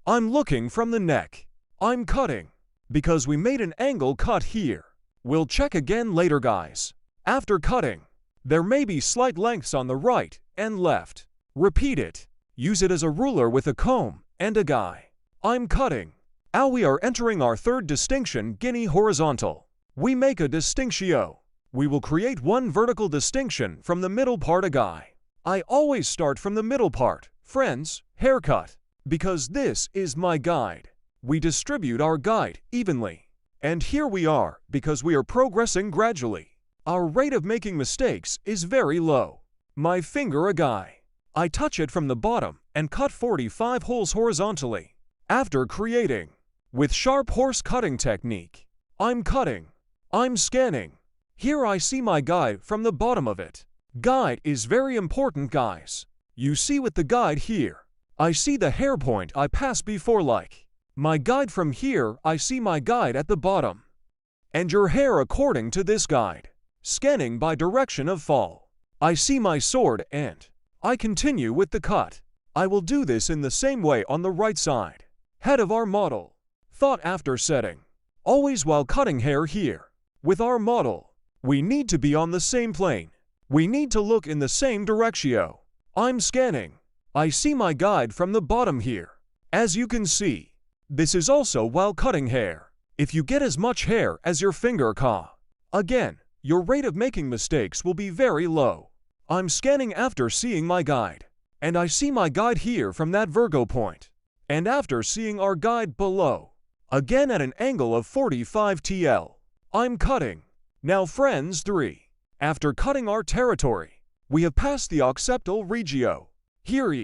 I'm looking from the neck. I'm cutting. Because we made an angle cut here. We'll check again later, guys. After cutting, there may be slight lengths on the right and left. Repeat it. Use it as a ruler with a comb and a guide. I'm cutting. Now we are entering our third distinction, Guinea horizontal. We make a distinction. We will create one vertical distinction from the middle part, a guide. I always start from the middle part, friends, haircut, because this is my guide. We distribute our guide evenly. And here we are, because we are progressing gradually. Our rate of making mistakes is very low. My finger, a guide. I touch it from the bottom and cut 45 holes horizontally. After creating, with sharp horse cutting technique, I'm cutting. I'm scanning. Here I see my guide from the bottom of it. Guide is very important, guys. You see with the guide here, I see the hair point I passed before, like my guide from here, I see my guide at the bottom. And your hair according to this guide. Scanning by direction of fall. I see my sword and I continue with the cut. I will do this in the same way on the right side. Head of our model. Thought after setting. Always while cutting hair here. With our model, we need to be on the same plane. We need to look in the same direction. I'm scanning. I see my guide from the bottom here. As you can see, this is also while cutting hair. If you get as much hair as your finger again, your rate of making mistakes will be very low. I'm scanning after seeing my guide. And I see my guide here from that Virgo point. And after seeing our guide below, again at an angle of 45 TL, I'm cutting. Now friends 3. After cutting our territory, we have passed the occipital regio. Here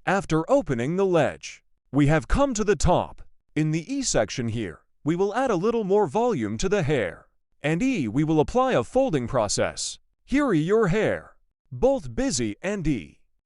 after opening the ledge, we have come to the top. In the E section here, we will add a little more volume to the hair. And we will apply a folding process. Here your hair, both busy and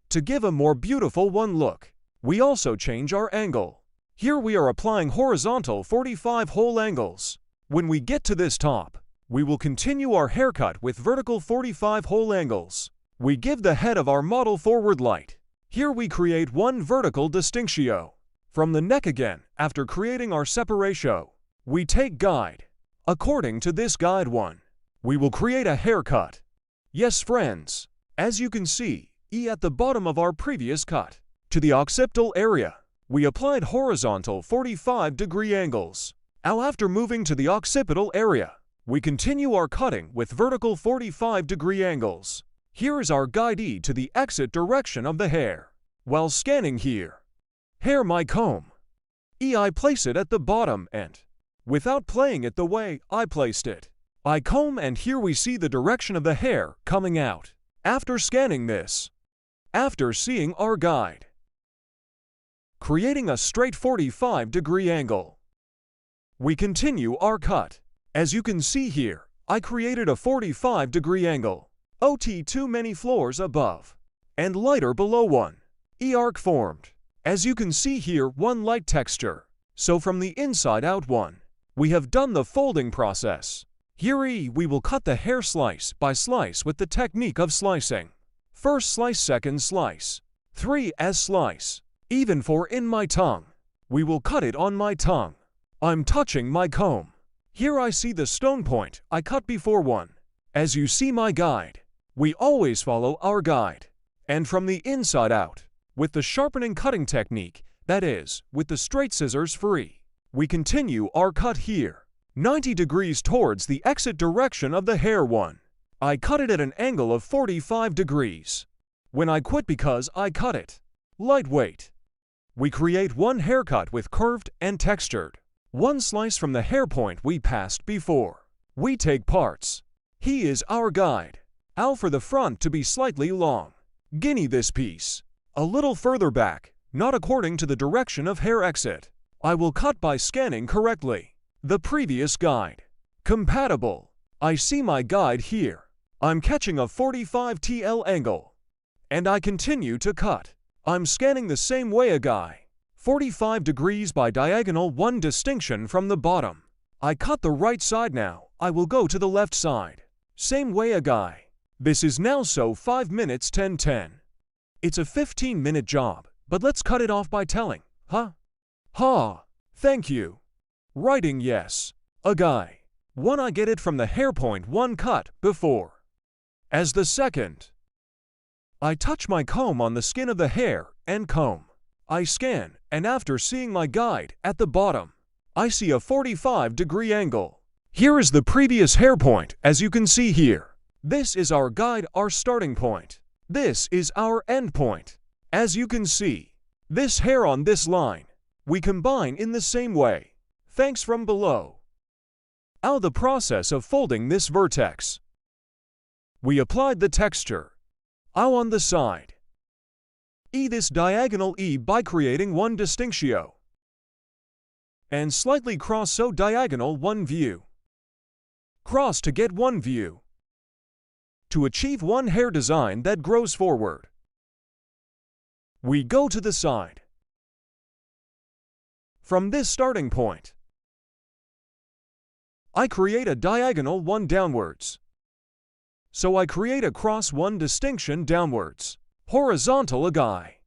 to give a more beautiful one look. We also change our angle. Here we are applying horizontal 45 hole angles. When we get to this top, we will continue our haircut with vertical 45 whole angles. We give the head of our model forward light. Here we create one vertical distinctio. From the neck again, after creating our separatio, we take guide. According to this guide 1, we will create a haircut. Yes, friends, as you can see, at the bottom of our previous cut, to the occipital area, we applied horizontal 45-degree angles. Now after moving to the occipital area, we continue our cutting with vertical 45-degree angles. Here is our guide to the exit direction of the hair. While scanning here, hair my comb. I place it at the bottom and, without playing it the way I placed it, I comb and here we see the direction of the hair coming out. After scanning this, after seeing our guide, creating a straight 45-degree angle, we continue our cut. As you can see here, I created a 45-degree angle, too many floors above, and lighter below one. Arc formed. As you can see here, one light texture. So from the inside out one, we have done the folding process. Here we will cut the hair slice by slice with the technique of slicing. First slice, second slice, 3 as slice. Even for in my tongue, we will cut it on my tongue. I'm touching my comb. Here I see the stone point I cut before one. As you see my guide, we always follow our guide. And from the inside out, with the sharpening cutting technique, that is, with the straight scissors free, we continue our cut here. 90 degrees towards the exit direction of the hair one. I cut it at an angle of 45 degrees. When I quit because I cut it lightweight, we create one haircut with curved and textured. One slice from the hair point we passed before. We take parts. He is our guide. Out for the front to be slightly long. Guinea this piece. A little further back, not according to the direction of hair exit. I will cut by scanning correctly. The previous guide. Compatible. I see my guide here. I'm catching a 45 TL angle. And I continue to cut. I'm scanning the same way a guy. 45 degrees by diagonal, one distinction from the bottom. I cut the right side now. I will go to the left side. Same way a guy. This is now so 5 minutes 10:10. It's a 15-minute job, but let's cut it off by telling, huh? Ha, thank you. Writing yes. A guy. One I get it from the hair point one cut before. As the second. I touch my comb on the skin of the hair and comb. I scan, and after seeing my guide at the bottom, I see a 45-degree angle. Here is the previous hair point, as you can see here. This is our guide, our starting point. This is our end point. As you can see, this hair on this line, we combine in the same way. Thanks from below. Now the process of folding this vertex. We applied the texture. Now on the side. This diagonal by creating one distinctio. And slightly cross so diagonal one view. Cross to get one view. To achieve one hair design that grows forward. We go to the side. From this starting point, I create a diagonal one downwards. So I create a cross one distinction downwards. Horizontal a guy.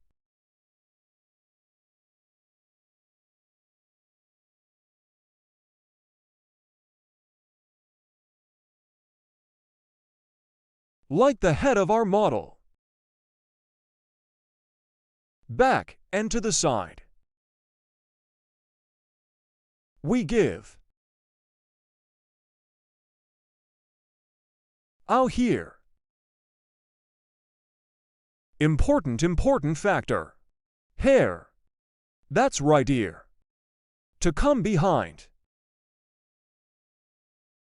Like the head of our model. Back and to the side. We give. Out here. Important factor. Hair. That's right ear. To come behind.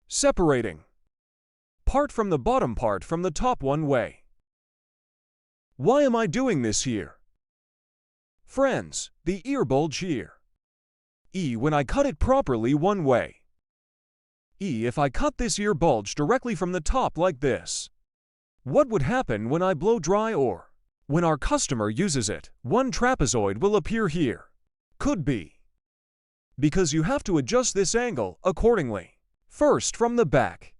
Separating. Part from the bottom part from the top one way. Why am I doing this here? Friends, the ear bulge here. When I cut it properly one way. If I cut this ear bulge directly from the top like this. What would happen when I blow dry or when our customer uses it? One trapezoid will appear here. Could be. because you have to adjust this angle accordingly. First, from the back.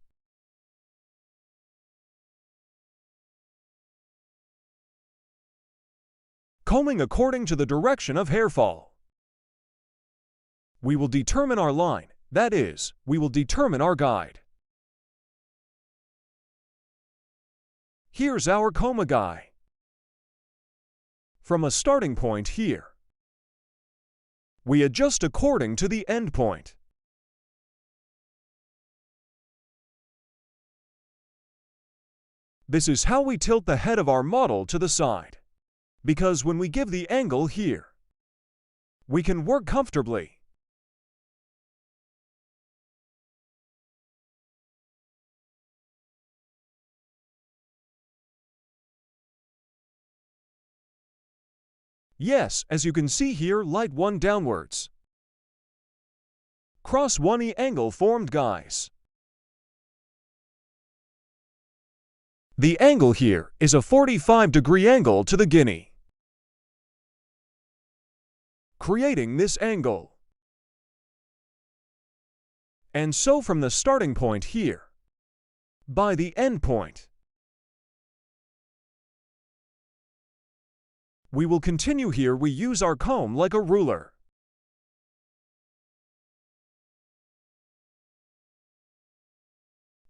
Combing according to the direction of hair fall. We will determine our line, that is, we will determine our guide. Here's our comb guide. From a starting point here, we adjust according to the end point. This is how we tilt the head of our model to the side, because when we give the angle here, we can work comfortably. Yes, as you can see here, light one downwards. Cross 1 angle formed, guys. The angle here is a 45-degree angle to the guinea, creating this angle. And so from the starting point here, by the end point, we will continue here. We use our comb like a ruler.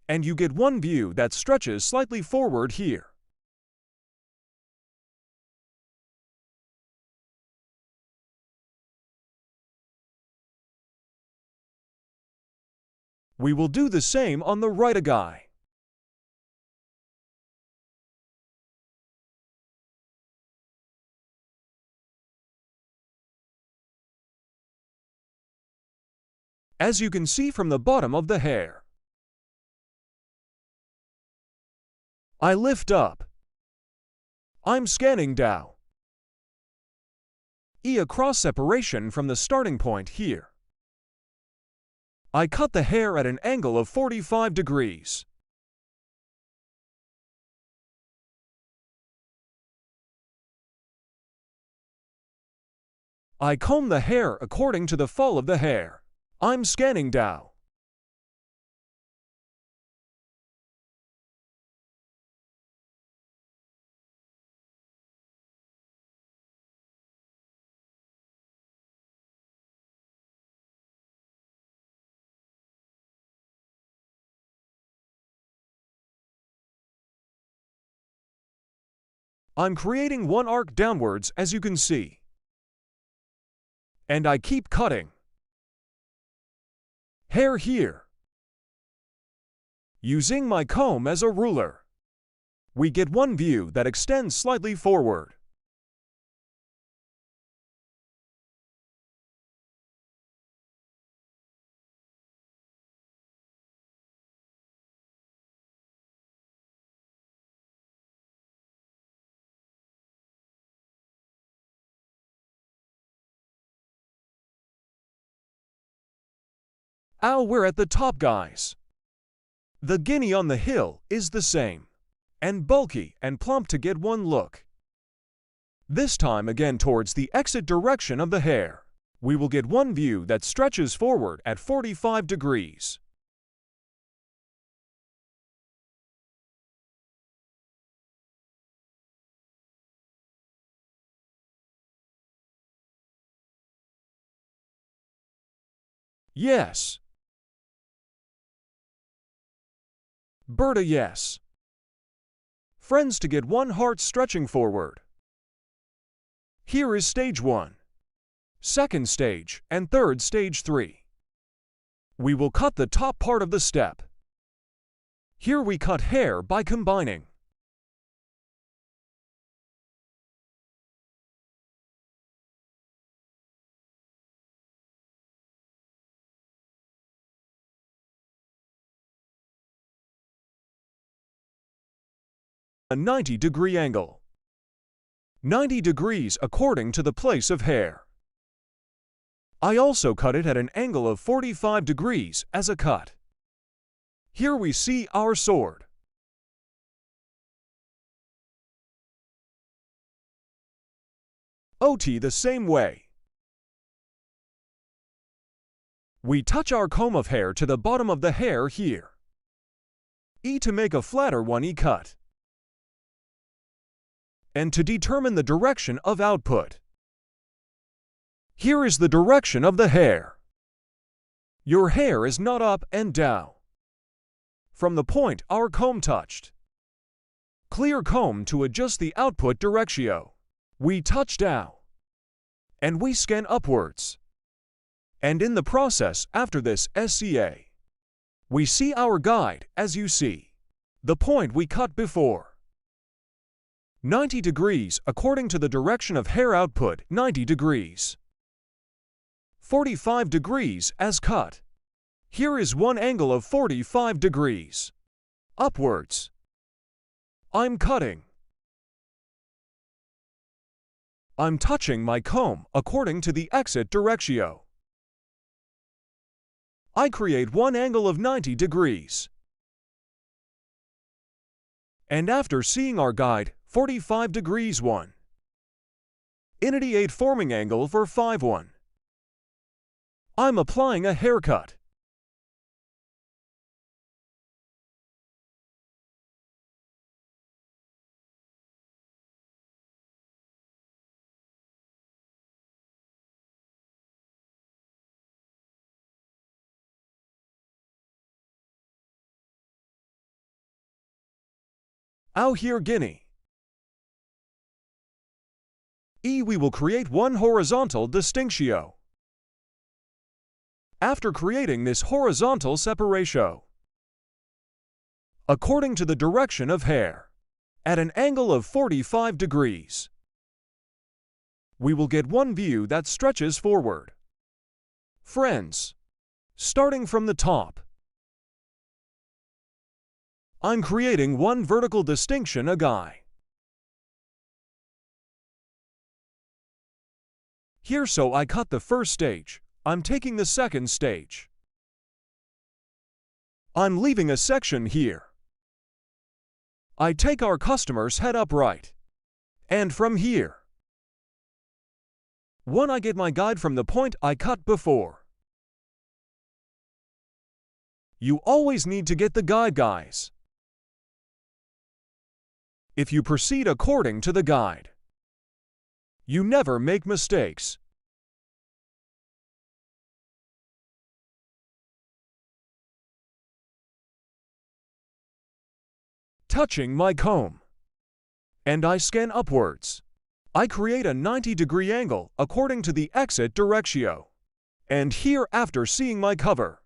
And you get one view that stretches slightly forward here. We will do the same on the right guy. As you can see from the bottom of the hair, I lift up. I'm scanning down. A cross separation from the starting point here. I cut the hair at an angle of 45 degrees. I comb the hair according to the fall of the hair. I'm scanning down. I'm creating one arc downwards, as you can see. And I keep cutting hair here. Using my comb as a ruler, we get one view that extends slightly forward. We're at the top, guys. The guinea on the hill is the same, and bulky and plump to get one look. This time again towards the exit direction of the hair, we will get one view that stretches forward at 45 degrees. Yes. Berta, yes. Friends, to get one heart stretching forward. Here is stage 1, second stage, and third stage 3. We will cut the top part of the step. Here we cut hair by combining. A 90-degree angle. 90 degrees according to the place of hair. I also cut it at an angle of 45 degrees as a cut. Here we see our sword. OT the same way. We touch our comb of hair to the bottom of the hair here. E to make a flatter one E cut. And to determine the direction of output. Here is the direction of the hair. Your hair is not up and down. From the point our comb touched. Clear comb to adjust the output directio. We touch down. And we scan upwards. And in the process after this SCA, we see our guide as you see. The point we cut before. 90 degrees according to the direction of hair output 90 degrees. 45 degrees as cut. Here is one angle of 45 degrees. Upwards. I'm cutting. I'm touching my comb according to the exit directio. I create one angle of 90 degrees. And after seeing our guide, 45 degrees 1. Initiate forming angle for 5-1. I'm applying a haircut. Out here Guinea. E we will create one horizontal distinctio. After creating this horizontal separatio, according to the direction of hair, at an angle of 45 degrees, we will get one view that stretches forward. Friends, starting from the top, I'm creating one vertical distinction a guy. Here so I cut the first stage. I'm taking the second stage. I'm leaving a section here. I take our customer's head upright. And from here, one I get my guide from the point I cut before. You always need to get the guide, guys. If you proceed according to the guide, you never make mistakes. Touching my comb. And I scan upwards. I create a 90-degree angle according to the exit directio. And here after seeing my cover,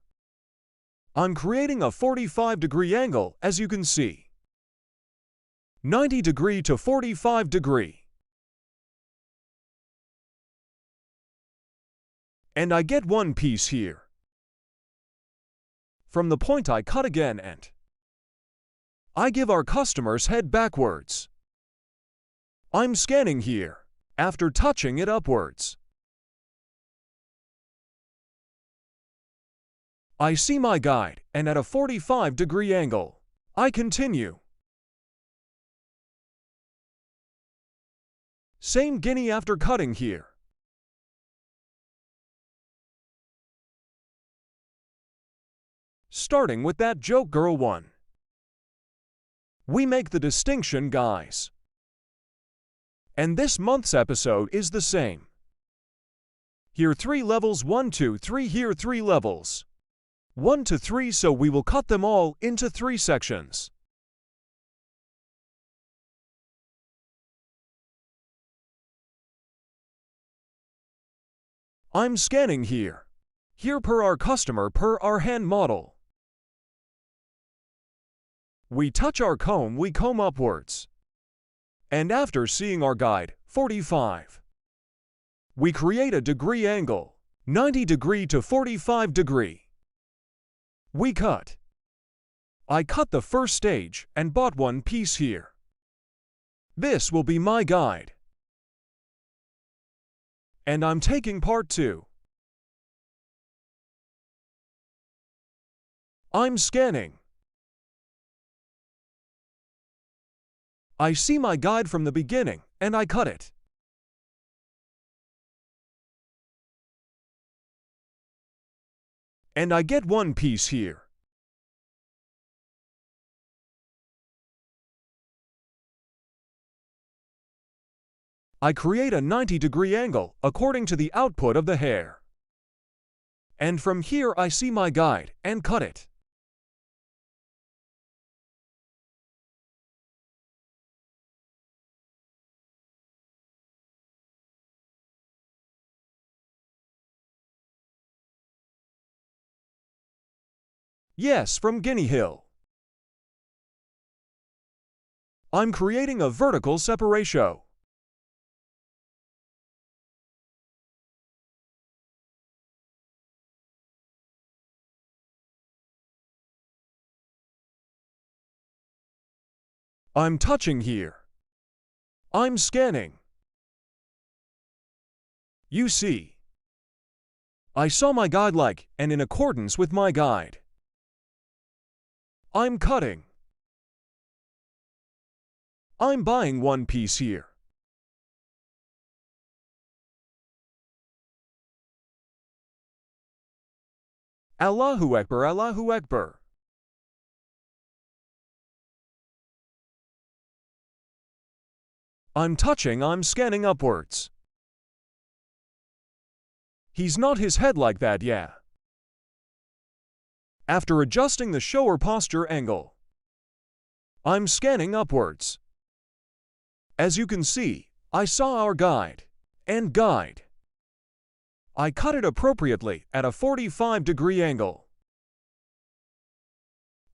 I'm creating a 45-degree angle as you can see. 90 degree to 45 degree. And I get one piece here. From the point I cut again and I give our customer's head backwards. I'm scanning here, after touching it upwards. I see my guide, and at a 45-degree angle, I continue. Same guinea after cutting here. Starting with that joke girl one. We make the distinction, guys. And this month's episode is the same. Here 3 levels, 1, 2, 3, here 3 levels. 1 to 3, so we will cut them all into 3 sections. I'm scanning here. Here per our customer per our hand model. We touch our comb, we comb upwards. And after seeing our guide, 45, we create a degree angle, 90 degree to 45 degree. We cut. I cut the first stage and bought one piece here. This will be my guide. And I'm taking part 2. I'm scanning. I see my guide from the beginning, and I cut it. and I get one piece here. I create a 90-degree angle according to the output of the hair. And from here I see my guide and cut it. Yes, from Guinea Hill. I'm creating a vertical separation. I'm touching here. I'm scanning. You see, I saw my guide like and in accordance with my guide. I'm cutting. I'm buying one piece here. Allahu Akbar, Allahu Akbar. I'm touching, I'm scanning upwards. He's not his head like that, yeah. After adjusting the shower posture angle, I'm scanning upwards. As you can see, I saw our guide and guide. I cut it appropriately at a 45-degree angle.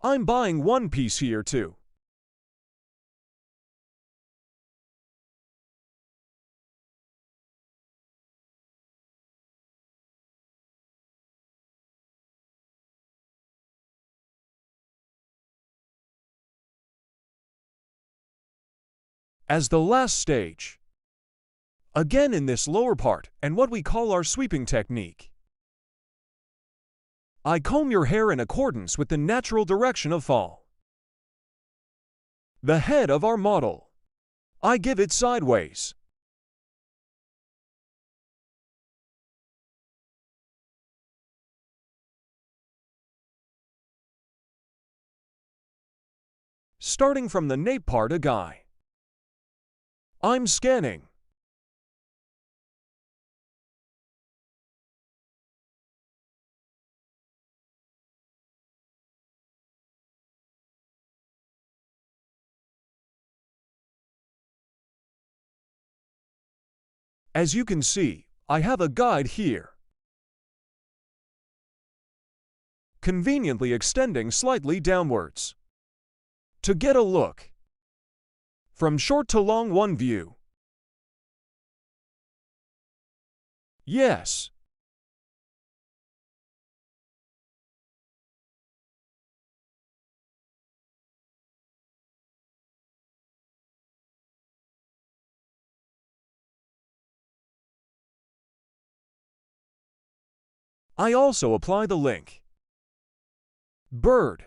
I'm buying one piece here too. As the last stage, again in this lower part and what we call our sweeping technique, I comb your hair in accordance with the natural direction of fall. The head of our model, I give it sideways. Starting from the nape part a guy. I'm scanning. As you can see, I have a guide here, conveniently extending slightly downwards. To get a look from short to long one view. Yes. I also apply the link. Bird.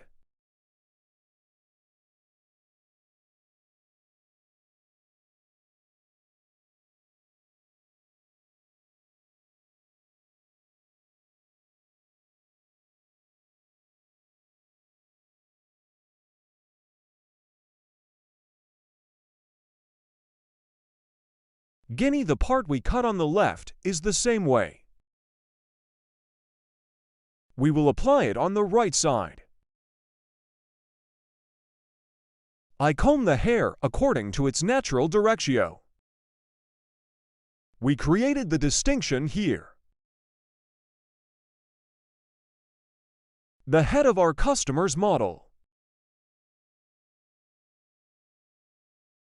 Guinea, the part we cut on the left, is the same way. We will apply it on the right side. I comb the hair according to its natural direction. We created the distinction here. The head of our customer's model.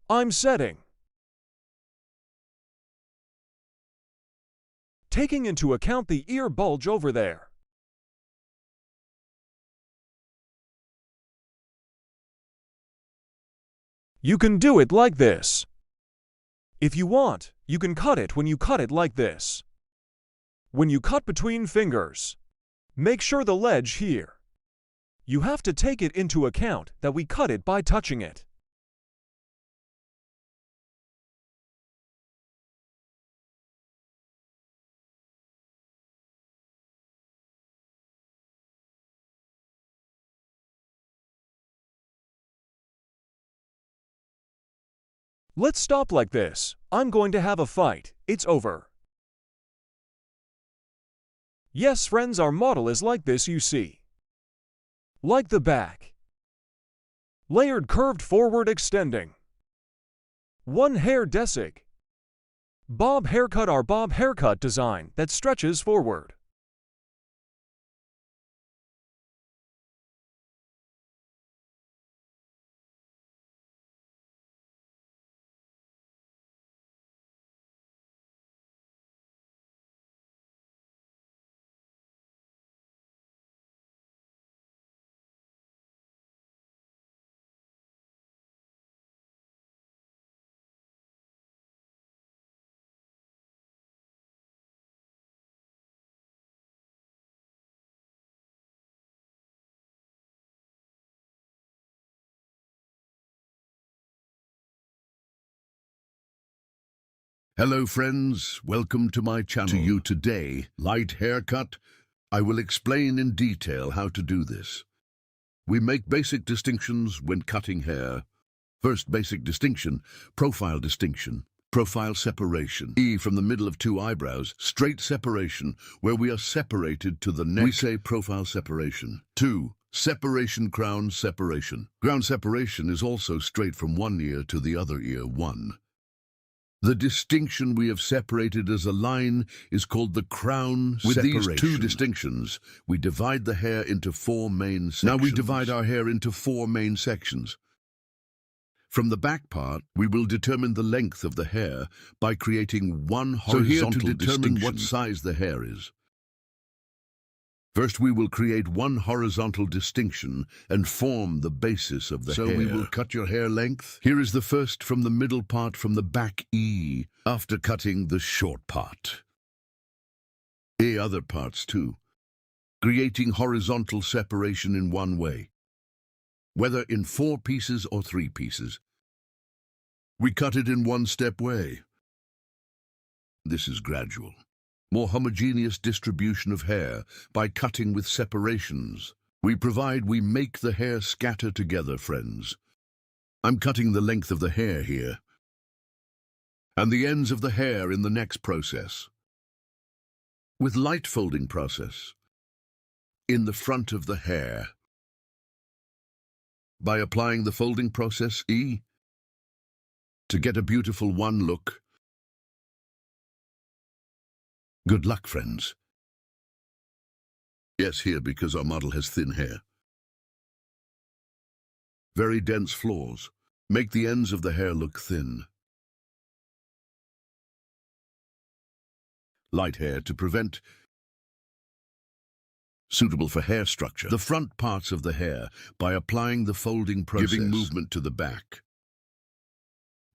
I'm setting. Taking into account the ear bulge over there. You can do it like this. If you want, you can cut it when you cut it like this. When you cut between fingers, make sure the ledge here. You have to take it into account that we cut it by touching it. Let's stop like this. I'm going to have a fight. It's over. Yes, friends, our model is like this, you see. Like the back. Layered curved forward extending. One hair desig. Bob haircut, our bob haircut design that stretches forward. Hello friends, welcome to my channel. To you today, light haircut. I will explain in detail how to do this. We make basic distinctions when cutting hair. First basic distinction, profile distinction. Profile separation. E from the middle of two eyebrows, straight separation, where we are separated to the neck. We say profile separation. 2. Separation, crown separation. Crown separation is also straight from one ear to the other ear. 1. The distinction we have separated as a line is called the crown separation. With these two distinctions, we divide the hair into 4 main sections. Now we divide our hair into 4 main sections. From the back part, we will determine the length of the hair by creating one horizontal distinction. So here to determine what size the hair is. First, we will create one horizontal distinction and form the basis of the hair. So we will cut your hair length. Here is the first from the middle part from the back E, after cutting the short part. A other parts too, creating horizontal separation in one way. Whether in 4 pieces or 3 pieces. We cut it in one-step way. This is gradual. More homogeneous distribution of hair by cutting with separations. We make the hair scatter together, friends. I'm cutting the length of the hair here, and the ends of the hair in the next process. With light folding process, in the front of the hair. By applying the folding process E, to get a beautiful one look. Good luck, friends. Yes, here, because our model has thin hair. Very dense flaws. Make the ends of the hair look thin. Light hair to prevent. Suitable for hair structure. The front parts of the hair by applying the folding process. Giving movement to the back.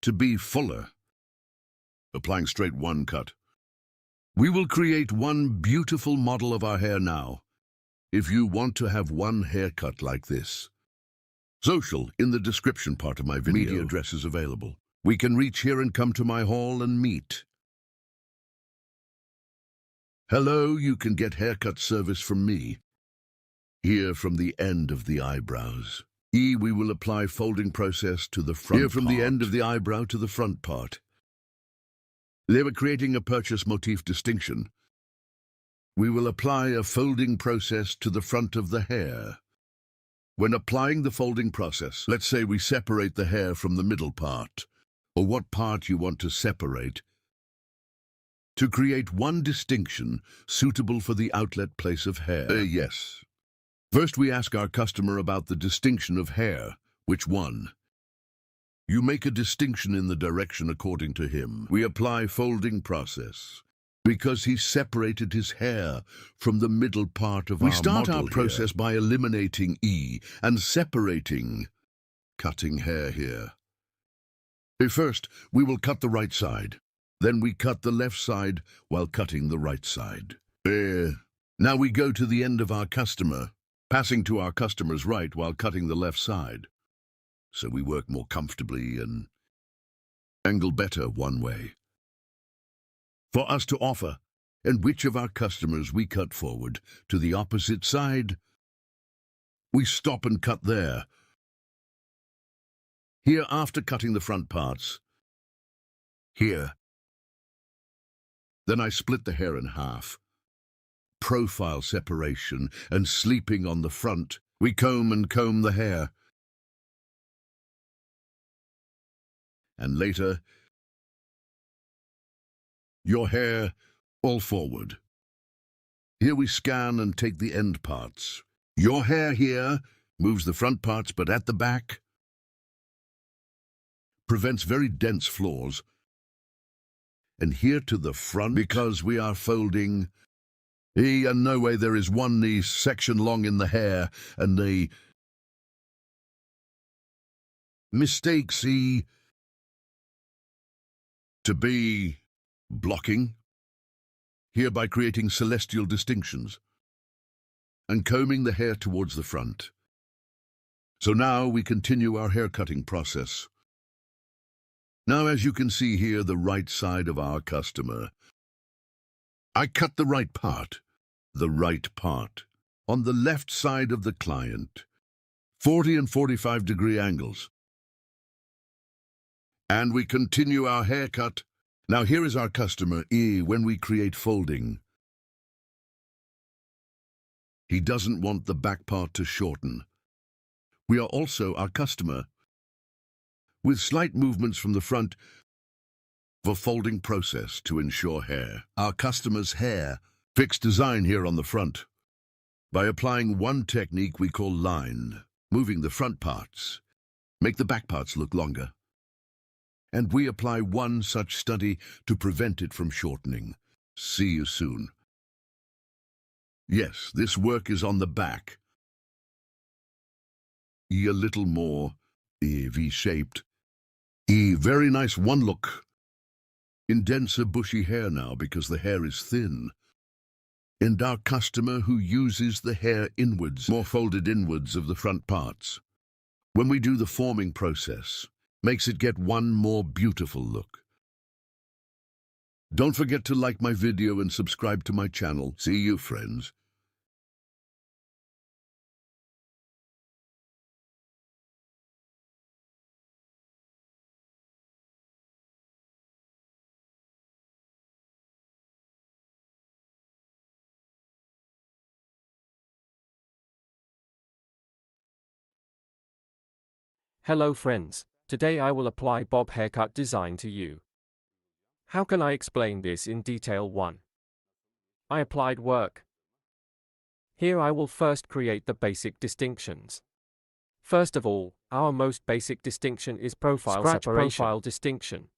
To be fuller. Applying straight one cut. We will create one beautiful model of our hair now. If you want to have one haircut like this. Social in the description part of my video. Media address is available. We can reach here and come to my hall and meet. Hello, you can get haircut service from me. Here from the end of the eyebrows. E, we will apply folding process to the front part. Here from the end of the eyebrow to the front part. They were creating a purchase motif distinction. We will apply a folding process to the front of the hair. When applying the folding process, let's say we separate the hair from the middle part, or what part you want to separate, to create one distinction suitable for the outlet place of hair. Yes. First we ask our customer about the distinction of hair, which one. You make a distinction in the direction according to him. We apply folding process, because he separated his hair from the middle part of our model. We start our process by eliminating E and separating, cutting hair here. First, we will cut the right side. Then we cut the left side while cutting the right side. Now we go to the end of our customer, passing to our customer's right while cutting the left side. So we work more comfortably and angle better one way. For us to offer, and which of our customers we cut forward to the opposite side, we stop and cut there. Here, after cutting the front parts, here. Then I split the hair in half. Profile separation and sleeping on the front. We comb and comb the hair. And later, your hair all forward. Here we scan and take the end parts. Your hair here moves the front parts, but at the back prevents very dense flaws. And here to the front, because we are folding, and no way there is one knee section long in the hair, and the mistake to be blocking, hereby creating celestial distinctions, and combing the hair towards the front. So now we continue our hair cutting process. Now, as you can see here, the right side of our customer. I cut the right part, on the left side of the client, 40 and 45-degree angles. And we continue our haircut. Now here is our customer, when we create folding. He doesn't want the back part to shorten. We are also our customer, with slight movements from the front for folding process to ensure hair. Our customer's hair, fixed design here on the front. By applying one technique we call line, moving the front parts, make the back parts look longer. And we apply one such study to prevent it from shortening. See you soon. Yes, this work is on the back. A little more V-shaped. Very nice one look. In denser bushy hair now because the hair is thin. And our customer who uses the hair inwards, more folded inwards of the front parts. When we do the forming process, makes it get one more beautiful look. Don't forget to like my video and subscribe to my channel. See you, friends. Hello friends, today I will apply bob haircut design to you. How can I explain this in detail? 1. I applied work. Here I will first create the basic distinctions. First of all, our most basic distinction is profile separation. Profile distinction.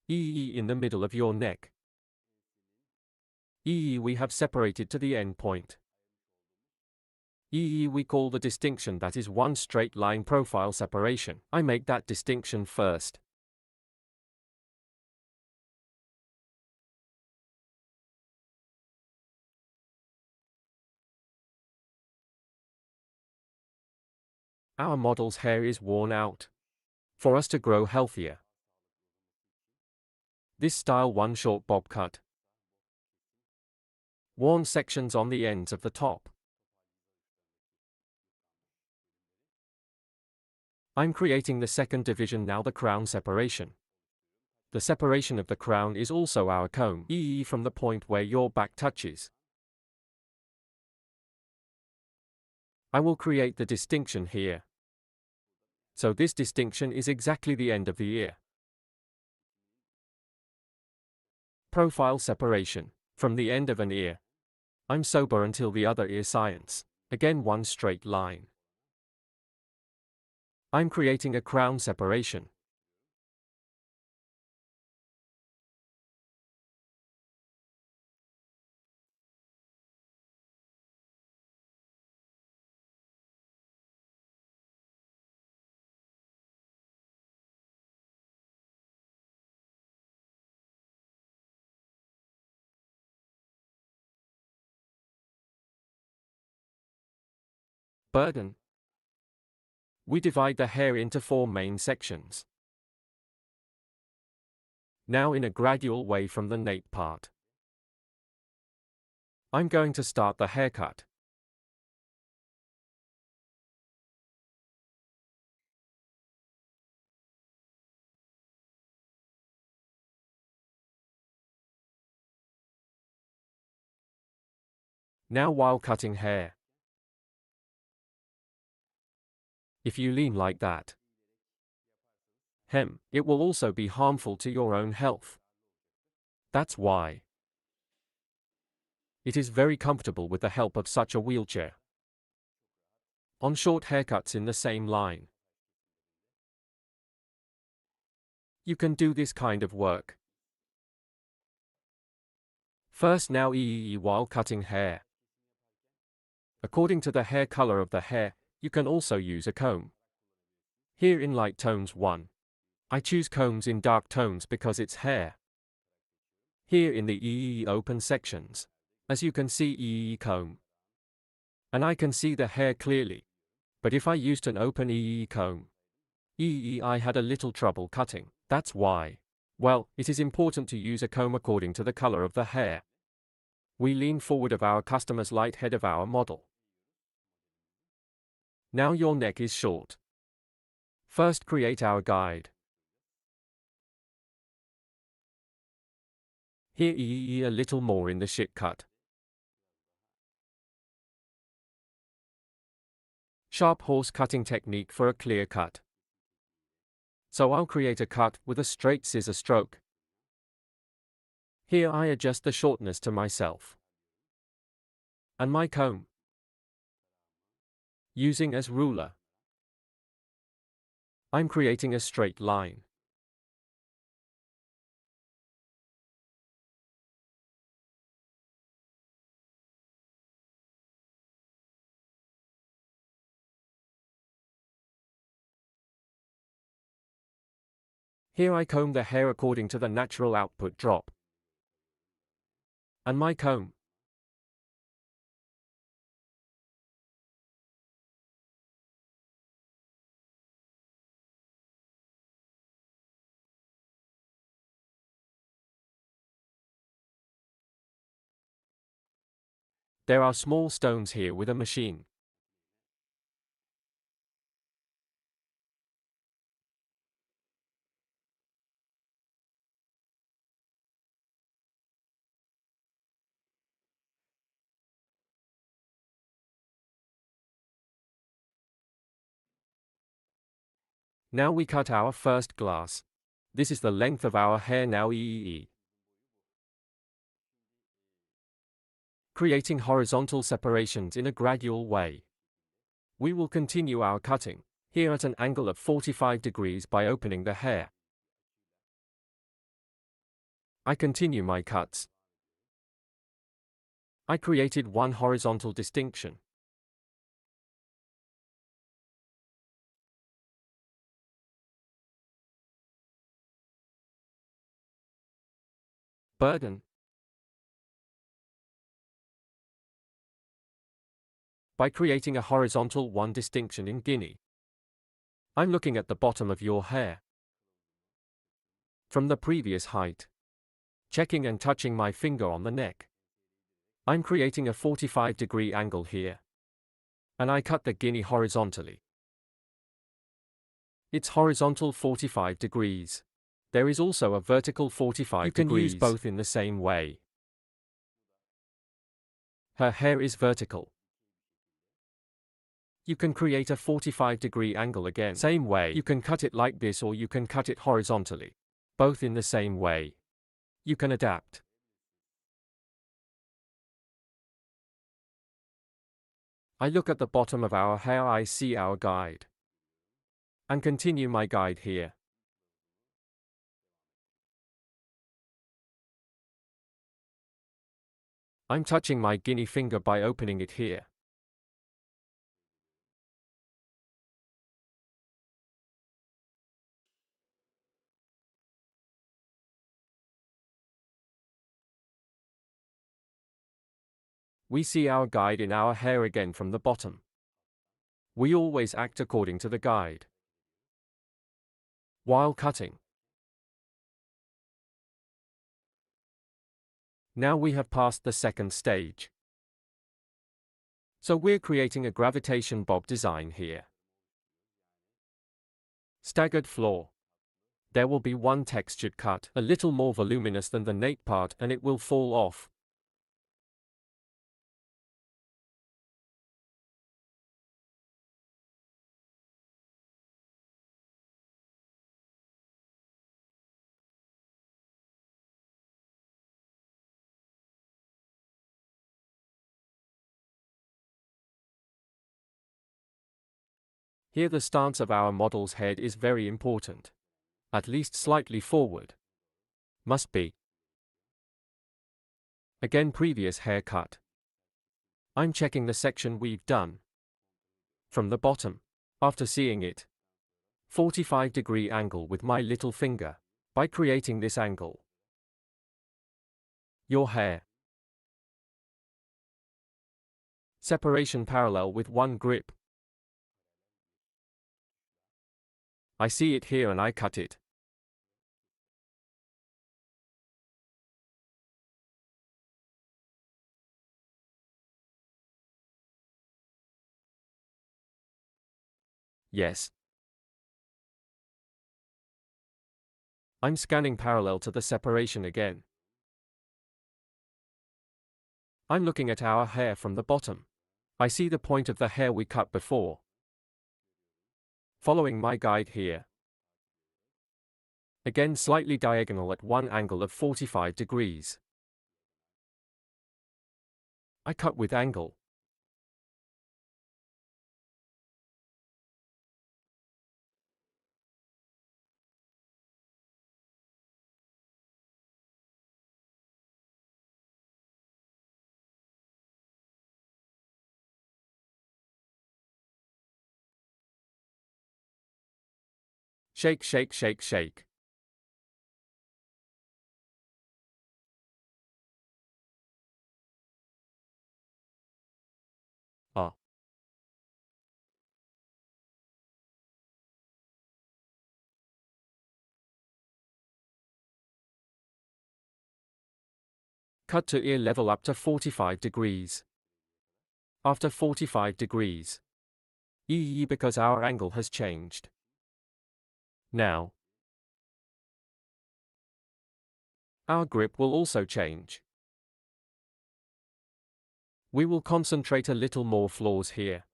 In the middle of your neck. We have separated to the end point. We call the distinction that is one straight line profile separation. I make that distinction first. Our model's hair is worn out. For us to grow healthier, this style one short bob cut. Worn sections on the ends of the top. I'm creating the second division now, the crown separation. The separation of the crown is also our comb, from the point where your back touches. I will create the distinction here. So this distinction is exactly the end of the ear. Profile separation. From the end of an ear. I'm sober until the other ear science. Again one straight line. I'm creating a crown separation. Burden. We divide the hair into 4 main sections. Now in a gradual way from the nape part. I'm going to start the haircut. Now while cutting hair, if you lean like that, it will also be harmful to your own health. That's why it is very comfortable with the help of such a wheelchair. On short haircuts in the same line, you can do this kind of work. First, now while cutting hair. According to the hair color of the hair, you can also use a comb. Here in light tones 1. I choose combs in dark tones because it's hair. Here in the open sections, as you can see comb. And I can see the hair clearly. But if I used an open comb, I had a little trouble cutting. That's why. Well, it is important to use a comb according to the color of the hair. We lean forward of our customer's light head of our model. Now your neck is short. First create our guide. Here a little more in the shit cut. Sharp horse cutting technique for a clear cut. So I'll create a cut with a straight scissor stroke. Here I adjust the shortness to myself. And my comb. Using as ruler. I'm creating a straight line. Here I comb the hair according to the natural output drop. And my comb. There are small stones here with a machine. Now we cut our first glass. This is the length of our hair now creating horizontal separations in a gradual way. We will continue our cutting, here at an angle of 45 degrees by opening the hair. I continue my cuts. I created one horizontal distinction. Burden. By creating a horizontal one distinction in Guinea. I'm looking at the bottom of your hair. From the previous height. Checking and touching my finger on the neck. I'm creating a 45-degree angle here. And I cut the Guinea horizontally. It's horizontal 45 degrees. There is also a vertical 45 degrees. You can use both in the same way. Her hair is vertical. You can create a 45-degree angle again. Same way. You can cut it like this or you can cut it horizontally. Both in the same way. You can adapt. I look at the bottom of our hair, I see our guide. And continue my guide here. I'm touching my guinea finger by opening it here. We see our guide in our hair again from the bottom. We always act according to the guide. While cutting. Now we have passed the second stage. So we're creating a gravitation bob design here. Staggered floor. There will be one textured cut, a little more voluminous than the nape part, and it will fall off. Here the stance of our model's head is very important. At least slightly forward. Must be. Again, previous haircut. I'm checking the section we've done. From the bottom. After seeing it. 45-degree angle with my little finger. By creating this angle. Your hair. Separation parallel with one grip. I see it here and I cut it. Yes. I'm scanning parallel to the separation again. I'm looking at our hair from the bottom. I see the point of the hair we cut before. Following my guide here. Again slightly diagonal at one angle of 45 degrees. I cut with angle. Shake, shake, shake, shake. Ah. Cut to ear level up to 45 degrees. After 45 degrees. Because our angle has changed. Now. Our grip will also change. We will concentrate a little more flaws here.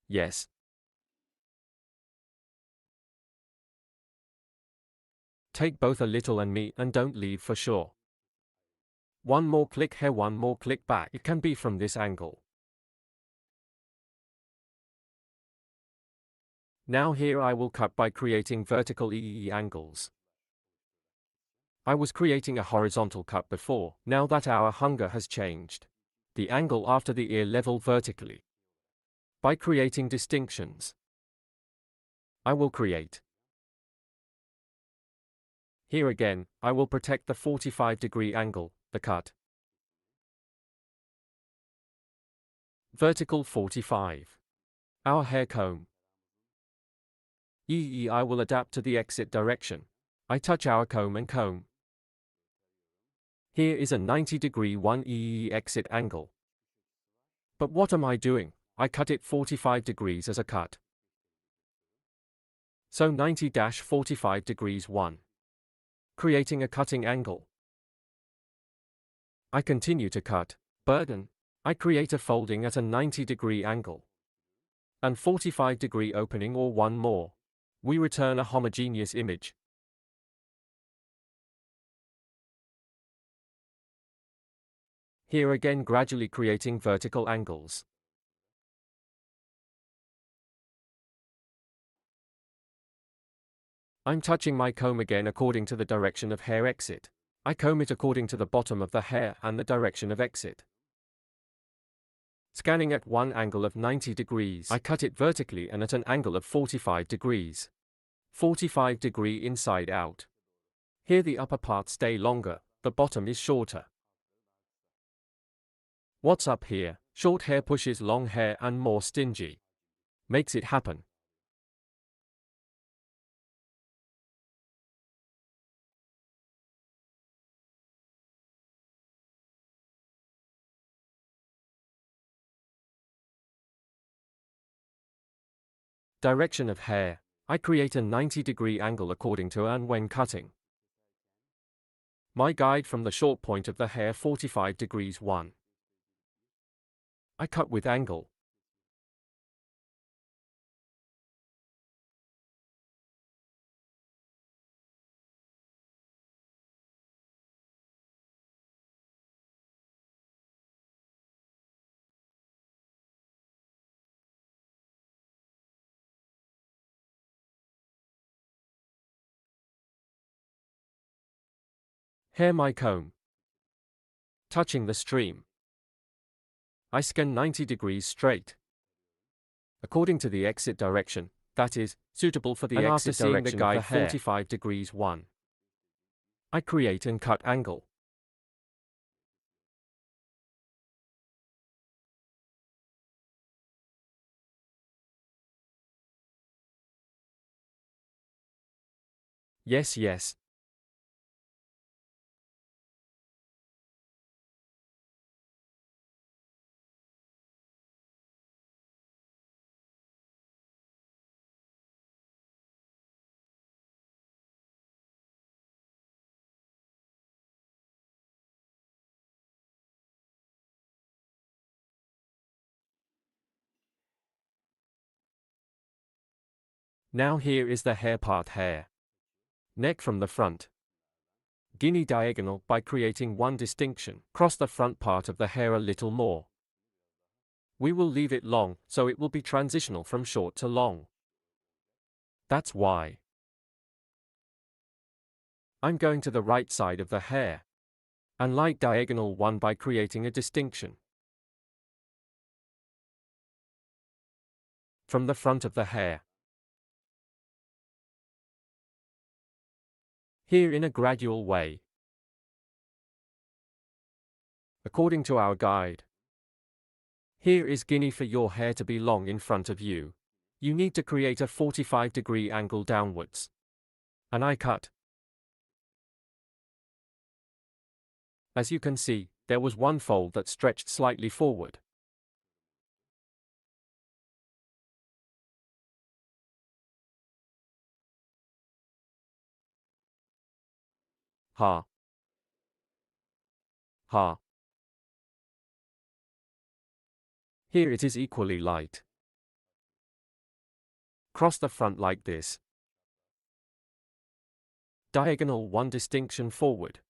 Yes. Take both a little and me and don't leave for sure. One more click here, one more click back. It can be from this angle. Now here I will cut by creating vertical angles. I was creating a horizontal cut before. Now that our hunger has changed. The angle after the ear level vertically. By creating distinctions. I will create. Here again, I will protect the 45-degree angle, the cut. Vertical 45. Our hair comb. I will adapt to the exit direction. I touch our comb and comb. Here is a 90-degree 1 exit angle. But what am I doing? I cut it 45 degrees as a cut. So 90-45 degrees 1. Creating a cutting angle. I continue to cut. Burden. I create a folding at a 90-degree angle. And 45-degree opening or one more. We return a homogeneous image. Here again gradually creating vertical angles. I'm touching my comb again according to the direction of hair exit. I comb it according to the bottom of the hair and the direction of exit. Scanning at one angle of 90 degrees, I cut it vertically and at an angle of 45 degrees. 45 degree inside out. Here the upper parts stay longer, the bottom is shorter. What's up here? Short hair pushes long hair and more stingy. Makes it happen. Direction of hair. I create a 90-degree angle according to and when cutting. My guide from the short point of the hair 45 degrees 1. I cut with angle. Hair my comb. Touching the stream. I scan 90 degrees straight. According to the exit direction, that is, suitable for the exit direction after seeing the guide of the hair. 45 degrees 1. I create and cut angle. Yes, yes. Now here is the hair part hair. Neck from the front. Guinea diagonal by creating one distinction. Cross the front part of the hair a little more. We will leave it long, so it will be transitional from short to long. That's why I'm going to the right side of the hair. And light diagonal one by creating a distinction. From the front of the hair. Here in a gradual way. According to our guide. Here is Guinea for your hair to be long in front of you. You need to create a 45-degree angle downwards. And I cut. As you can see, there was one fold that stretched slightly forward. Ha. Ha. Here it is equally light. Cross the front like this. Diagonal one distinction forward.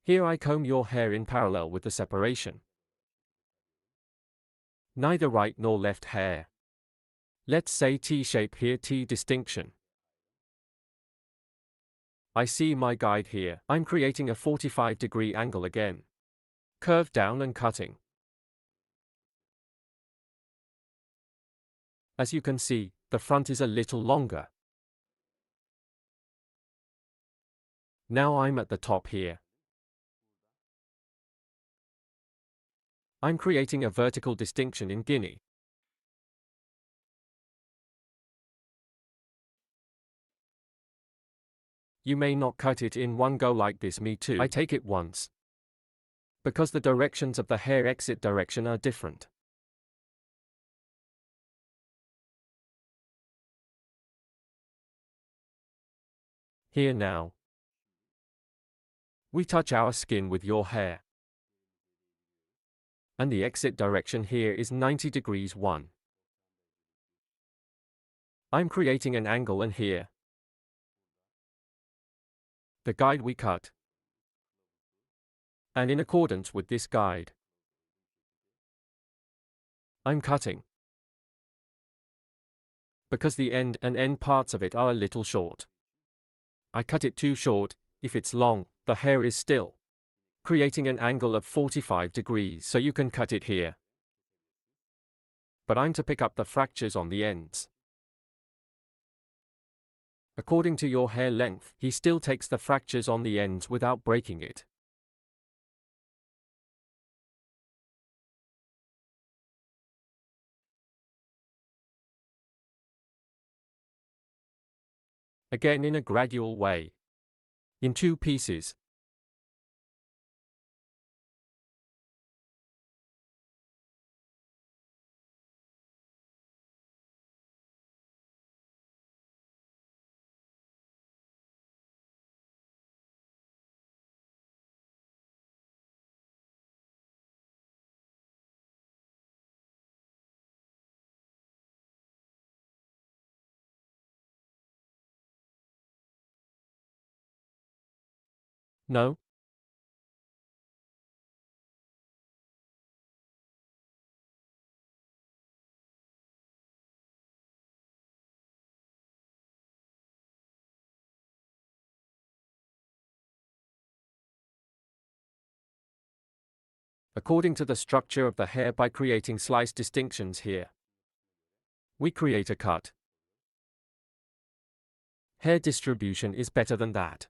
Here I comb your hair in parallel with the separation. Neither right nor left hair. Let's say T-shape here, T distinction. I see my guide here. I'm creating a 45-degree angle again. Curve down and cutting. As you can see, the front is a little longer. Now I'm at the top here. I'm creating a vertical distinction in Guinea. You may not cut it in one go like this, me too. I take it once. Because the directions of the hair exit direction are different. Here now. We touch our skin with your hair. And the exit direction here is 90 degrees 1. I'm creating an angle and here. The guide we cut. And in accordance with this guide, I'm cutting. Because the end and end parts of it are a little short. I cut it too short. If it's long, the hair is still. Creating an angle of 45 degrees so you can cut it here. But I'm to pick up the fractures on the ends. According to your hair length, he still takes the fractures on the ends without breaking it. Again in a gradual way. In 2 pieces. No? According to the structure of the hair by creating slice distinctions here, we create a cut. Hair distribution is better than that.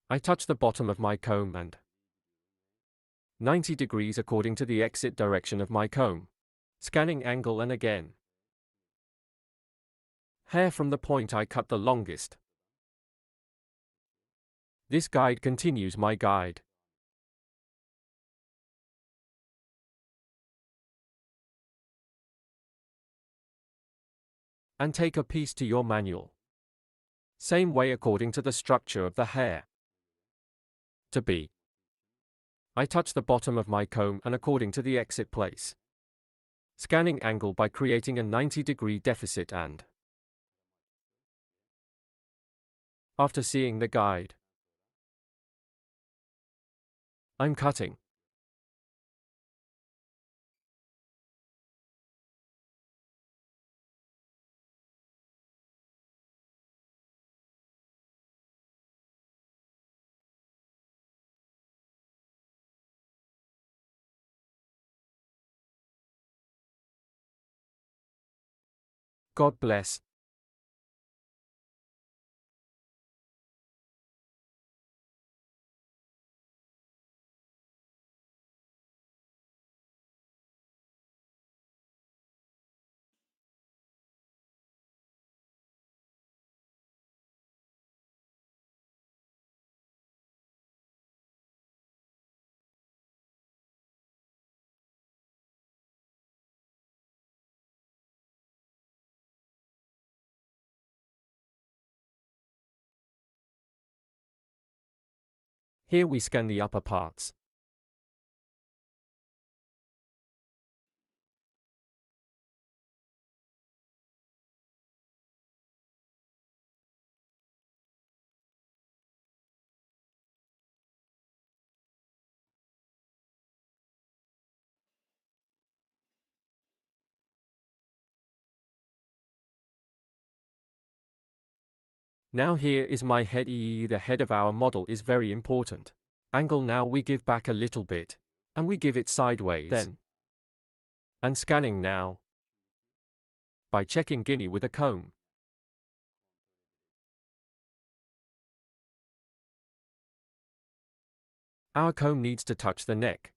I touch the bottom of my comb and 90 degrees according to the exit direction of my comb. Scanning angle and again. Hair from the point I cut the longest. This guide continues my guide. And take a piece to your manual. Same way according to the structure of the hair. To be. I touch the bottom of my comb and according to the exit place. Scanning angle by creating a 90-degree deficit and after seeing the guide, I'm cutting. God bless. Here we scan the upper parts. Now here is my head. The head of our model is very important. Angle now we give back a little bit. And we give it sideways. Then. And scanning now. By checking Guinea with a comb. Our comb needs to touch the neck.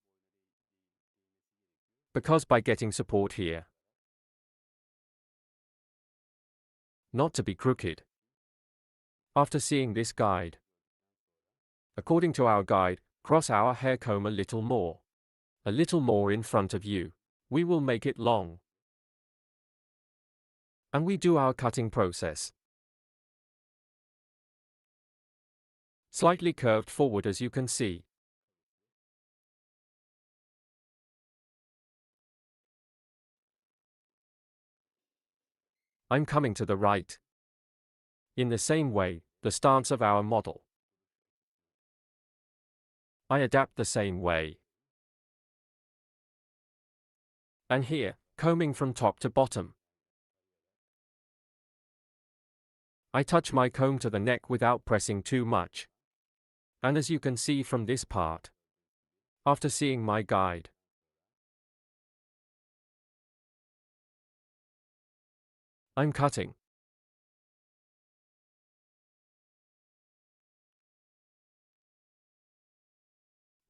Because by getting support here. Not to be crooked. After seeing this guide. According to our guide, cross our hair comb a little more. A little more in front of you. We will make it long. And we do our cutting process. Slightly curved forward as you can see. I'm coming to the right. In the same way, the stance of our model. I adapt the same way. And here, combing from top to bottom. I touch my comb to the neck without pressing too much. And as you can see from this part. After seeing my guide. I'm cutting.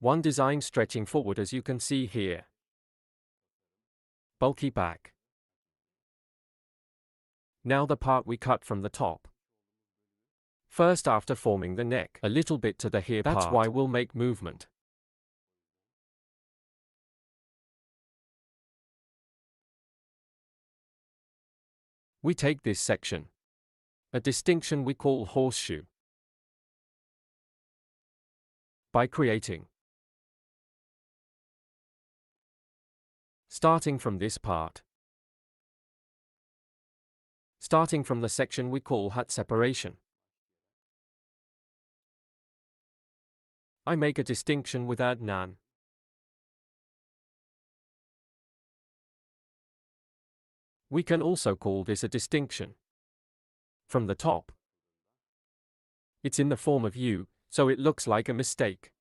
One design stretching forward as you can see here. Bulky back. Now the part we cut from the top. First after forming the neck, a little bit to the hair part. That's why we'll make movement. We take this section. A distinction we call horseshoe. by creating. Starting from this part. Starting from the section we call hat separation. I make a distinction without none. We can also call this a distinction. From the top. It's in the form of U, so it looks like a mistake.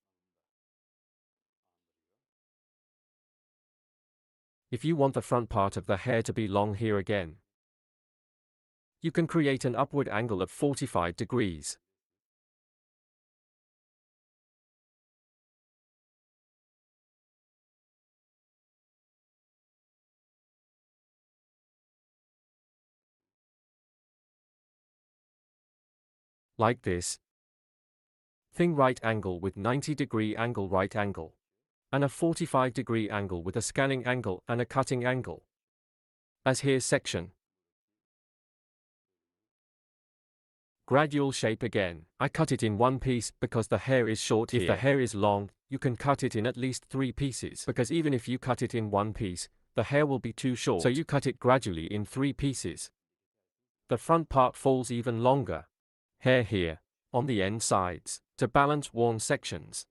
If you want the front part of the hair to be long here again, you can create an upward angle of 45 degrees. Like this. Thin right angle with 90-degree angle right angle. And a 45-degree angle with a scanning angle and a cutting angle. As here section. Gradual shape again. I cut it in one piece because the hair is short here. If the hair is long, you can cut it in at least 3 pieces. Because even if you cut it in one piece, the hair will be too short. So you cut it gradually in 3 pieces. The front part falls even longer. Hair here, on the end sides, to balance worn sections.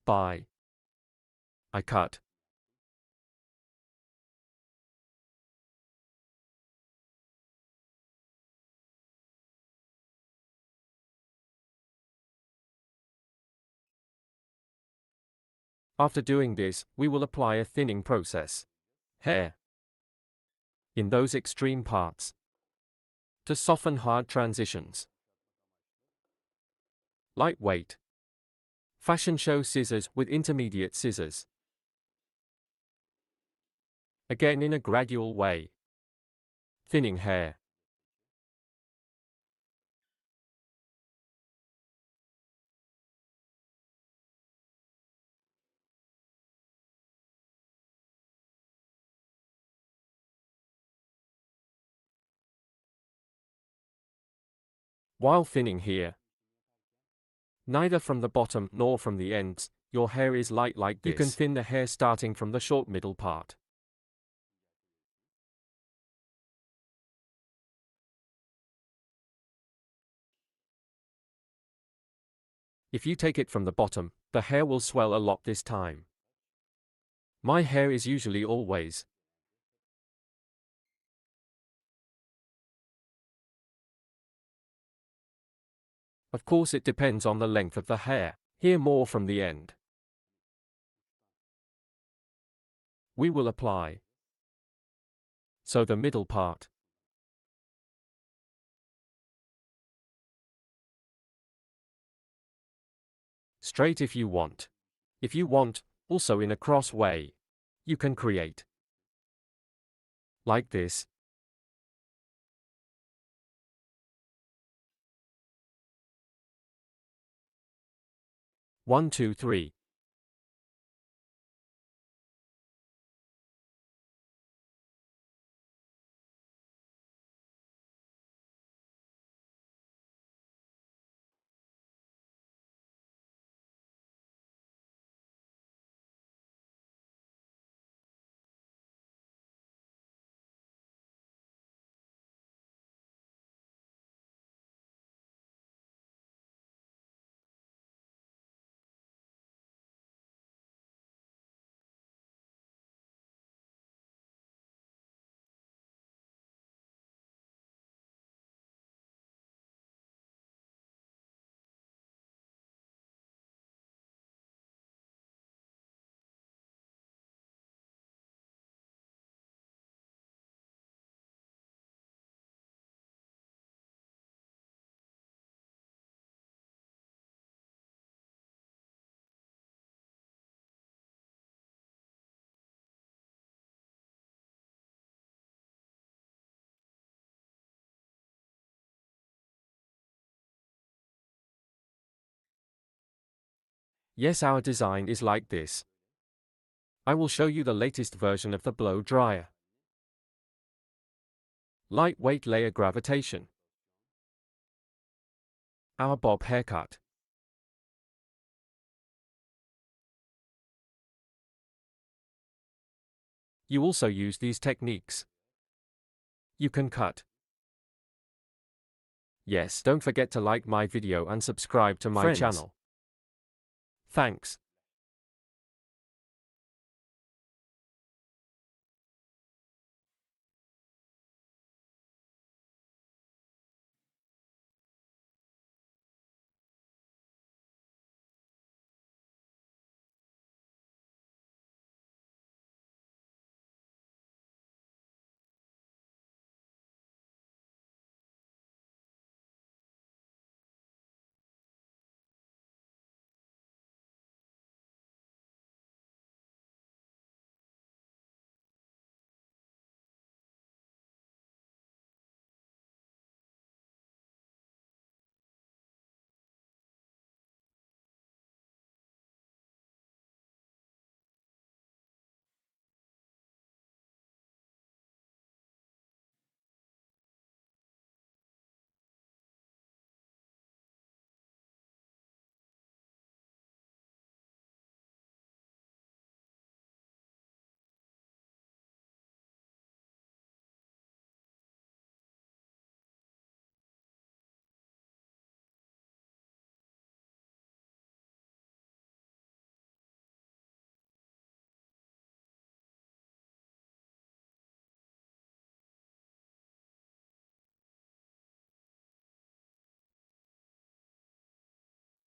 I cut. After doing this, we will apply a thinning process. Hair. In those extreme parts. To soften hard transitions. Lightweight. Fashion show scissors with intermediate scissors. Again in a gradual way. Thinning hair. While thinning here, neither from the bottom nor from the ends, your hair is light like this. You can thin the hair starting from the short middle part. If you take it from the bottom, the hair will swell a lot this time. My hair is usually always. Of course it depends on the length of the hair, here more from the end. We will apply. So the middle part. Straight if you want. If you want, also in a cross way. You can create. Like this. 1, 2, 3. Yes, our design is like this. I will show you the latest version of the blow dryer. Lightweight layer gravitation. Our bob haircut. You also use these techniques. You can cut. Yes, don't forget to like my video and subscribe to my channel. Thanks.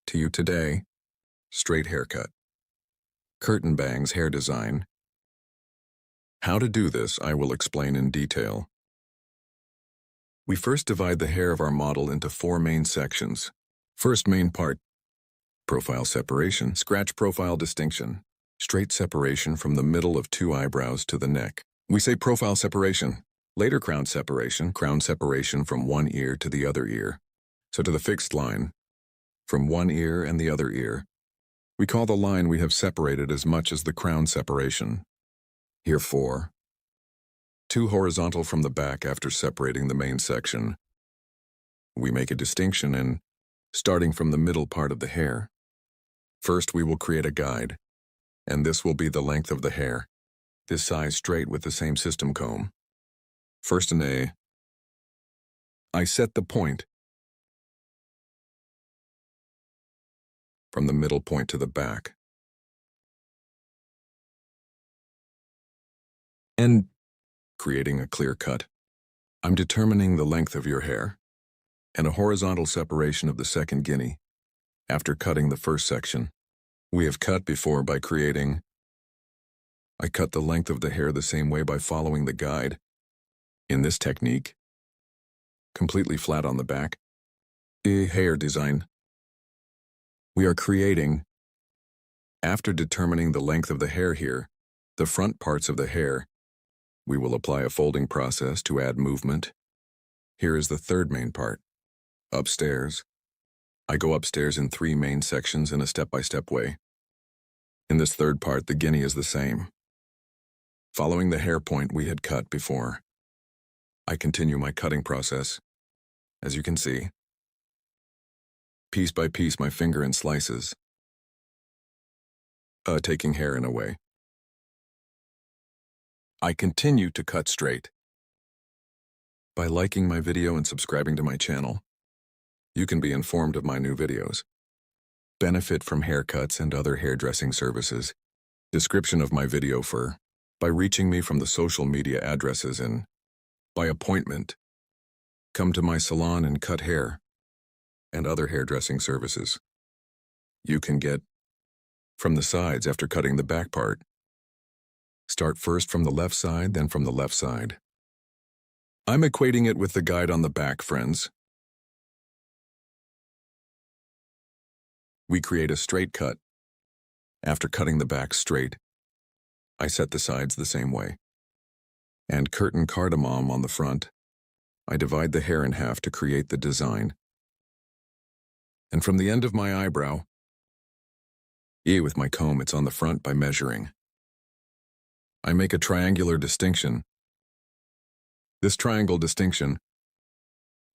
To you today, straight haircut. Curtain bangs hair design. How to do this, I will explain in detail. We first divide the hair of our model into 4 main sections. First main part, profile separation, scratch profile distinction, straight separation from the middle of 2 eyebrows to the neck. We say profile separation, later crown separation from one ear to the other ear. So to the fixed line, from one ear and the other ear. We call the line we have separated as much as the crown separation. Here 4. 2 horizontal from the back after separating the main section. We make a distinction in starting from the middle part of the hair. First we will create a guide, and this will be the length of the hair, this size straight with the same system comb. First in A, I set the point from the middle point to the back. And creating a clear cut. I'm determining the length of your hair and a horizontal separation of the second guinea after cutting the first section. We have cut before by creating. I cut the length of the hair the same way by following the guide. In this technique, completely flat on the back, a hair design. We are creating, after determining the length of the hair here, the front parts of the hair, we will apply a folding process to add movement. Here is the third main part, upstairs. I go upstairs in 3 main sections in a step-by-step way. In this third part, the guinea is the same. Following the hair point we had cut before, I continue my cutting process. As you can see, piece by piece my finger in slices, taking hair in a way. I continue to cut straight. By liking my video and subscribing to my channel, you can be informed of my new videos. Benefit from haircuts and other hairdressing services. Description of my video by reaching me from the social media addresses and by appointment. Come to my salon and cut hair and other hairdressing services. You can get from the sides after cutting the back part. Start first from the left side, then from the left side. I'm equating it with the guide on the back, friends. We create a straight cut. After cutting the back straight, I set the sides the same way. And curtain cardamom on the front. I divide the hair in half to create the design. And from the end of my eyebrow, with my comb, it's on the front by measuring. I make a triangular distinction. This triangle distinction,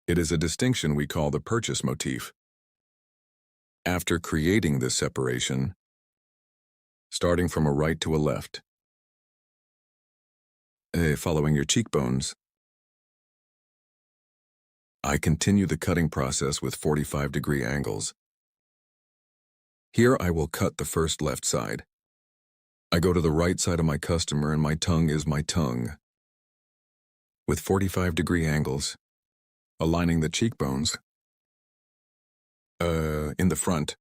it is a distinction we call the purchase motif. After creating this separation, starting from a right to a left, following your cheekbones. I continue the cutting process with 45-degree angles. Here I will cut the first left side. I go to the right side of my customer and my tongue is my tongue. With 45-degree angles, aligning the cheekbones, in the front,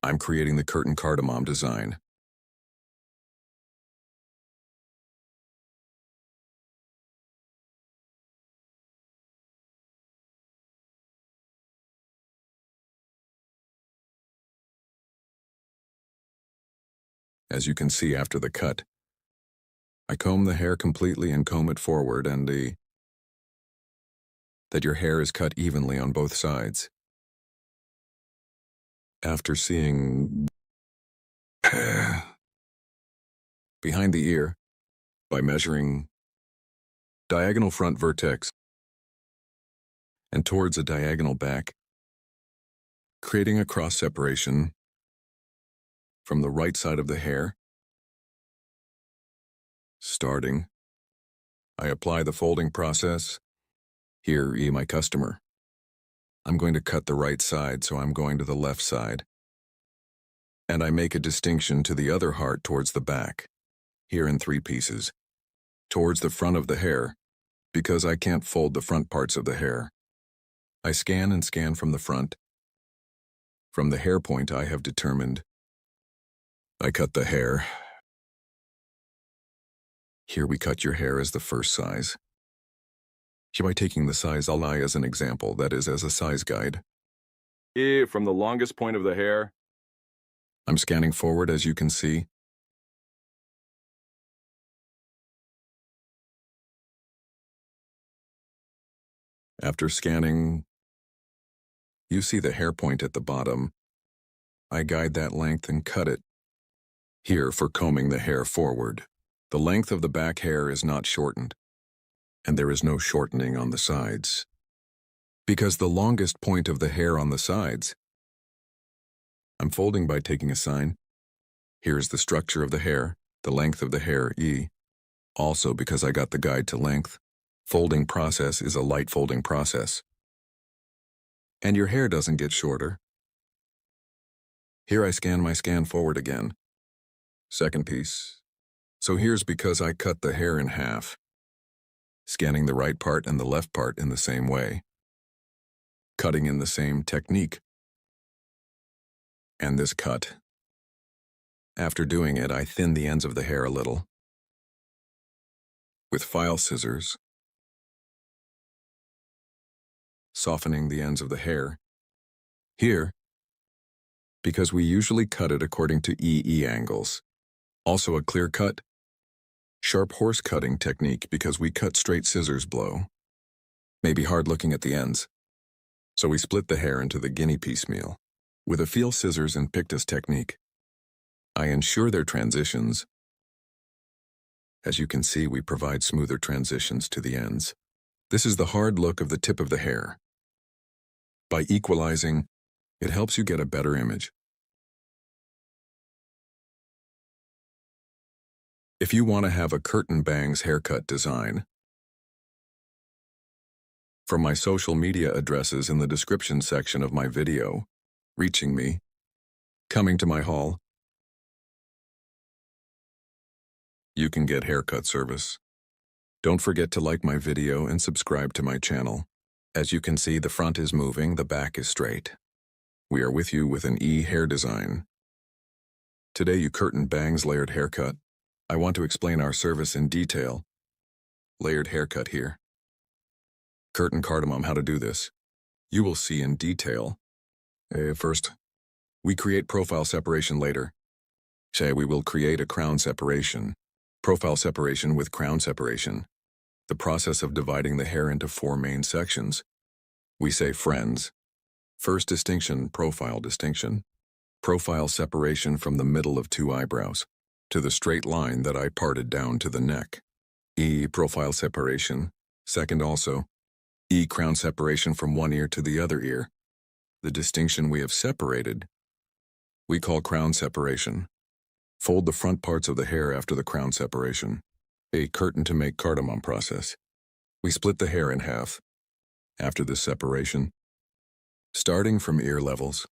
I'm creating the curtain cardamom design. As you can see after the cut, I comb the hair completely and comb it forward and that your hair is cut evenly on both sides. After seeing behind the ear by measuring diagonal front vertex and towards a diagonal back, creating a cross separation from the right side of the hair. Starting, I apply the folding process. Here, my customer. I'm going to cut the right side, so I'm going to the left side. And I make a distinction to the other heart towards the back, here in 3 pieces, towards the front of the hair, because I can't fold the front parts of the hair. I scan and scan from the front. From the hair point I have determined, I cut the hair. Here we cut your hair as the first size. Here by taking the size I as an example, that is as a size guide. From the longest point of the hair, I'm scanning forward as you can see. After scanning, you see the hair point at the bottom. I guide that length and cut it. Here for combing the hair forward. The length of the back hair is not shortened, and there is no shortening on the sides. Because the longest point of the hair on the sides, I'm folding by taking a sign. Here is the structure of the hair, the length of the hair, E. Also because I got the guide to length, folding process is a light folding process. And your hair doesn't get shorter. Here I scan my scan forward again. Second piece. So here's because I cut the hair in half, scanning the right part and the left part in the same way, cutting in the same technique. And this cut. After doing it, I thin the ends of the hair a little. With file scissors, softening the ends of the hair. Here, because we usually cut it according to EE angles. Also a clear cut, sharp horse cutting technique because we cut straight scissors blow. Maybe hard looking at the ends. So we split the hair into the guinea piecemeal. With a feel scissors and pictus technique, I ensure their transitions. As you can see, we provide smoother transitions to the ends. This is the hard look of the tip of the hair. By equalizing, it helps you get a better image. If you want to have a curtain bangs haircut design, from my social media addresses in the description section of my video, reaching me, coming to my hall, you can get haircut service. Don't forget to like my video and subscribe to my channel. As you can see, the front is moving, the back is straight. We are with you with an E hair design. Today you curtain bangs layered haircut. I want to explain our service in detail. Layered haircut here. Curtain cardamom, how to do this. You will see in detail. First, we create profile separation later. Say we will create a crown separation. Profile separation with crown separation. The process of dividing the hair into 4 main sections. We say friends. First distinction, profile distinction. Profile separation from the middle of 2 eyebrows to the straight line that I parted down to the neck. E, profile separation. Second also, E, crown separation from one ear to the other ear. The distinction we have separated, we call crown separation. Fold the front parts of the hair after the crown separation. A curtain to make cardamom process. We split the hair in half. After this separation, starting from ear levels,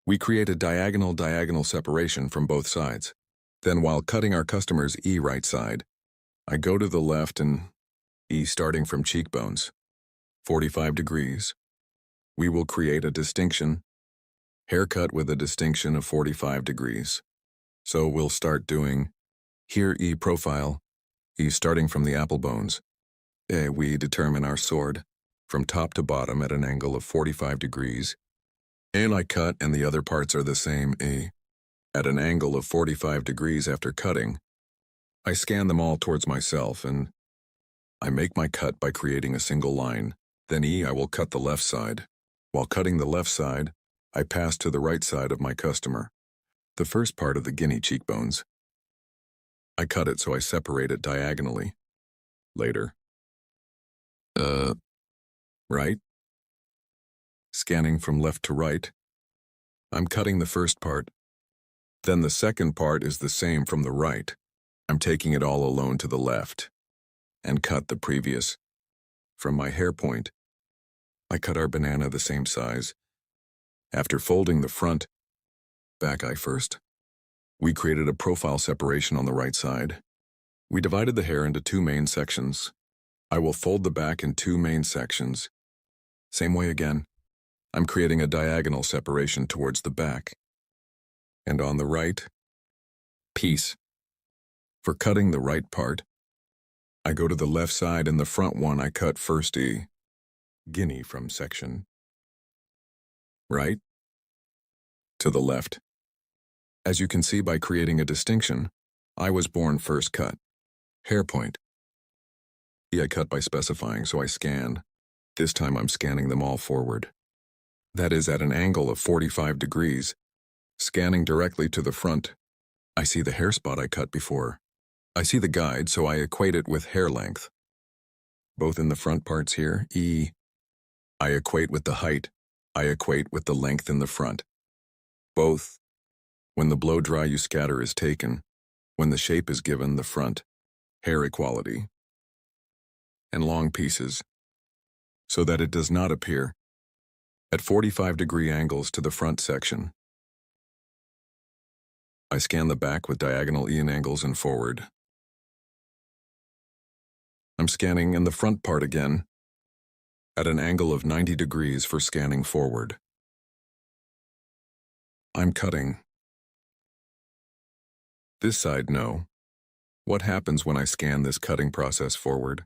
we create a diagonal separation from both sides. Then while cutting our customer's E right side, I go to the left and E starting from cheekbones, 45 degrees. We will create a distinction, haircut with a distinction of 45 degrees. So we'll start doing here E profile, E starting from the apple bones. We determine our sword from top to bottom at an angle of 45 degrees. And I cut and the other parts are the same at an angle of 45 degrees after cutting. I scan them all towards myself and I make my cut by creating a single line. Then I will cut the left side. While cutting the left side, I pass to the right side of my customer. The first part of the guinea cheekbones. I cut it so I separate it diagonally. Later. Right? Scanning from left to right. I'm cutting the first part. Then the second part is the same from the right. I'm taking it all alone to the left. And cut the previous. From my hair point, I cut our banana the same size. After folding the front, back eye first, we created a profile separation on the right side. We divided the hair into two main sections. I will fold the back in two main sections. Same way again. I'm creating a diagonal separation towards the back. And on the right, piece. For cutting the right part, I go to the left side and the front one I cut first guinea from section right to the left. As you can see by creating a distinction, I was born first cut. Hair point. I cut by specifying, so I scan. This time I'm scanning them all forward. That is at an angle of 45 degrees. Scanning directly to the front, I see the hair spot I cut before. I see the guide, so I equate it with hair length. Both in the front parts here, I equate with the height. I equate with the length in the front. Both. When the blow dry you scatter is taken, when the shape is given the front, hair equality, and long pieces, so that it does not appear at 45-degree angles to the front section. I scan the back with diagonal Ian angles and forward. I'm scanning in the front part again, at an angle of 90 degrees for scanning forward. I'm cutting. This side, no. What happens when I scan this cutting process forward?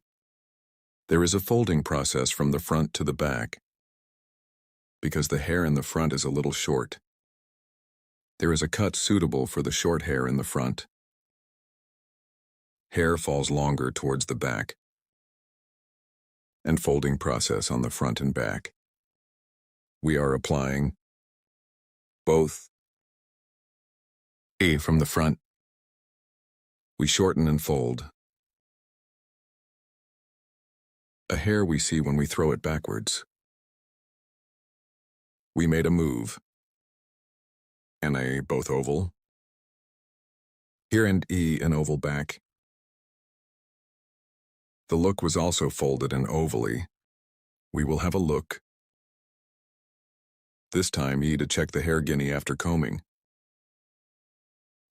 There is a folding process from the front to the back, because the hair in the front is a little short. There is a cut suitable for the short hair in the front. Hair falls longer towards the back, and folding process on the front and back. We are applying both from the front. We shorten and fold. A hair we see when we throw it backwards. We made a move. And a both oval. Here and an oval back. The look was also folded and ovally. We will have a look. This time to check the hair guinea after combing.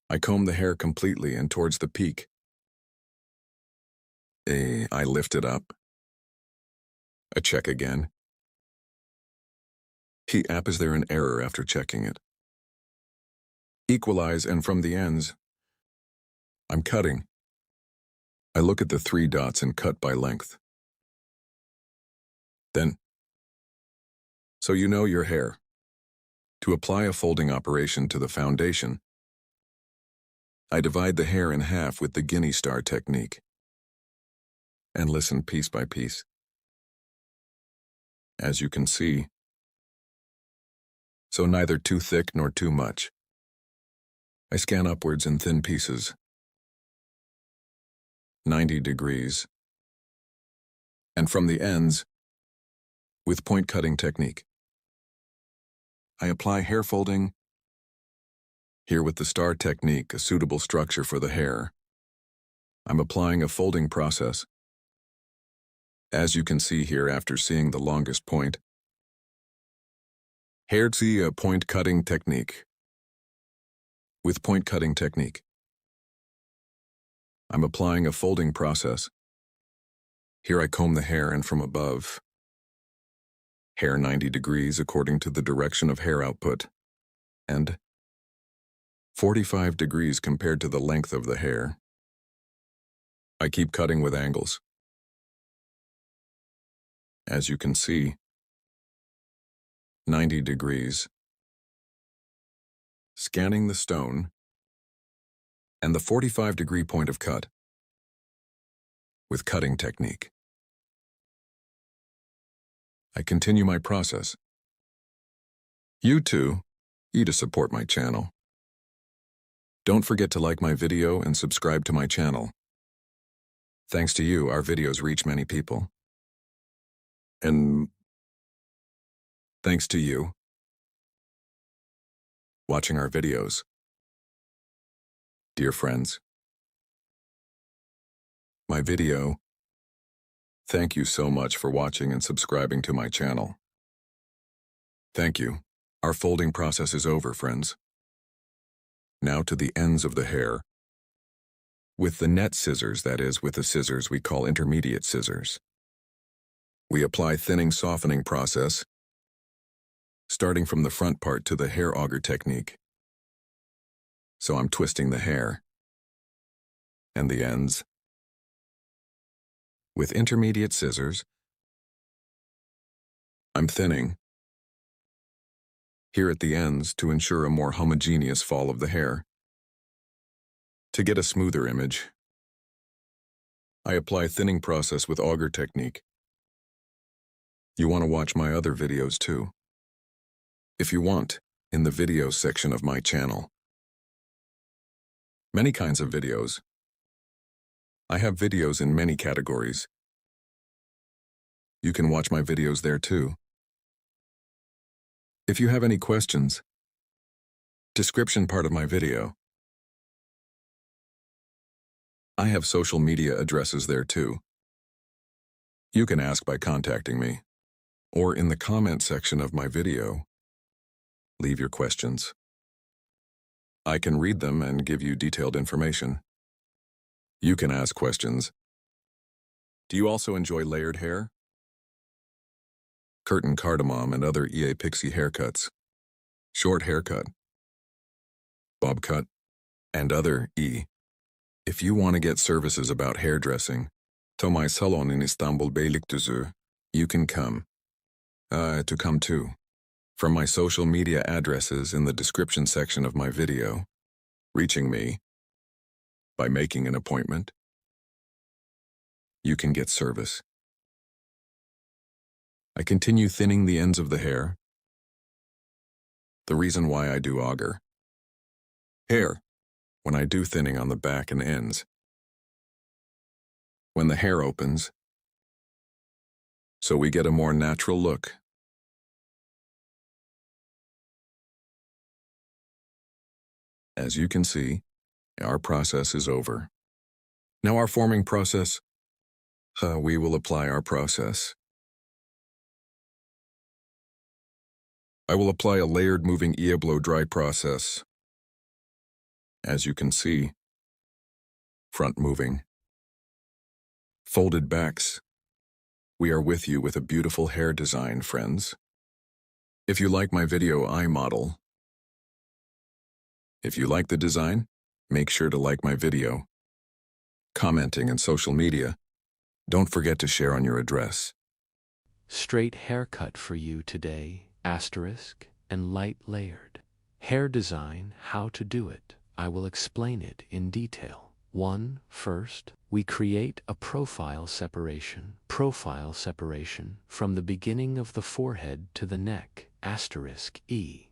I comb the hair completely and towards the peak. I lift it up. A check again. Is there an error after checking it? Equalize and from the ends. I'm cutting. I look at the 3 dots and cut by length. Then, so you know your hair. To apply a folding operation to the foundation, I divide the hair in half with the guinea star technique. And listen piece by piece. As you can see, so neither too thick nor too much. I scan upwards in thin pieces. 90 degrees. And from the ends, with point cutting technique. I apply hair folding. Here with the star technique, a suitable structure for the hair. I'm applying a folding process. As you can see here after seeing the longest point, hairstyle point cutting technique. With point cutting technique, I'm applying a folding process. Here I comb the hair and from above, hair 90 degrees according to the direction of hair output, and 45 degrees compared to the length of the hair. I keep cutting with angles. As you can see, 90 degrees, scanning the stone, and the 45-degree point of cut with cutting technique. I continue my process. You too, to support my channel. Don't forget to like my video and subscribe to my channel. Thanks to you, our videos reach many people. And thanks to you watching our videos. Dear friends, my video, thank you so much for watching and subscribing to my channel. Thank you. Our folding process is over, friends. Now to the ends of the hair. With the net scissors, that is, with the scissors we call intermediate scissors, we apply thinning softening process, starting from the front part to the hair auger technique. So I'm twisting the hair and the ends. With intermediate scissors, I'm thinning here at the ends to ensure a more homogeneous fall of the hair. To get a smoother image, I apply thinning process with auger technique. You want to watch my other videos too. If you want, in the videos section of my channel. Many kinds of videos. I have videos in many categories. You can watch my videos there too. If you have any questions, description part of my video. I have social media addresses there too. You can ask by contacting me, or in the comment section of my video, leave your questions. I can read them and give you detailed information. You can ask questions. Do you also enjoy layered hair? Curtain cardamom and other Pixie haircuts, short haircut, bob cut, and other If you want to get services about hairdressing, to my salon in Istanbul Beylikdüzü, you can come. To come too. From my social media addresses in the description section of my video, reaching me by making an appointment, you can get service. I continue thinning the ends of the hair. The reason why I do auger hair when I do thinning on the back and ends. When the hair opens, so we get a more natural look. As you can see, our process is over. Now our forming process, we will apply our process. I will apply a layered moving blow dry process. As you can see, front moving, folded backs. We are with you with a beautiful hair design, friends. If you like my video, I model. If you like the design, make sure to like my video. Commenting and social media. Don't forget to share on your address. Straight haircut for you today, asterisk, and light layered. Hair design, how to do it. I will explain it in detail. 1. First, we create a profile separation from the beginning of the forehead to the neck, asterisk E.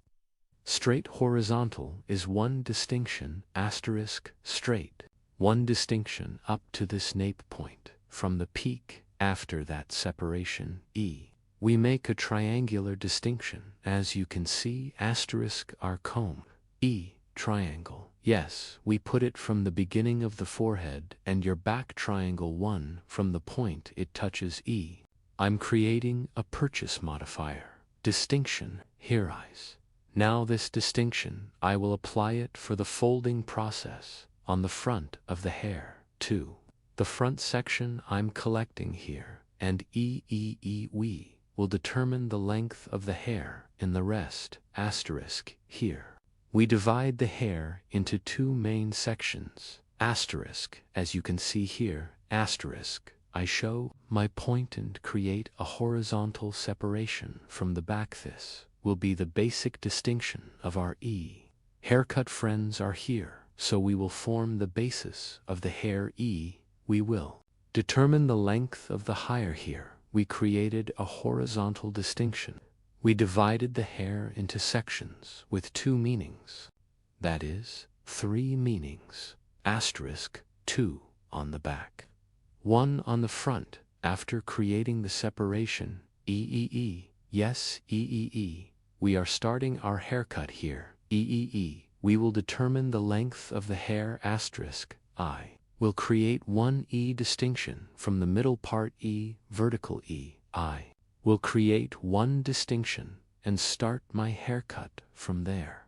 Straight horizontal is one distinction, asterisk, straight. One distinction up to this nape point. From the peak, after that separation, E. We make a triangular distinction, as you can see, asterisk our comb, E, triangle, Yes, we put it from the beginning of the forehead and your back triangle 1 from the point it touches E. I'm creating a purchase modifier, distinction, here eyes. Now this distinction, I will apply it for the folding process on the front of the hair, too. The front section I'm collecting here, and we will determine the length of the hair in the rest, asterisk, here. We divide the hair into two main sections, asterisk, as you can see here, asterisk. I show my point and create a horizontal separation from the back. This will be the basic distinction of our E. Haircut friends are here, so we will form the basis of the hair E. We will determine the length of the higher here. We created a horizontal distinction. We divided the hair into sections with two meanings. That is, three meanings, asterisk, 2 on the back, 1 on the front. After creating the separation, yes, we are starting our haircut here, we will determine the length of the hair, asterisk, I will create one E distinction from the middle part E, vertical E, I will create one distinction and start my haircut from there.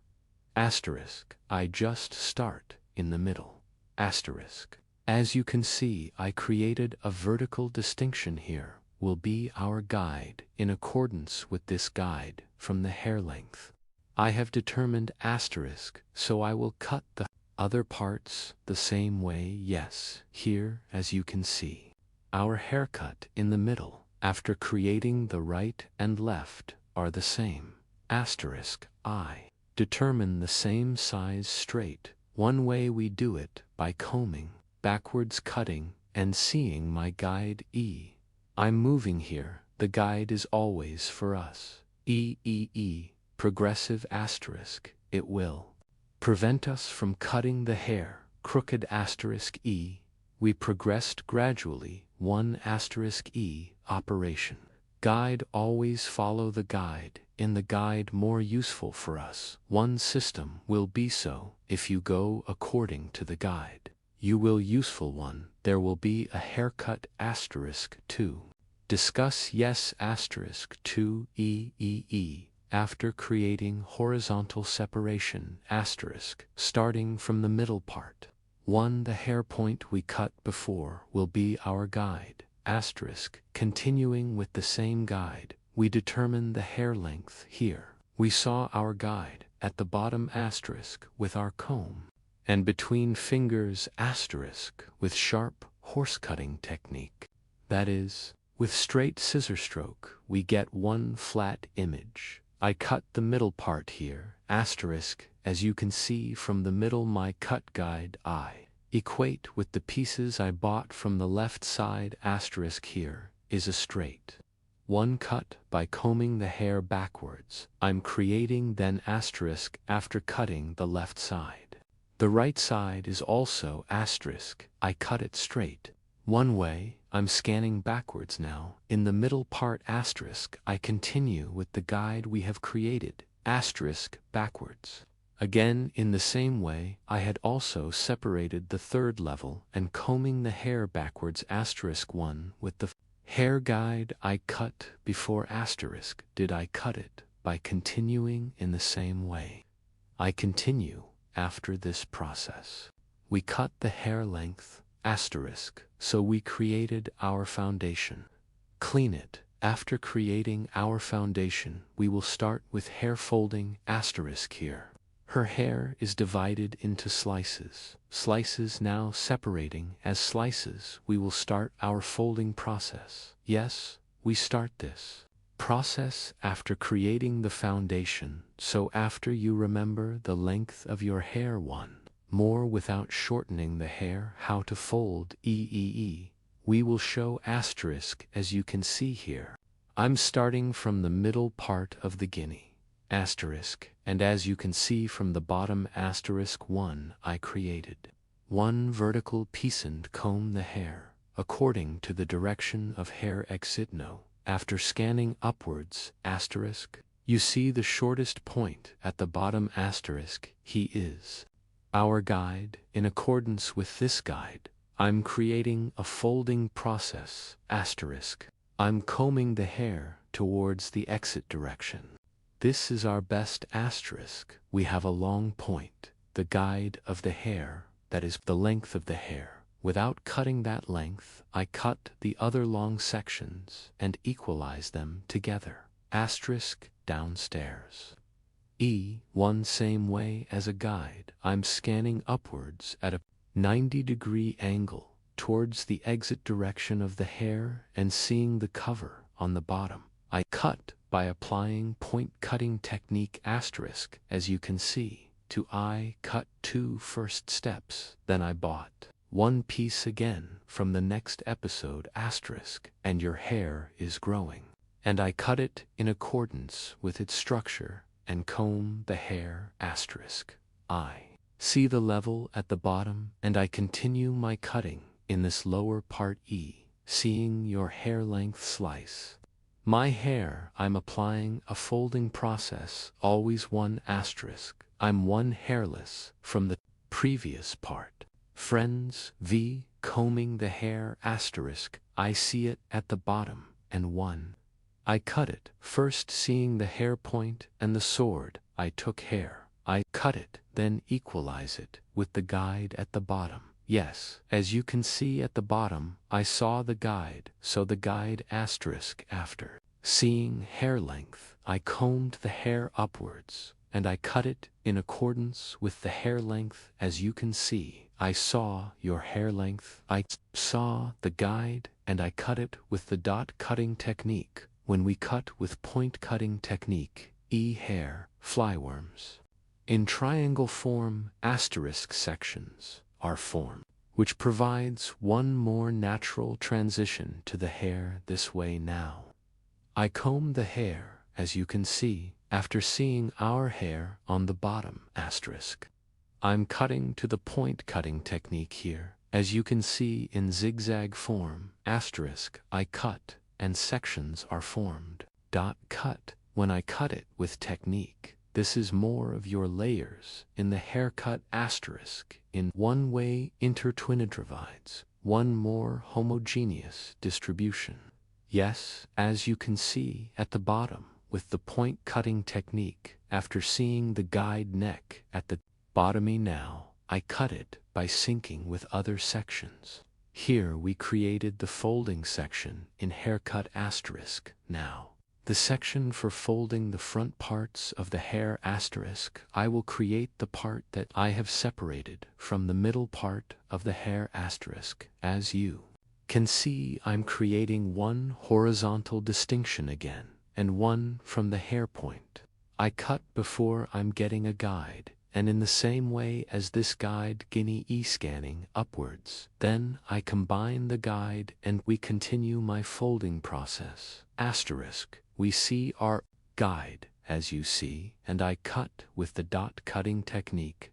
Asterisk, I just start in the middle. Asterisk. As you can see, I created a vertical distinction here, will be our guide. In accordance with this guide from the hair length, I have determined asterisk, so I will cut the other parts the same way. Yes, here, as you can see, our haircut in the middle, after creating the right and left, are the same. Asterisk, I determine the same size straight. One way we do it by combing, backwards cutting, and seeing my guide E. I'm moving here, the guide is always for us. Progressive asterisk, it will prevent us from cutting the hair, crooked asterisk E. We progressed gradually, 1 asterisk E, operation. Guide, always follow the guide. In the guide more useful for us. One system will be so, if you go according to the guide. You will useful one, there will be a haircut asterisk 2. Discuss yes asterisk 2 after creating horizontal separation asterisk, starting from the middle part. 1 The hair point we cut before will be our guide, asterisk, continuing with the same guide, we determine the hair length here. We saw our guide at the bottom asterisk with our comb, and between fingers asterisk with sharp horse cutting technique. That is, with straight scissor stroke we get one flat image. I cut the middle part here, asterisk, as you can see from the middle my cut guide I equate with the pieces I bought from the left side asterisk here is a straight one cut by combing the hair backwards. I'm creating then asterisk after cutting the left side. The right side is also asterisk, I cut it straight. One way, I'm scanning backwards now. In the middle part asterisk, I continue with the guide we have created, asterisk, backwards. Again, in the same way, I had also separated the third level and combing the hair backwards asterisk 1 with the hair guide I cut before asterisk. Did I cut it by continuing in the same way? I continue after this process. We cut the hair length asterisk, so we created our foundation. Clean it. After creating our foundation, we will start with hair folding asterisk here. Her hair is divided into slices. Slices now separating as slices, we will start our folding process. Yes, we start this process after creating the foundation, so after you remember the length of your hair more without shortening the hair, how to fold we will show asterisk as you can see here. I'm starting from the middle part of the guinea, asterisk, and as you can see from the bottom asterisk 1 I created one vertical piece and comb the hair according to the direction of hair exit no. After scanning upwards asterisk, you see the shortest point at the bottom asterisk, he is our guide. In accordance with this guide, I'm creating a folding process, asterisk. I'm combing the hair towards the exit direction. This is our best asterisk. We have a long point, the guide of the hair, that is the length of the hair. Without cutting that length, I cut the other long sections and equalize them together. Asterisk downstairs. One same way as a guide, I'm scanning upwards at a 90-degree angle towards the exit direction of the hair and seeing the cover on the bottom. I cut by applying point cutting technique asterisk, as you can see. I cut 2 first steps, then I bought one piece again from the next episode asterisk, and your hair is growing. And I cut it in accordance with its structure and comb the hair asterisk. I see the level at the bottom and I continue my cutting in this lower part seeing your hair length slice. My hair, I'm applying a folding process, always one asterisk. I'm one hairless from the previous part. Friends, combing the hair asterisk, I see it at the bottom, and one. I cut it, first seeing the hair point and the sword, I took hair. I cut it, then equalize it with the guide at the bottom. Yes, as you can see at the bottom, I saw the guide, so the guide asterisk after. Seeing hair length, I combed the hair upwards, and I cut it in accordance with the hair length. As you can see, I saw your hair length. I saw the guide, and I cut it with the dot cutting technique. When we cut with point cutting technique, hair, flyworms. In triangle form, asterisk sections are formed, which provides one more natural transition to the hair this way now. I comb the hair, as you can see, after seeing our hair on the bottom asterisk. I'm cutting to the point cutting technique here, as you can see in zigzag form, asterisk, I cut, and sections are formed. Cut. When I cut it with technique, this is more of your layers in the haircut asterisk. In one way intertwined divides, one more homogeneous distribution. Yes, as you can see at the bottom, with the point cutting technique, after seeing the guide neck at the bottomy now, I cut it by syncing with other sections. Here we created the folding section in haircut asterisk now. The section for folding the front parts of the hair asterisk, I will create the part that I have separated from the middle part of the hair asterisk. As you can see, I'm creating one horizontal distinction again, and one from the hair point. I cut before I'm getting a guide, and in the same way as this guide scanning upwards. Then I combine the guide and we continue my folding process. Asterisk, we see our guide, as you see, and I cut with the dot cutting technique,